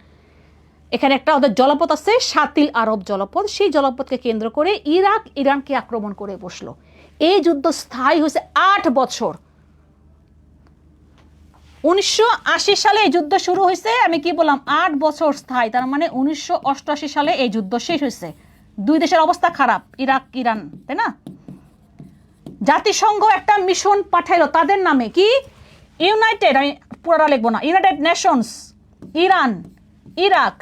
এখানে একটা ওদের জলপথ আছে শাতিল আরব জলপথ, সেই জলপথকে কেন্দ্র করে ইরাক ইরানকে আক্রমণ করে বসলো। এই যুদ্ধ স্থায়ী হয়েছে 8 বছর। 1980 সালে এই যুদ্ধ শুরু হয়েছে, আমি কি বললাম 8 বছর স্থায়ী, তার মানে 1988 সালে এই যুদ্ধ শেষ হয়েছে। দুই দেশের অবস্থা খারাপ, ইরাক ইরান, তাই না? জাতিসংঘ একটা মিশন পাঠাইলো তাদের নামে, কি ইউনাইটেড, আমি পুরোটা লিখবো না, United Nations Iran Iraq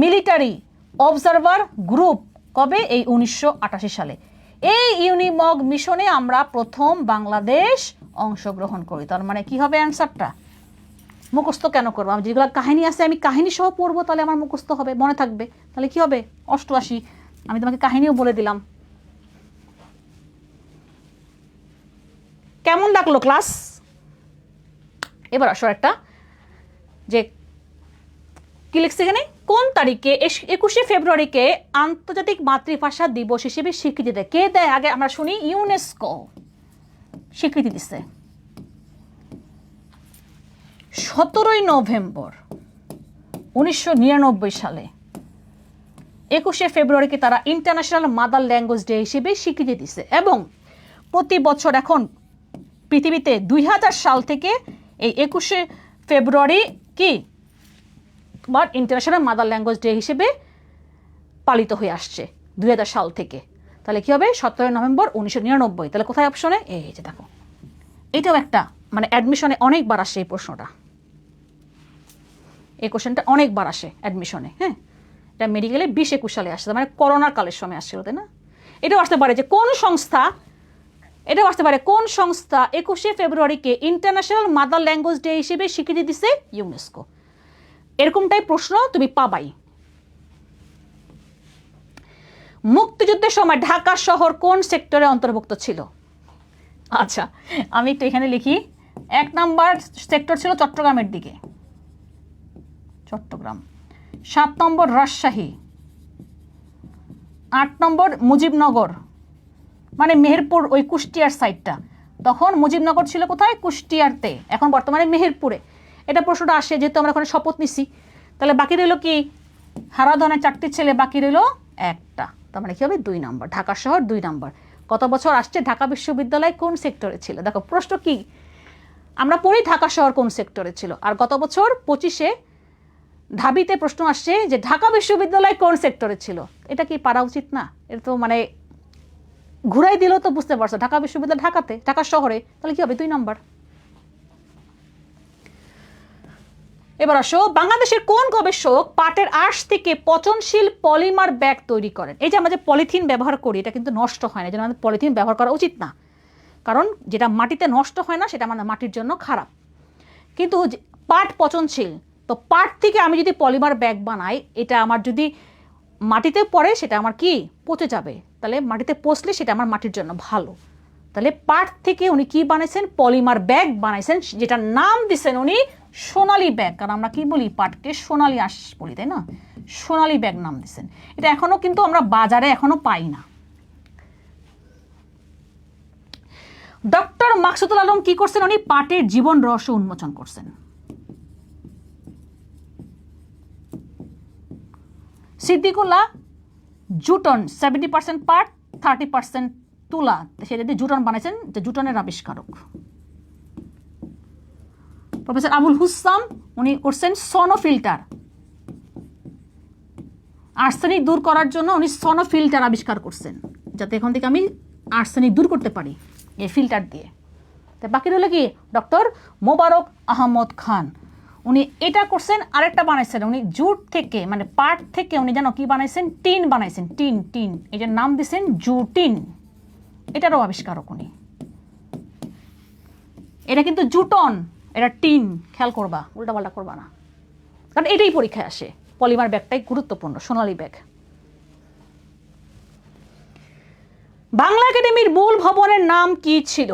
military observer group. কবে? এই 1988 সালে। এই ইউনিমগ মিশনে আমরা প্রথম বাংলাদেশ অংশগ্রহণ করি। তার মানে কি হবে অ্যান্সারটা? মুখস্থ কেন করবো? আমি যেগুলো কাহিনী আছে আমি কাহিনী সহ পড়বো, তাহলে আমার মুখস্থ হবে, মনে থাকবে। তাহলে কি হবে? 88। আমি তোমাকে কাহিনীও বলে দিলাম। কেমন লাগলো ক্লাস? এবার আসো একটা, যে কি লিখছে এখানে, কোন তারিখে 21শে ফেব্রুয়ারিকে আন্তর্জাতিক মাতৃভাষা দিবস হিসেবে স্বীকৃতি দেয়? কে দেয় আগে আমরা শুনি? ইউনেস্কো স্বীকৃতি দিচ্ছে 17 নভেম্বর 1999 সালে। 21শে ফেব্রুয়ারিকে তারা ইন্টারন্যাশনাল মাদার ল্যাঙ্গুয়েজ ডে হিসেবে স্বীকৃতি দিচ্ছে এবং প্রতি বছর এখন পৃথিবীতে 2000 সাল থেকে এই 21শে ফেব্রুয়ারি কি তোমার ইন্টারন্যাশনাল মাদার ল্যাঙ্গুয়েজ ডে হিসেবে পালিত হয়ে আসছে 2000 সাল থেকে। তাহলে কি হবে? 17 নভেম্বর 1999। তাহলে কোথায় অপশনে? এই যে দেখো, এটাও একটা মানে অ্যাডমিশনে অনেকবার আসে এই প্রশ্নটা, এই কোশ্চেনটা অনেকবার আসে অ্যাডমিশনে। হ্যাঁ, এটা মেডিকেলে 20-21 সালে আসছে, মানে করোনার কালের সময় আসছিল, তাই না? এটাও আসতে পারে যে কোন সংস্থা, এটাও আসতে পারে কোন সংস্থা 21শে ফেব্রুয়ারিকে ইন্টারন্যাশনাল মাদার ল্যাঙ্গুয়েজ ডে হিসেবে স্বীকৃতি দিছে? ইউনেস্কো। এরকমটাই প্রশ্ন তুমি পাবাই। মুক্তিযুদ্ধের সময় ঢাকা শহর কোন সেক্টরে অন্তর্ভুক্ত ছিল? আচ্ছা, আমি একটু এখানে লিখি। 1 নম্বর সেক্টর ছিল চট্টগ্রামের দিকে, চট্টগ্রাম। 7 নম্বর রাজশাহী, 8 নম্বর মুজিবনগর, মানে মেহেরপুর ওই কুষ্টিয়ার সাইডটা। তখন মুজিবনগর ছিল কোথায়? কুষ্টিয়ারতে, এখন বর্তমানে মেহেরপুরে। এটা প্রশ্নটা আসে যেহেতু আমরা ওখানে শপথ নিছি। তাহলে বাকি রইল কি? হারাধনের 4টি ছেলে, বাকি রইল একটা। তার মানে কি হবে? 2 নম্বর। ঢাকা শহর 2 নম্বর। কত বছর আসছে? ঢাকা বিশ্ববিদ্যালয় কোন সেক্টরে ছিল? দেখো প্রশ্ন কি, আমরা পড়ি ঢাকা শহর কোন সেক্টরে ছিল, আর গত বছর 25-এ ঢাবিতে প্রশ্ন আসছে যে ঢাকা বিশ্ববিদ্যালয় কোন সেক্টরে ছিল। এটা কি পারা উচিত না? এটা তো মানে ঘুরাই দিলেও তো বুঝতে পারছো ঢাকা বিশ্ববিদ্যালয় ঢাকাতে, ঢাকা শহরে। তাহলে কি হবে? 2 নম্বর। এবার আসো, বাংলাদেশের কোন গবেষক পাটের আঁশ থেকে পচনশীল পলিমার ব্যাগ তৈরি করেন? এই যে আমরা যে পলিথিন ব্যবহার করি এটা কিন্তু নষ্ট হয় না, এই জন্য আমাদের পলিথিন ব্যবহার করা উচিত না, কারণ যেটা মাটিতে নষ্ট হয় না সেটা আমাদের মাটির জন্য খারাপ। কিন্তু পাট পচনশীল, তো পাট থেকে আমি যদি পলিমার ব্যাগ বানাই, এটা আমার যদি মাটিতে পড়ে সেটা আমার কি পচে যাবে, তাহলে মাটিতে পচলে সেটা আমার মাটির জন্য ভালো। তাহলে পাট থেকে উনি কি বানাইছেন? পলিমার ব্যাগ বানাইছেন, যেটার নাম দিচ্ছেন উনি সোনালী ব্যাগ। কারণ আমরা কি বলি? পাটকে সোনালী আঁশ বলি, তাই না? সোনালী ব্যাগ নাম দিয়েছেন। এটা এখনো কিন্তু আমরা বাজারে এখনো পাই না। ডক্টর মাকসুদুল আলম কি করছেন? উনি পাটের জীবন রহস্য উন্মোচন করছেন। সিদ্দিকুল্লাহ জুটন 70% পাট 30% তুলা, সেটা দিয়ে জুটন বানাইছেন, যে জুটনের আবিষ্কারক। প্রফেসর আবুল হুসাম উনি করছেন সনোফিল্টার, আর্সেনিক দূর করার জন্য উনি সনোফিল্টার আবিষ্কার করছেন, যাতে এখন থেকে আমি আর্সেনিক দূর করতে পারি এই ফিল্টার দিয়ে। তো বাকি রইল কি ডক্টর মোবারক আহমদ খান, উনি এটা করছেন। আরেকটা বানাইছেন উনি জুট থেকে, মানে পাট থেকে উনি যেন কি বানাইছেন, টিন বানাইছেন, টিন টিন, এটার নাম দিয়েছেন জুটিন, এটারও আবিষ্কারক উনি। এটা কিন্তু জুটন, এটা টিন, খেয়াল করবা, উল্টাপাল্টা করবা না, কারণ এটাই পরীক্ষায় আসে। পলিমার ব্যাগটাই গুরুত্বপূর্ণ, সোনালী ব্যাগ। বাংলা একাডেমির মূল ভবনের নাম কি ছিল?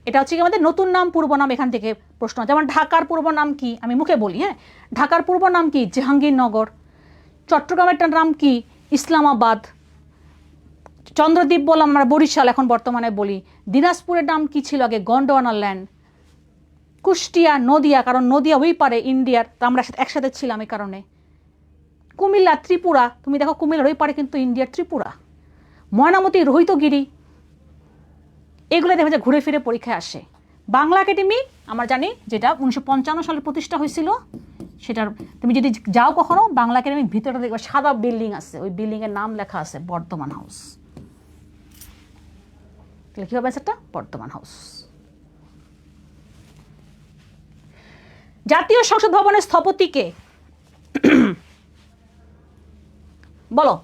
এটা হচ্ছে কি আমাদের নতুন নাম পূর্ব নাম, এখান থেকে প্রশ্ন। যেমন ঢাকার পূর্ব নাম কি, আমি মুখে বলি, হ্যাঁ, ঢাকার পূর্ব নাম কি? জাহাঙ্গীরনগর। চট্টগ্রামের নাম কি? ইসলামাবাদ। চন্দ্রদ্বীপ বললাম আমরা বরিশাল, এখন বর্তমানে বলি। দিনাজপুরের নাম কি ছিল আগে? গন্ডোয়ানা ল্যান্ড। কুষ্টিয়া, নদিয়া, কারণ নদিয়া ওই পারে ইন্ডিয়ার, তো আমরা একসাথে ছিলাম এই কারণে। কুমিল্লা, ত্রিপুরা, তুমি দেখো কুমিল্লার ওই পারে কিন্তু ইন্ডিয়ার ত্রিপুরা। ময়নামতি, রোহিতগিরি, এগুলো দেখা যায় ঘুরে ফিরে পরীক্ষায় আসে। বাংলা একাডেমি আমরা জানি যেটা 1955 সালে প্রতিষ্ঠা হয়েছিল, সেটার তুমি যদি যাও কখনো বাংলা একাডেমির ভিতরে দেখবে সাদা বিল্ডিং আছে, ওই বিল্ডিংয়ের নাম লেখা আছে বর্ধমান হাউস। তাহলে কী হবে সেটা? বর্ধমান হাউস। জাতীয় সংসদ ভবনের স্থপতিকে বলো।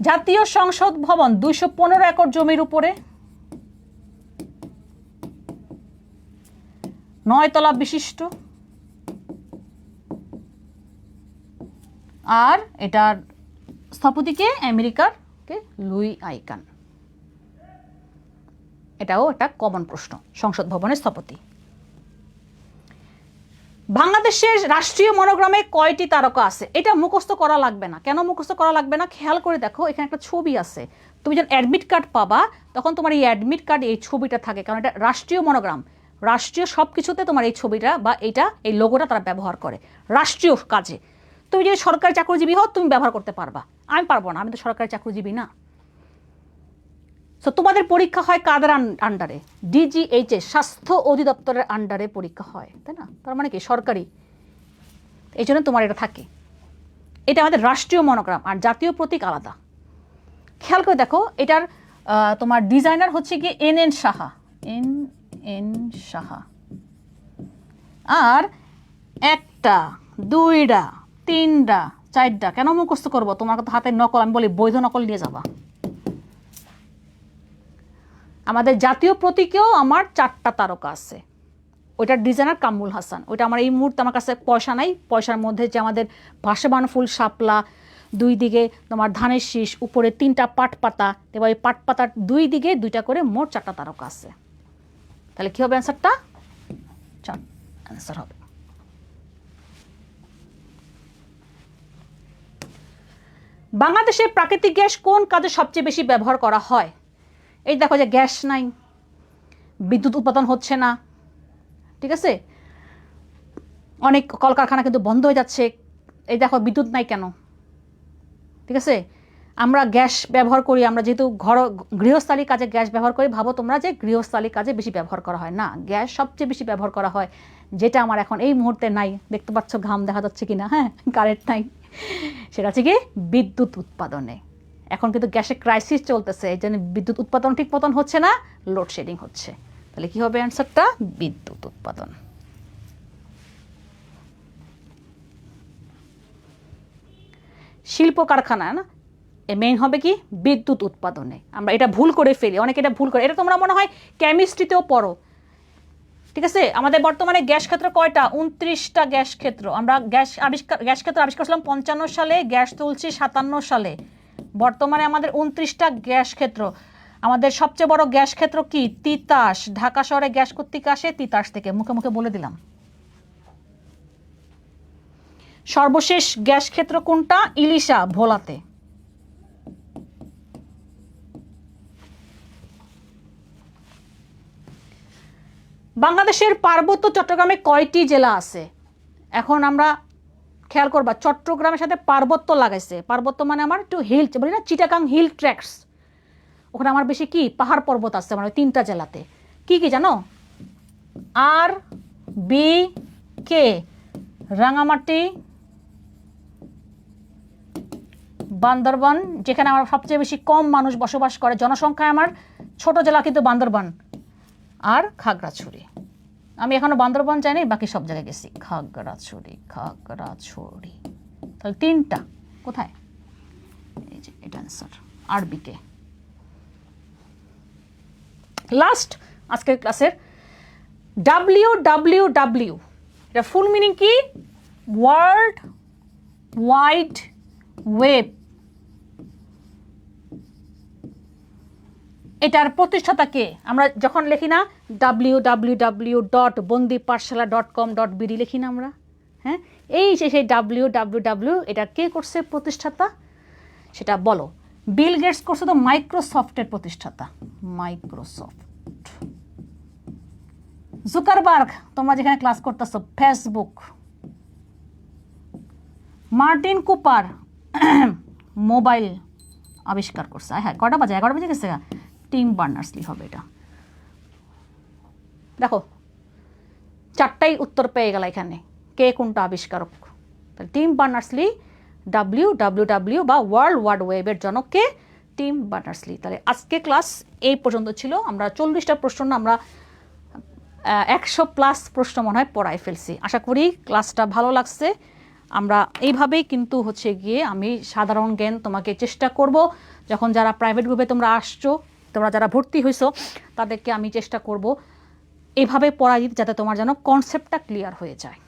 জাতীয় সংসদ ভবন 215 একর জমির উপরে, 9 তলা বিশিষ্ট, আর এটার স্থপতিকে আমেরিকার কে লুই আইকান। এটাও একটা কমন প্রশ্ন, সংসদ ভবনের স্থপতি। বাংলাদেশের রাষ্ট্রীয় মনোগ্রামে কয়টি তারকা আছে? এটা মুখস্থ করা লাগবে না। কেন মুখস্থ করা লাগবে না? খেয়াল করে দেখো, এখানে একটা ছবি আছে। তুমি যখন অ্যাডমিট কার্ড পাবা তখন তোমার এই অ্যাডমিট কার্ড এই ছবিটা থাকে, কারণ এটা রাষ্ট্রীয় মনোগ্রাম। রাষ্ট্রীয় সব কিছুতে তোমার এই ছবিটা বা এইটা এই লোগোটা তারা ব্যবহার করে রাষ্ট্রীয় কাজে। তুমি যদি সরকারি চাকরিজীবী হও তুমি ব্যবহার করতে পারবা, আমি পারবো না, আমি তো সরকারি চাকরিজীবী না। সো তোমাদের পরীক্ষা হয় কাদের আন্ডারে? DGHS, স্বাস্থ্য অধিদপ্তরের আন্ডারে পরীক্ষা হয়, তাই না? তার মানে কি সরকারি, এই জন্য তোমার এটা থাকে। এটা আমাদের রাষ্ট্রীয় মনোগ্রাম, আর জাতীয় প্রতীক আলাদা। খেয়াল করে দেখো, এটার তোমার ডিজাইনার হচ্ছে কি NN সাহা, NN সাহা। আর একটা, দুইটা, তিনটা, চারটা কেন মুখস্থ করবো? তোমার তো হাতের নকল, আমি বলি বৈধ নকল নিয়ে যাবা। আমাদের জাতীয় প্রতীকেও আমার 4টা তারকা আছে। ওইটার ডিজাইনার কামরুল হাসান। ওইটা আমার এই মুহূর্তে আমার কাছে পয়সা নাই, পয়সার মধ্যে যে আমাদের ভাসমান ফুল শাপলা, 2 দিকে তোমার ধানের শীষ, উপরে 3টা পাট পাতা, এবার এই পাট পাতার 2 দিকে 2টা করে মোট 4টা তারকা আছে। তাহলে কী হবে অ্যান্সারটা? 4 অ্যান্সার হবে। বাংলাদেশে প্রাকৃতিক গ্যাস কোন কাজে সবচেয়ে বেশি ব্যবহার করা হয়? এই দেখো যে গ্যাস নাই, বিদ্যুৎ উৎপাদন হচ্ছে না, ঠিক আছে, অনেক কলকারখানা কিন্তু বন্ধ হয়ে যাচ্ছে। এই দেখো বিদ্যুৎ নাই কেন? ঠিক আছে, আমরা গ্যাস ব্যবহার করি, আমরা যেহেতু গৃহস্থালী কাজে গ্যাস ব্যবহার করি, ভাবো তোমরা যে গৃহস্থালী কাজে বেশি ব্যবহার করা হয় না, গ্যাস সবচেয়ে বেশি ব্যবহার করা হয়, যেটা আমার এখন এই মুহূর্তে নাই। দেখতে পাচ্ছ ঘাম দেখা যাচ্ছে কিনা? হ্যাঁ, কারেন্ট নাই, সেটা হচ্ছে কি বিদ্যুৎ উৎপাদনে। এখন কিন্তু গ্যাসের ক্রাইসিস চলতেছে, এই জন্য বিদ্যুৎ উৎপাদন ঠিক মতন হচ্ছে না, লোডশেডিং হচ্ছে। তাহলে কি হবে অ্যান্সারটা? বিদ্যুৎ উৎপাদন। শিল্প কারখানা না, মেইন হবে কি বিদ্যুৎ উৎপাদনে। আমরা এটা ভুল করে ফেলি, অনেকে এটা ভুল করে। এটা তোমরা মনে হয় কেমিস্ট্রিতেও পড়ো, ঠিক আছে? আমাদের বর্তমানে গ্যাস ক্ষেত্র কয়টা? 29টা গ্যাস ক্ষেত্র। আমরা গ্যাস ক্ষেত্র আবিষ্কার করলাম 55 সালে, গ্যাস তুলছি 57 সালে। বর্তমানে আমাদের 29টা গ্যাস ক্ষেত্র। আমাদের সবচেয়ে বড় গ্যাস ক্ষেত্র কি? তিতাস। ঢাকা শহরে গ্যাস কোত্থেকে আসে? তিতাস থেকে। মুখে মুখে বলে দিলাম। সর্বশেষ গ্যাস ক্ষেত্র কোনটা? ইলিশা, ভোলাতে। বাংলাদেশের পার্বত্য চট্টগ্রামে কয়টি জেলা আছে? এখন আমরা খেয়াল করবা, চট্টগ্রামের সাথে পার্বত্য লাগাইছে। পার্বত্য মানে আমার একটু হিল, বলি না চিটাগাং হিল ট্র্যাক্স, ওখানে আমার বেশি কি পাহাড় পর্বত আছে আমার ওই 3টা জেলাতে। কি কি জানো? আর, বি, কে, রাঙামাটি, বান্দরবান, যেখানে আমার সবচেয়ে বেশি কম মানুষ বসবাস করে, জনসংখ্যায় আমার ছোট জেলা কিন্তু বান্দরবান, আর খাগড়াছড়ি। আমি এখনো বান্দরবান যাইনি, বাকি সব জায়গায় গেছি। খাগড়াছড়ি, খাগড়াছড়ি, তাহলে 3টা কোথায়? এই যে এটা অ্যান্সার, আর বি কে। লাস্ট আজকের ক্লাসের WWW, এটা ফুল মিনিং কি? World wide web. এটার প্রতিষ্ঠাতা কে? আমরা যখন লিখি না www.bondipathshala.com.bd লিখি না আমরা, হ্যাঁ, এই যে সেই WWW, এটা কে করছে প্রতিষ্ঠাতা সেটা বলো। বিল গেটস করছে তো মাইক্রোসফটের প্রতিষ্ঠাতা, মাইক্রোসফট। জুকারবার্গ, তোমরা যেখানে ক্লাস করতেছো, ফেসবুক। মার্টিন কুপার মোবাইল আবিষ্কার করছে। হ্যাঁ, কটা বাজে? 11 বাজে গেছে। টিম বার্নার্স-লি হবে এটা। দেখো 4টাই উত্তর পেয়ে গেল এখানে, কে কোনটা আবিষ্কারক। তাহলে টিম বার্নার্স-লি, WWW বা ওয়ার্ল্ড ওয়াইড ওয়েবের জনক কে? Team Berners-Lee. তাহলে আজকে ক্লাস এই পর্যন্ত ছিল। আমরা 40টা প্রশ্ন না, আমরা 100+ প্রশ্ন মনে হয় পড়াই ফেলছি। আশা করি ক্লাসটা ভালো লাগছে। আমরা এইভাবেই কিন্তু হচ্ছে গিয়ে আমি সাধারণ জ্ঞান তোমাকে চেষ্টা করব, যখন যারা প্রাইভেট গ্রুপে তোমরা আসছো, তোমরা যারা ভর্তি হয়েছো, তাদেরকে আমি চেষ্টা করব এভাবে পড়াই দিতে, যাতে তোমার যেন কনসেপ্টটা ক্লিয়ার হয়ে যায়।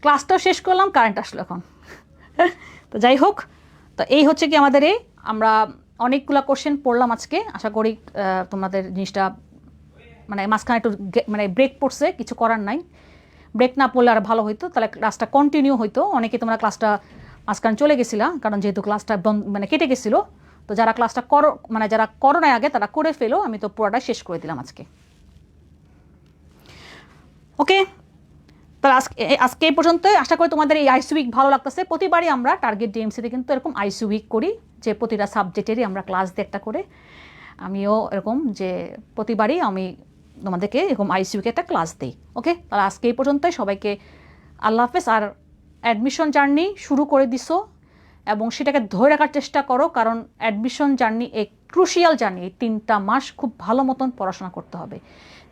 ক্লাসটাও শেষ করলাম, কারেন্ট আসলো এখন। তো যাই হোক, তো এই হচ্ছে কি আমাদের আমরা অনেকগুলো কোশ্চেন পড়লাম আজকে। আশা করি তোমাদের জিনিসটা মানে মাঝখানে একটু মানে ব্রেক পড়ছে, কিছু করার নাই। ব্রেক না পড়লে আর ভালো হইতো, তাহলে ক্লাসটা কন্টিনিউ হইতো। অনেকে তোমরা ক্লাসটা মাঝখানে চলে গেছিলা, কারণ যেহেতু ক্লাসটা মানে কেটে গেছিলো। তো যারা ক্লাসটা মানে যারা করোনায় আগে তারা করে ফেলো, আমি তো পুরোটা শেষ করে দিলাম আজকে। ওকে, তাহলে আজকে এই পর্যন্ত। আশা করি তোমাদের এই আইসি উইক ভালো লাগতেছে। প্রতিবারই আমরা টার্গেট ডিএমসিতে কিন্তু এরকম আইসি উইক করি, যে প্রতিটা সাবজেক্টেরই আমরা ক্লাস দিই একটা করে। আমিও এরকম যে প্রতিবারই আমি তোমাদেরকে এরকম আইসি উইকে একটা ক্লাস দিই। ওকে, তাহলে আজকে এই পর্যন্তই। সবাইকে আল্লাহ হাফেজ। আর অ্যাডমিশন জার্নি শুরু করে দিছো এবং সেটাকে ধরে রাখার চেষ্টা করো, কারণ অ্যাডমিশন জার্নি এক ক্রুশিয়াল জার্নি। এই 3টা মাস খুব ভালো মতন পড়াশোনা করতে হবে।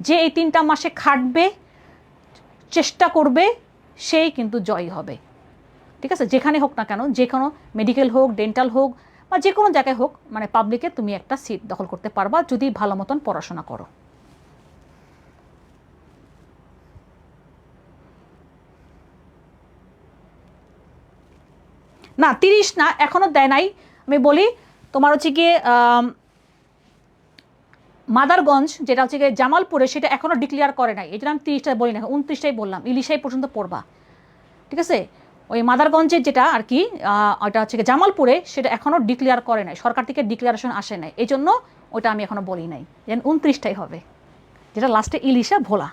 যে এই 3টা মাসে খাটবে, চেষ্টা করবে, সেই কিন্তু জয়ী হবে। ঠিক আছে, যেখানে হোক না কেন, যে কোনো মেডিকেল হোক, ডেন্টাল হোক, বা যে কোনো জায়গায় হোক, মানে পাবলিকে তুমি একটা সিট দখল করতে পারবা যদি ভালো মতন পড়াশোনা করো। না 30 না, এখনও দেয় নাই। আমি বলি তোমার হচ্ছে গিয়ে মাদারগঞ্জ, যেটা হচ্ছে গিয়ে জামালপুরে, সেটা এখনও ডিক্লেয়ার করে নাই। এই জন্য আমি 30টা বলি না, 29টাই বললাম। ইলিশাই পর্যন্ত পড়বা, ঠিক আছে। ওই মাদারগঞ্জের যেটা আর কি, ওটা হচ্ছে গিয়ে জামালপুরে, সেটা এখনও ডিক্লেয়ার করে নাই, সরকার থেকে ডিক্লারেশন আসে নাই। এই জন্য ওটা আমি এখনও বলি নাই, যেন 29টাই হবে, যেটা লাস্টে ইলিশা ভোলা।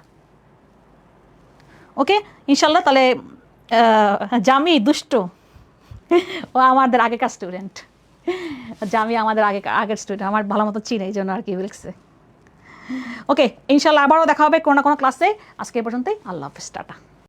ওকে, ইনশাল্লাহ। তাহলে জামি দুষ্ট, ও আমাদের আগেকার স্টুডেন্ট। জামি আমাদের আগের স্টুডেন্ট, আমার ভালো মতো চিনে, এই জন্য আর কি বলছে। ওকে, ইনশাল্লাহ আবারও দেখা হবে কোনো না কোনো ক্লাসে। আজকে এই পর্যন্তই। আল্লাহ হাফেজ, টাটা।